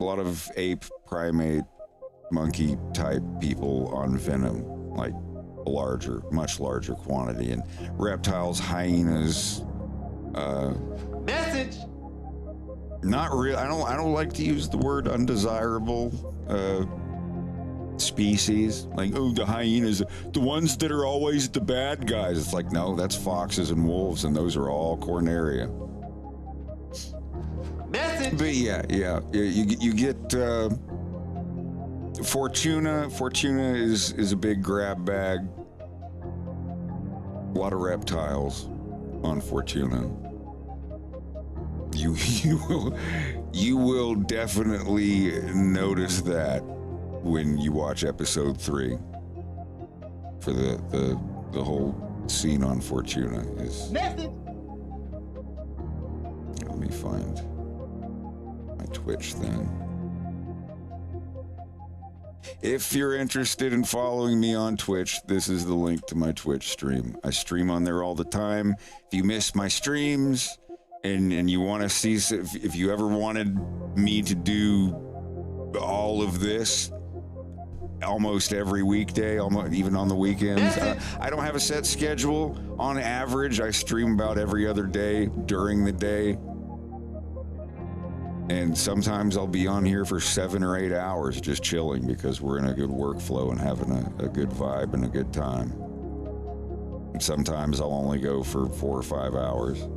A lot of ape, primate, monkey type people on Venom, like a larger, much larger quantity, and reptiles, hyenas. Message. Not real. I don't like to use the word undesirable species. Like, oh, the hyenas, the ones that are always the bad guys. It's like, no, that's foxes and wolves, and those are all Corneria. Message. But yeah, you get Fortuna. Fortuna is a big grab bag. A lot of reptiles on Fortuna. You will definitely notice that when you watch episode 3 for the whole scene on Fortuna is. Message. Let me find my Twitch thing. If you're interested in following me on Twitch, this is the link to my Twitch stream. I stream on there all the time. If you miss my streams and you want to see, if you ever wanted me to do all of this almost every weekday, almost even on the weekends, I don't have a set schedule. On average, I stream about every other day during the day. And sometimes I'll be on here for 7 or 8 hours just chilling because we're in a good workflow and having a good vibe and a good time. And sometimes I'll only go for 4 or 5 hours.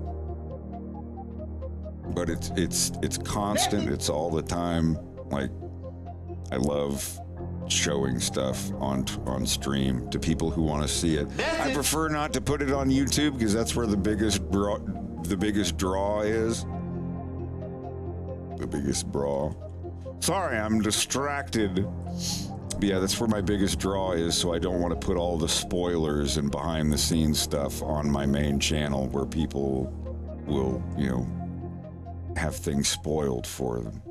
But it's constant. It's all the time. Like, I love showing stuff on stream to people who want to see it. I prefer not to put it on YouTube because that's where the biggest draw is. The biggest draw. Sorry, I'm distracted. But yeah, that's where my biggest draw is, so I don't want to put all the spoilers and behind the scenes stuff on my main channel where people will, have things spoiled for them.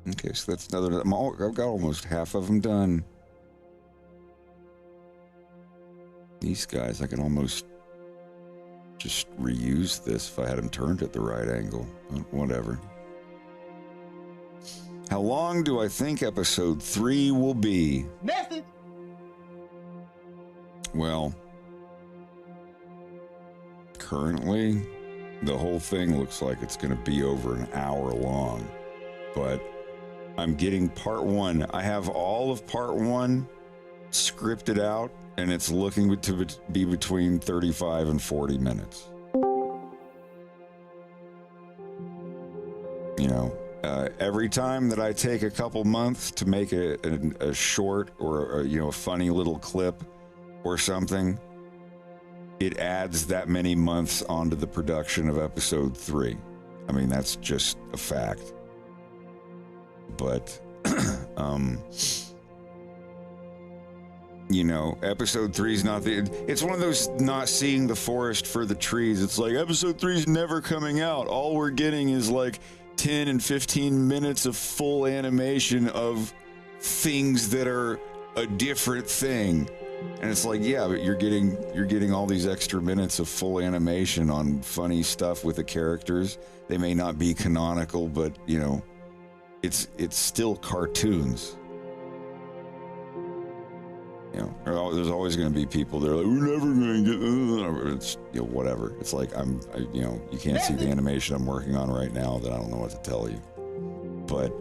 Okay, so that's another. I've got almost half of them done. These guys, I can almost just reuse this if I had them turned at the right angle. Whatever. How long do I think episode 3 will be? Message. Well, currently, the whole thing looks like it's going to be over an hour long, but I'm getting part 1. I have all of part 1 scripted out, and it's looking to be between 35 and 40 minutes. Every time that I take a couple months to make a short or a funny little clip or something, it adds that many months onto the production of episode 3. I mean, that's just a fact. But, episode 3 is not it's one of those not seeing the forest for the trees. It's like episode 3 is never coming out. All we're getting is like 10 and 15 minutes of full animation of things that are a different thing. And it's like, yeah, but you're getting all these extra minutes of full animation on funny stuff with the characters. They may not be canonical, but it's still cartoons. there's always going to be people that are like, we're never going to get, it's, whatever. It's like, you can't see the animation I'm working on right now that I don't know what to tell you. But,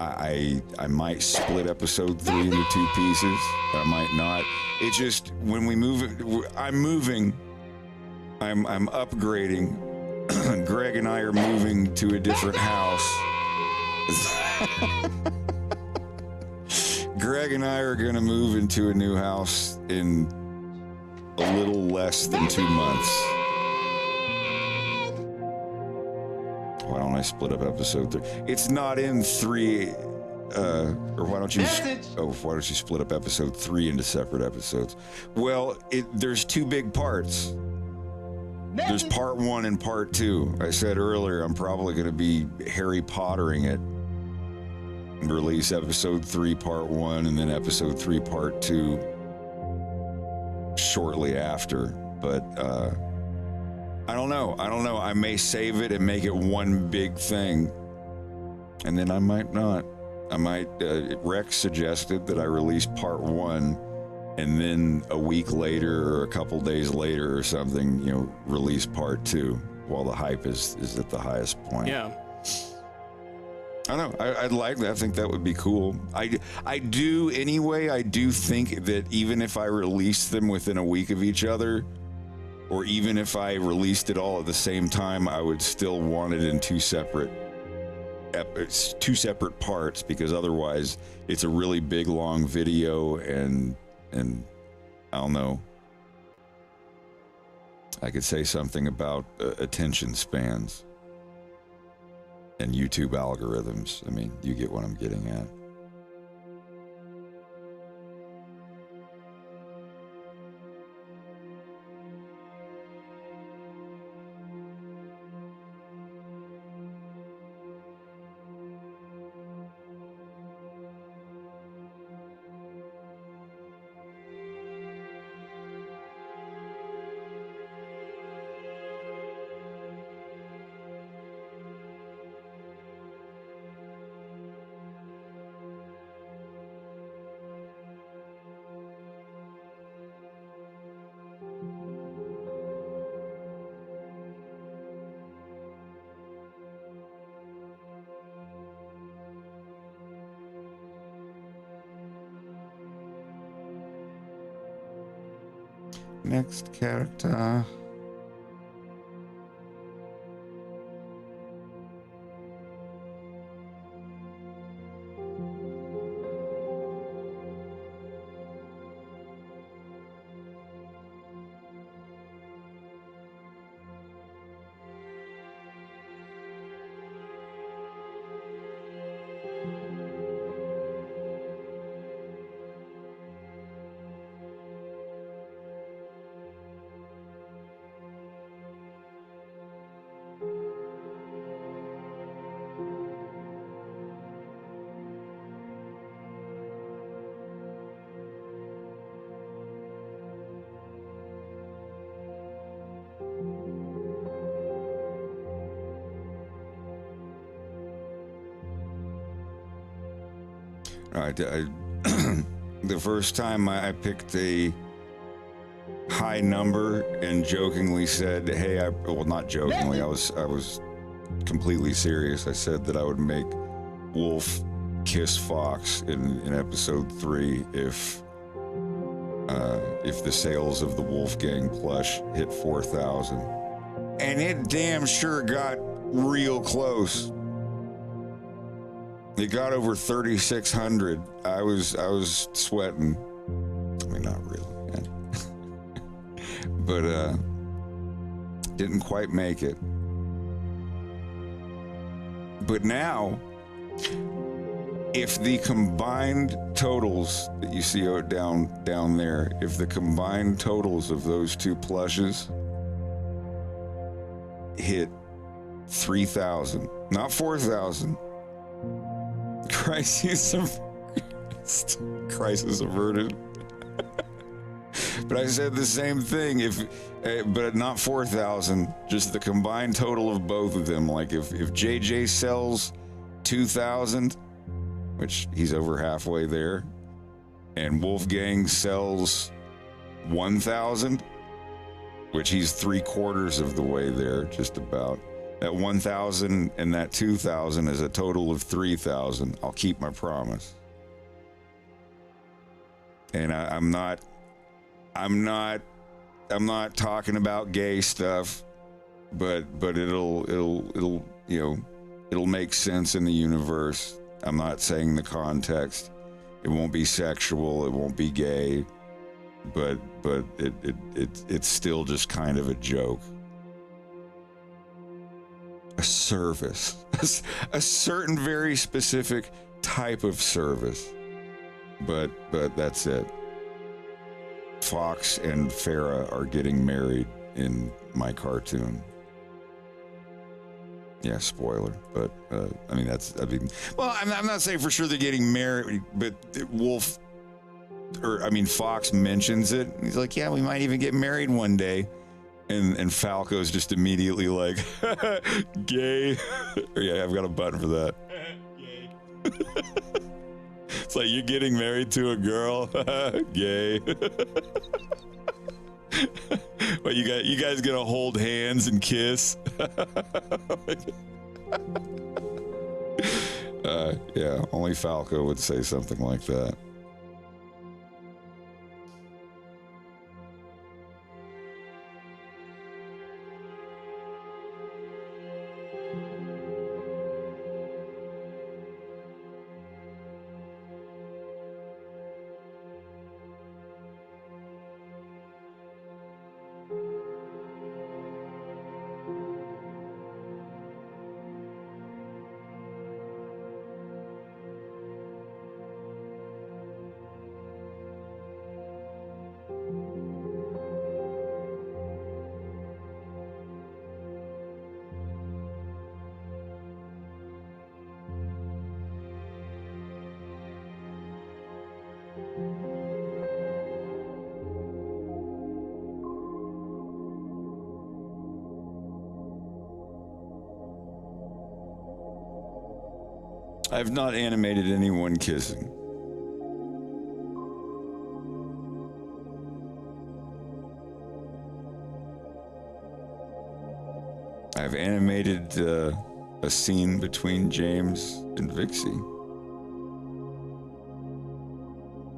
I might split episode 3 into 2 pieces. I might not. It just, when we move, I'm moving, I'm upgrading. Greg and I are moving to a different house. Greg and I are going to move into a new house in a little less than 2 months. Why don't I split up episode 3? It's not in 3, or why don't you split up episode 3 into separate episodes? Well, there's 2 big parts. There's part 1 and part 2. I said earlier, I'm probably going to be Harry Pottering it. Release episode 3 part 1 and then episode 3 part 2 shortly after. But, I don't know. I may save it and make it one big thing. And then I might not. Rex suggested that I release part 1 and then a week later or a couple days later or something, release part 2 while the hype is at the highest point. Yeah. I don't know. I'd like that. I think that would be cool. I do anyway. I do think that even if I released them within a week of each other, or even if I released it all at the same time, I would still want it in 2 separate parts, because otherwise it's a really big long video and I don't know. I could say something about attention spans and YouTube algorithms. I mean, you get what I'm getting at. Next character. The first time I picked a high number and jokingly said, "Hey," well, not jokingly, I was completely serious. I said that I would make Wolf kiss Fox in episode 3 if the sales of the Wolfgang plush hit 4,000, and it damn sure got real close. It got over 3,600. I was sweating. I mean, not really, but didn't quite make it. But now, if the combined totals that you see down there, if the combined totals of those 2 plushes hit 3,000, not 4,000. Crisis averted. But I said the same thing. But not 4,000. Just the combined total of both of them. Like if JJ sells 2,000, which he's over halfway there, and Wolfgang sells 1,000, which he's 3/4 of the way there, just about. At 1,000 and that 2,000 is a total of 3,000. I'll keep my promise. And I'm not talking about gay stuff, but it'll make sense in the universe. I'm not saying the context. It won't be sexual. It won't be gay, but it's still just kind of a joke. A service, a certain very specific type of service, but that's it. Fox and Farah are getting married in my cartoon. Yeah, spoiler, but I'm not saying for sure they're getting married, but Fox mentions it. He's like, yeah, we might even get married one day. And Falco's just immediately like, gay. Yeah, I've got a button for that. Gay. It's like, you're getting married to a girl? Gay. What, you guys gonna hold hands and kiss? Yeah, only Falco would say something like that. I've not animated anyone kissing. I've animated a scene between James and Vixie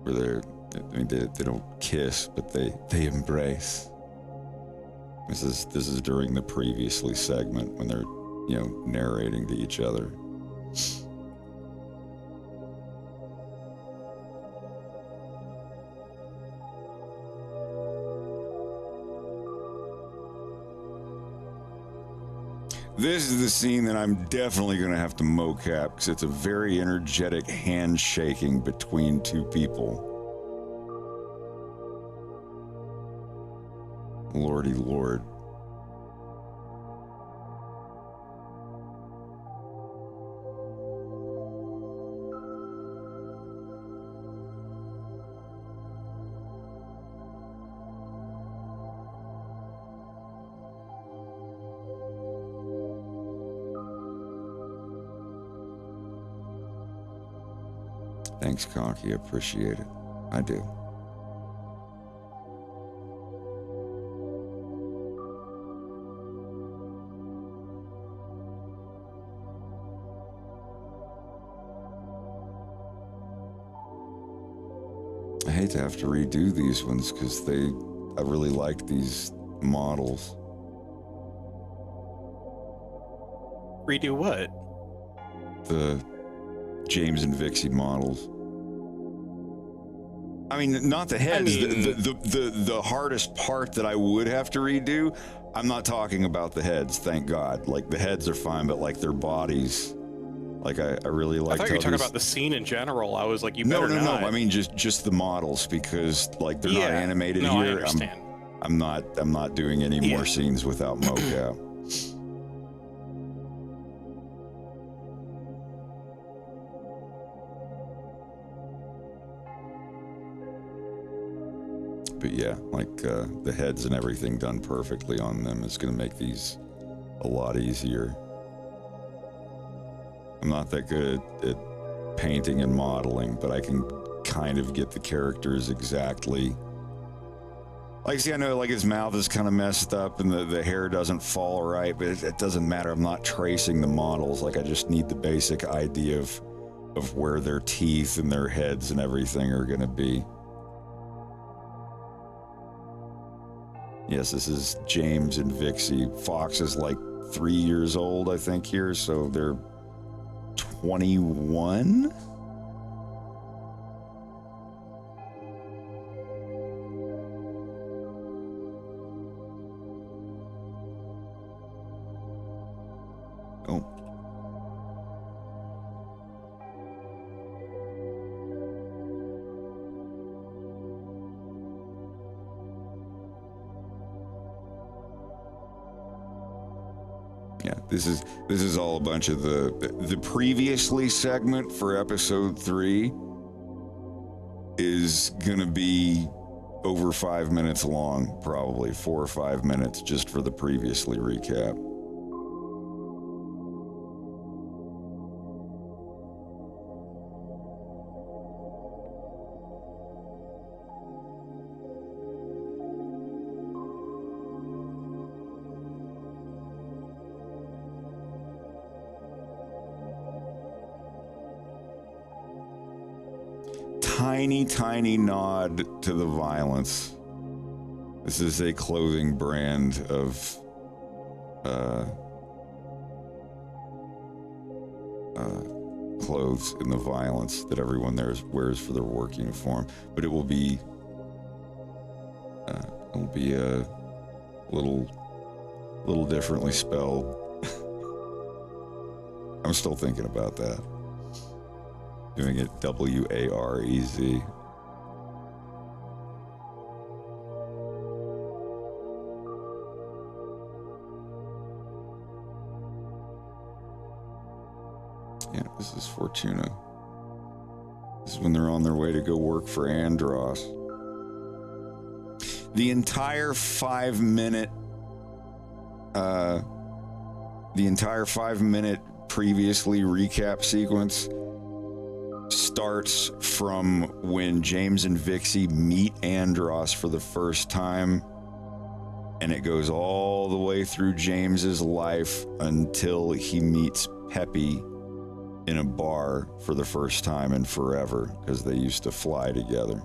where they don't kiss, but they embrace. This is during the previously segment when they're narrating to each other. This is the scene that I'm definitely going to have to mocap because it's a very energetic handshaking between two people. Lordy Lord. Thanks, Conky. I appreciate it. I do. I hate to have to redo these ones because I really like these models. Redo what? The James and Vixie models. I mean, not the heads. The hardest part that I would have to redo, I'm not talking about the heads, thank God. Like, the heads are fine, but like their bodies. Like, I really like. I thought you were talking about the scene in general. I was like, you better not. No. I mean, just the models, because like they're not animated here. I understand. I'm not doing any more scenes without mocap. But yeah, like the heads and everything done perfectly on them is going to make these a lot easier. I'm not that good at painting and modeling, but I can kind of get the characters exactly. Like, see, I know, like, his mouth is kind of messed up and the hair doesn't fall right, but it doesn't matter. I'm not tracing the models. Like, I just need the basic idea of where their teeth and their heads and everything are going to be. Yes, this is James and Vixie. Fox is like 3 years old, I think, here, so they're 21? Oh. Yeah, this is all a bunch of the previously segment for episode 3 is gonna be over 5 minutes long, probably 4 or 5 minutes just for the previously recap. Tiny nod to the violence. This is a clothing brand of clothes in the violence that everyone there wears for their work uniform, but it will be a little differently spelled. I'm still thinking about that. Doing it W-A-R-E-Z. Yeah, this is Fortuna. This is when they're on their way to go work for Andros. The entire 5 minute previously recap sequence starts from when James and Vixie meet Andros for the first time, and it goes all the way through James's life until he meets Peppy in a bar for the first time in forever, because they used to fly together.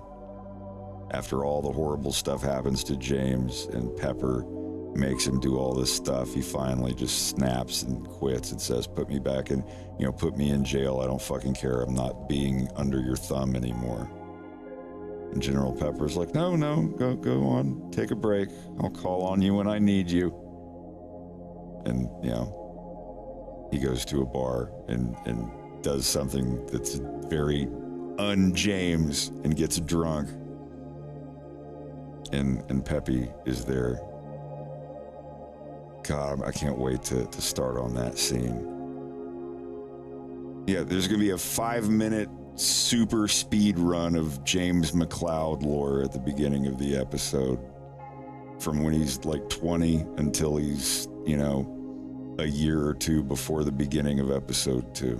After all the horrible stuff happens to James and Pepper makes him do all this stuff, he finally just snaps and quits and says, put me back in, put me in jail. I don't fucking care. I'm not being under your thumb anymore. And General Pepper's like, no, go on, take a break. I'll call on you when I need you. And, he goes to a bar and does something that's very un-James and gets drunk. And Peppy is there. God, I can't wait to start on that scene. Yeah, there's going to be a 5 minute super speed run of James McCloud lore at the beginning of the episode. From when he's like 20 until he's, a year or two before the beginning of episode 2.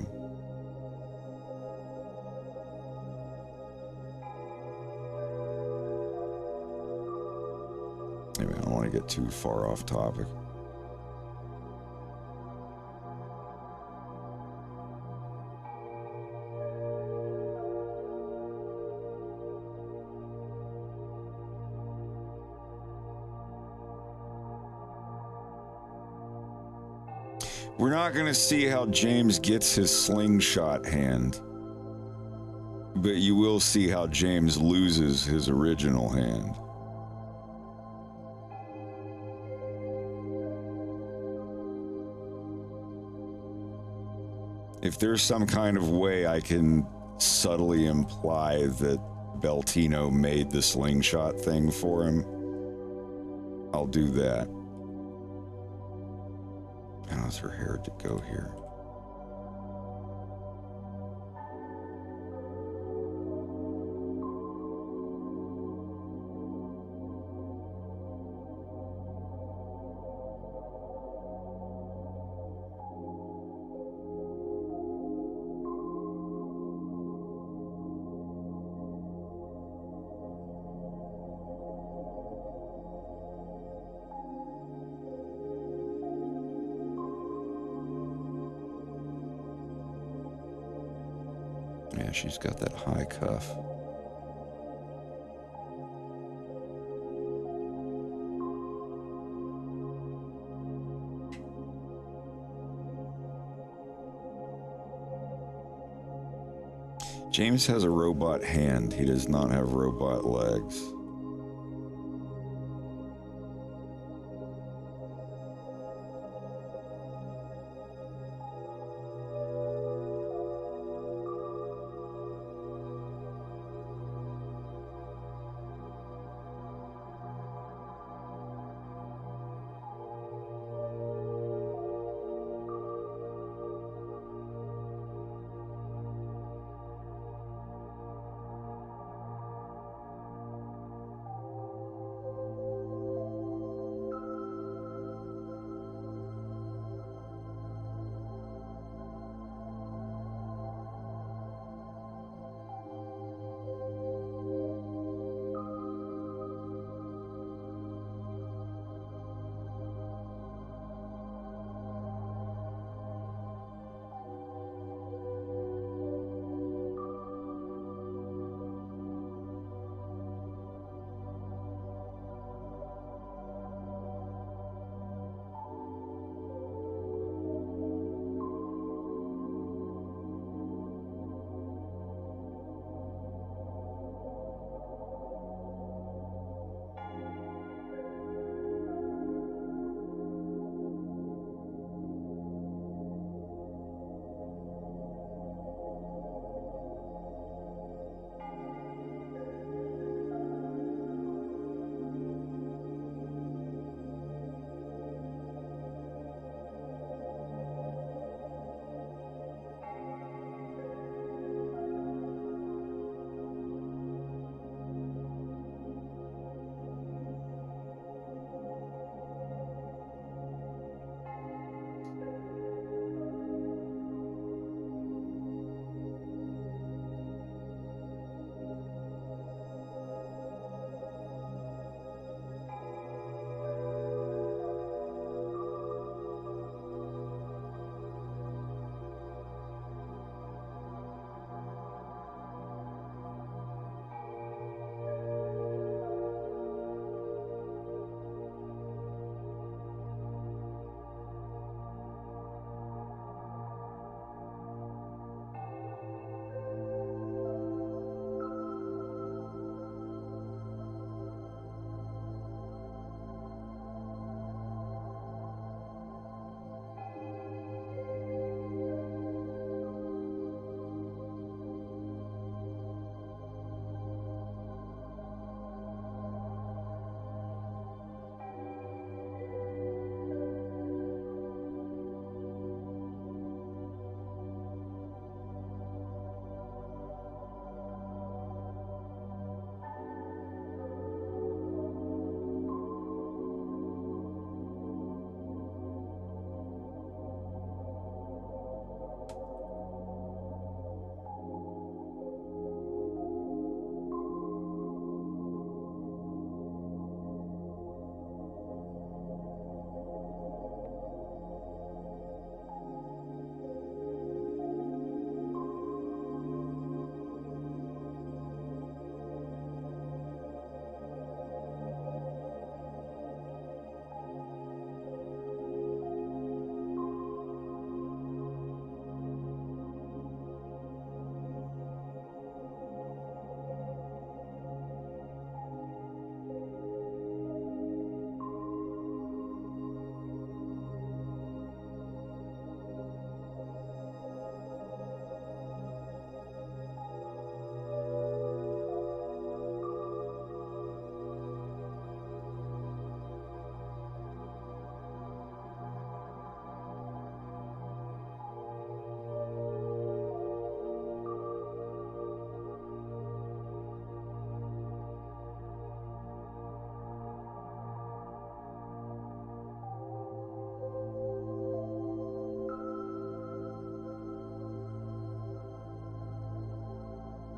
Anyway, I don't want to get too far off topic. We're not going to see how James gets his slingshot hand, but you will see how James loses his original hand. If there's some kind of way I can subtly imply that Beltino made the slingshot thing for him, I'll do that. How's her hair to go here? Yeah, she's got that high cuff. James has a robot hand. He does not have robot legs.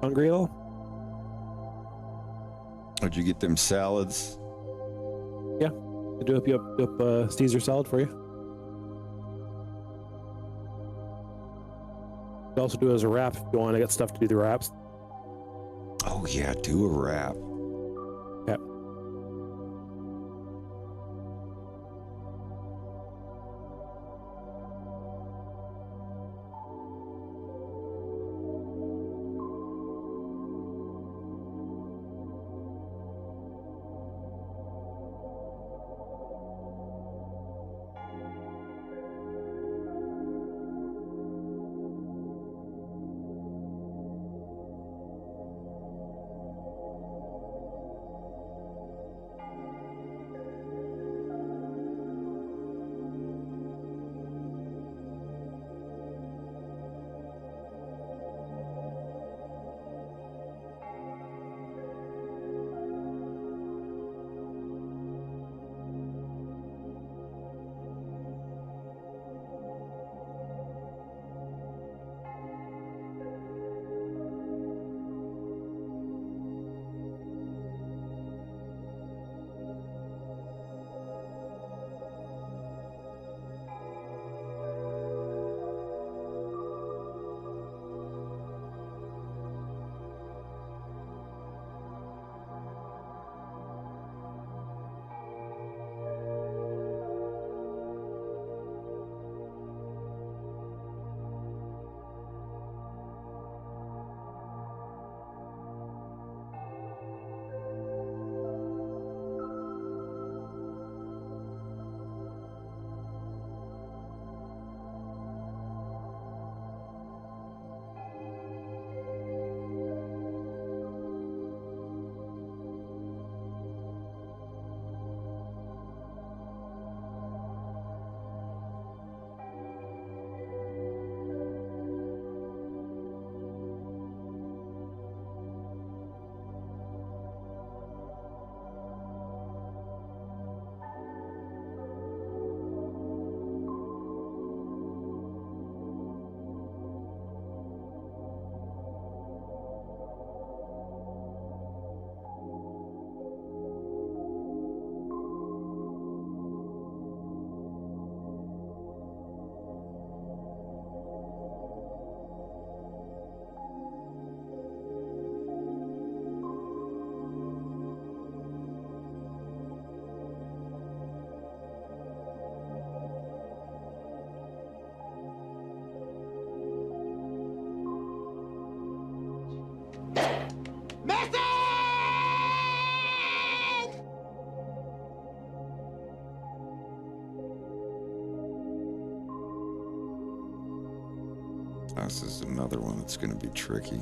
Hungry at all? Did you get them salads? Yeah. I do up Caesar salad for you. could also do it as a rap if you want to get stuff to do the raps. Oh yeah, do a rap. Yeah. This is another one that's going to be tricky.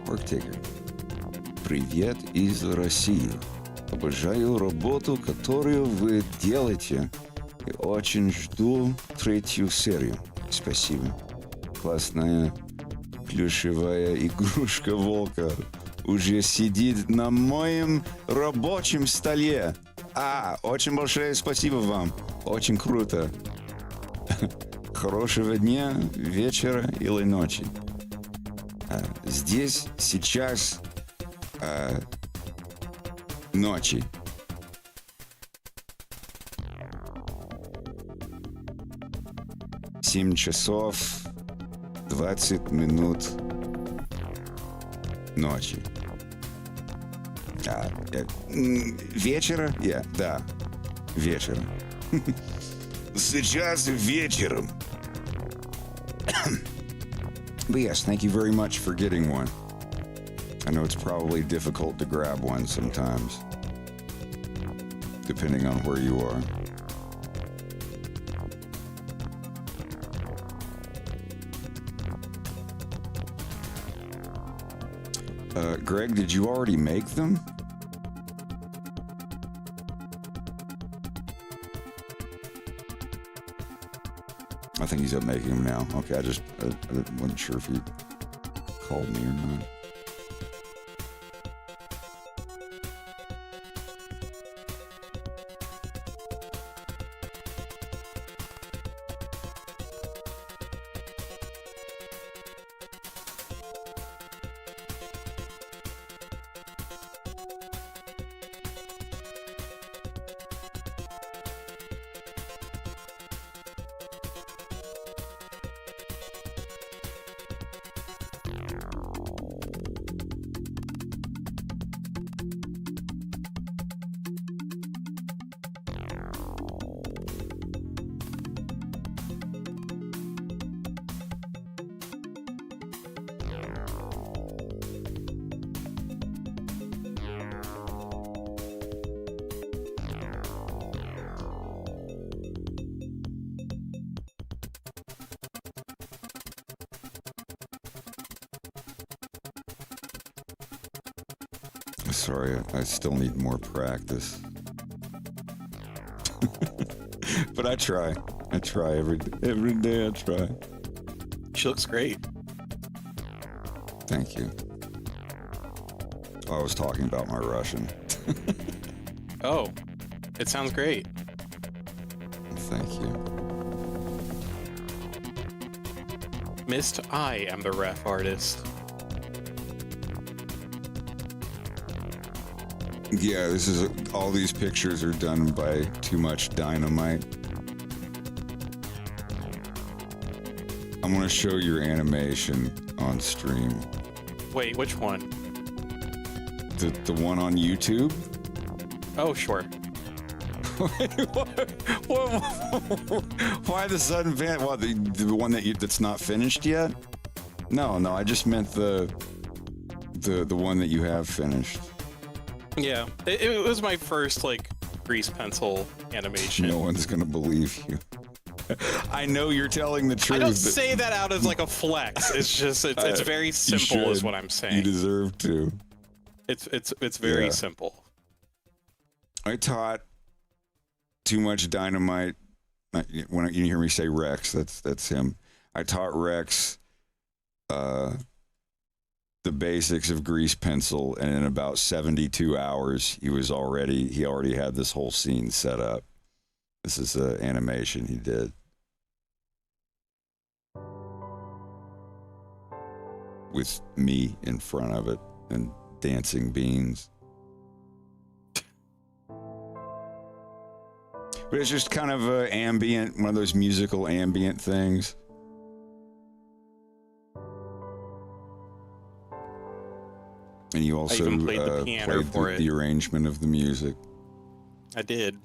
Work-taker. Привет из России. Обожаю работу, которую вы делаете. И очень жду третью серию. Спасибо. Классная плюшевая игрушка волка уже сидит на моем рабочем столе. Очень большое спасибо вам. Очень круто. Хорошего дня, вечера или ночи. Здесь сейчас ночи. Семь часов 20 минут ночи. Вечера? Да, вечером. Сейчас вечером. But yes, thank you very much for getting one. I know it's probably difficult to grab one sometimes, depending on where you are. Greg, did you already make them? I think he's up making them now. Okay, I wasn't sure if he called me or not. Sorry, I still need more practice. But I try every day I try. She looks great. Thank you. I was talking about my Russian. Oh, it sounds great. Thank you. Missed, I am the ref artist. Yeah, all these pictures are done by Too Much Dynamite. I'm gonna show your animation on stream. Wait, which one? The one on YouTube? Oh, sure. Why the sudden van? What, the one that's not finished yet? No, I just meant the one that you have finished. Yeah, it was my first grease pencil animation. No one's gonna believe you. I know you're telling the truth. I don't say that out as a flex. It's just it's very simple, is what I'm saying. You deserve to. It's very simple. I taught Too Much Dynamite. When you hear me say Rex, that's him. I taught Rex the basics of grease pencil, and in about 72 hours, he already had this whole scene set up. This is an animation he did. With me in front of it and dancing beans. But it's just kind of one of those musical ambient things. And you also I even played the piano for it. The arrangement of the music. I did.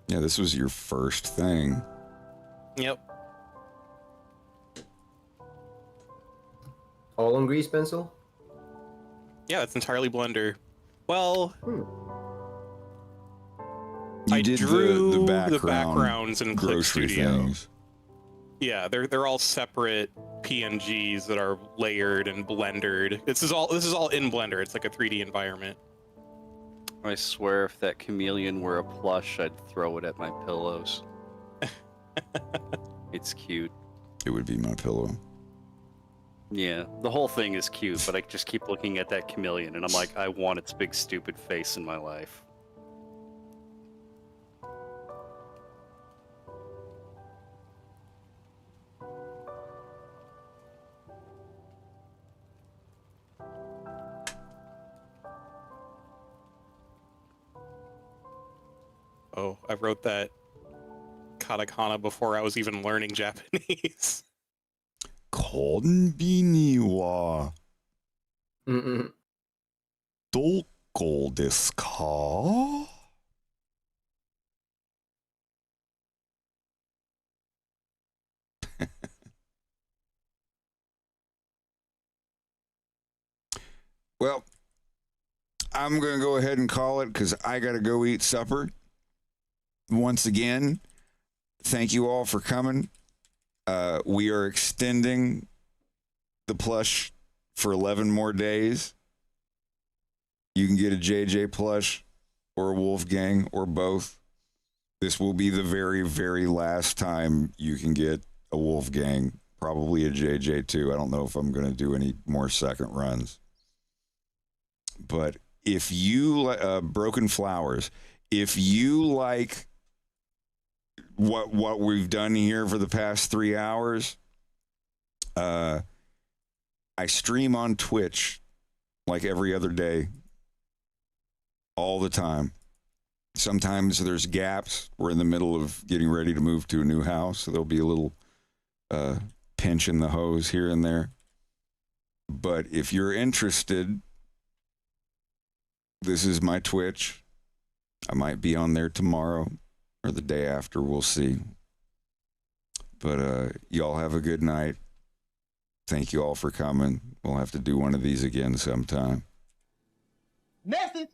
Yeah, this was your first thing. Yep. All on grease pencil? Yeah, it's entirely Blender. Well, I drew the backgrounds in Clip Studio. Things. Yeah, they're all separate PNGs that are layered and blendered. This is all in Blender. It's like a 3D environment. I swear, if that chameleon were a plush, I'd throw it at my pillows. It's cute. It would be my pillow. Yeah, the whole thing is cute, but I just keep looking at that chameleon, and I'm like, I want its big stupid face in my life. Oh, I wrote that katakana before I was even learning Japanese. コンビニはどこですか? Well, I'm going to go ahead and call it because I got to go eat supper. Once again, thank you all for coming. We are extending the plush for 11 more days. You can get a JJ plush or a Wolfgang or both. This will be the very, very last time you can get a Wolfgang, probably a JJ too. I don't know if I'm going to do any more second runs. But if you Broken Flowers, if you like what we've done here for the past 3 hours, I stream on Twitch like every other day, all the time. Sometimes there's gaps. We're in the middle of getting ready to move to a new house, so there'll be a little pinch in the hose here and there. But if you're interested, this is my Twitch. I might be on there tomorrow or the day after. We'll see. But y'all have a good night. Thank you all for coming. We'll have to do one of these again sometime. Message.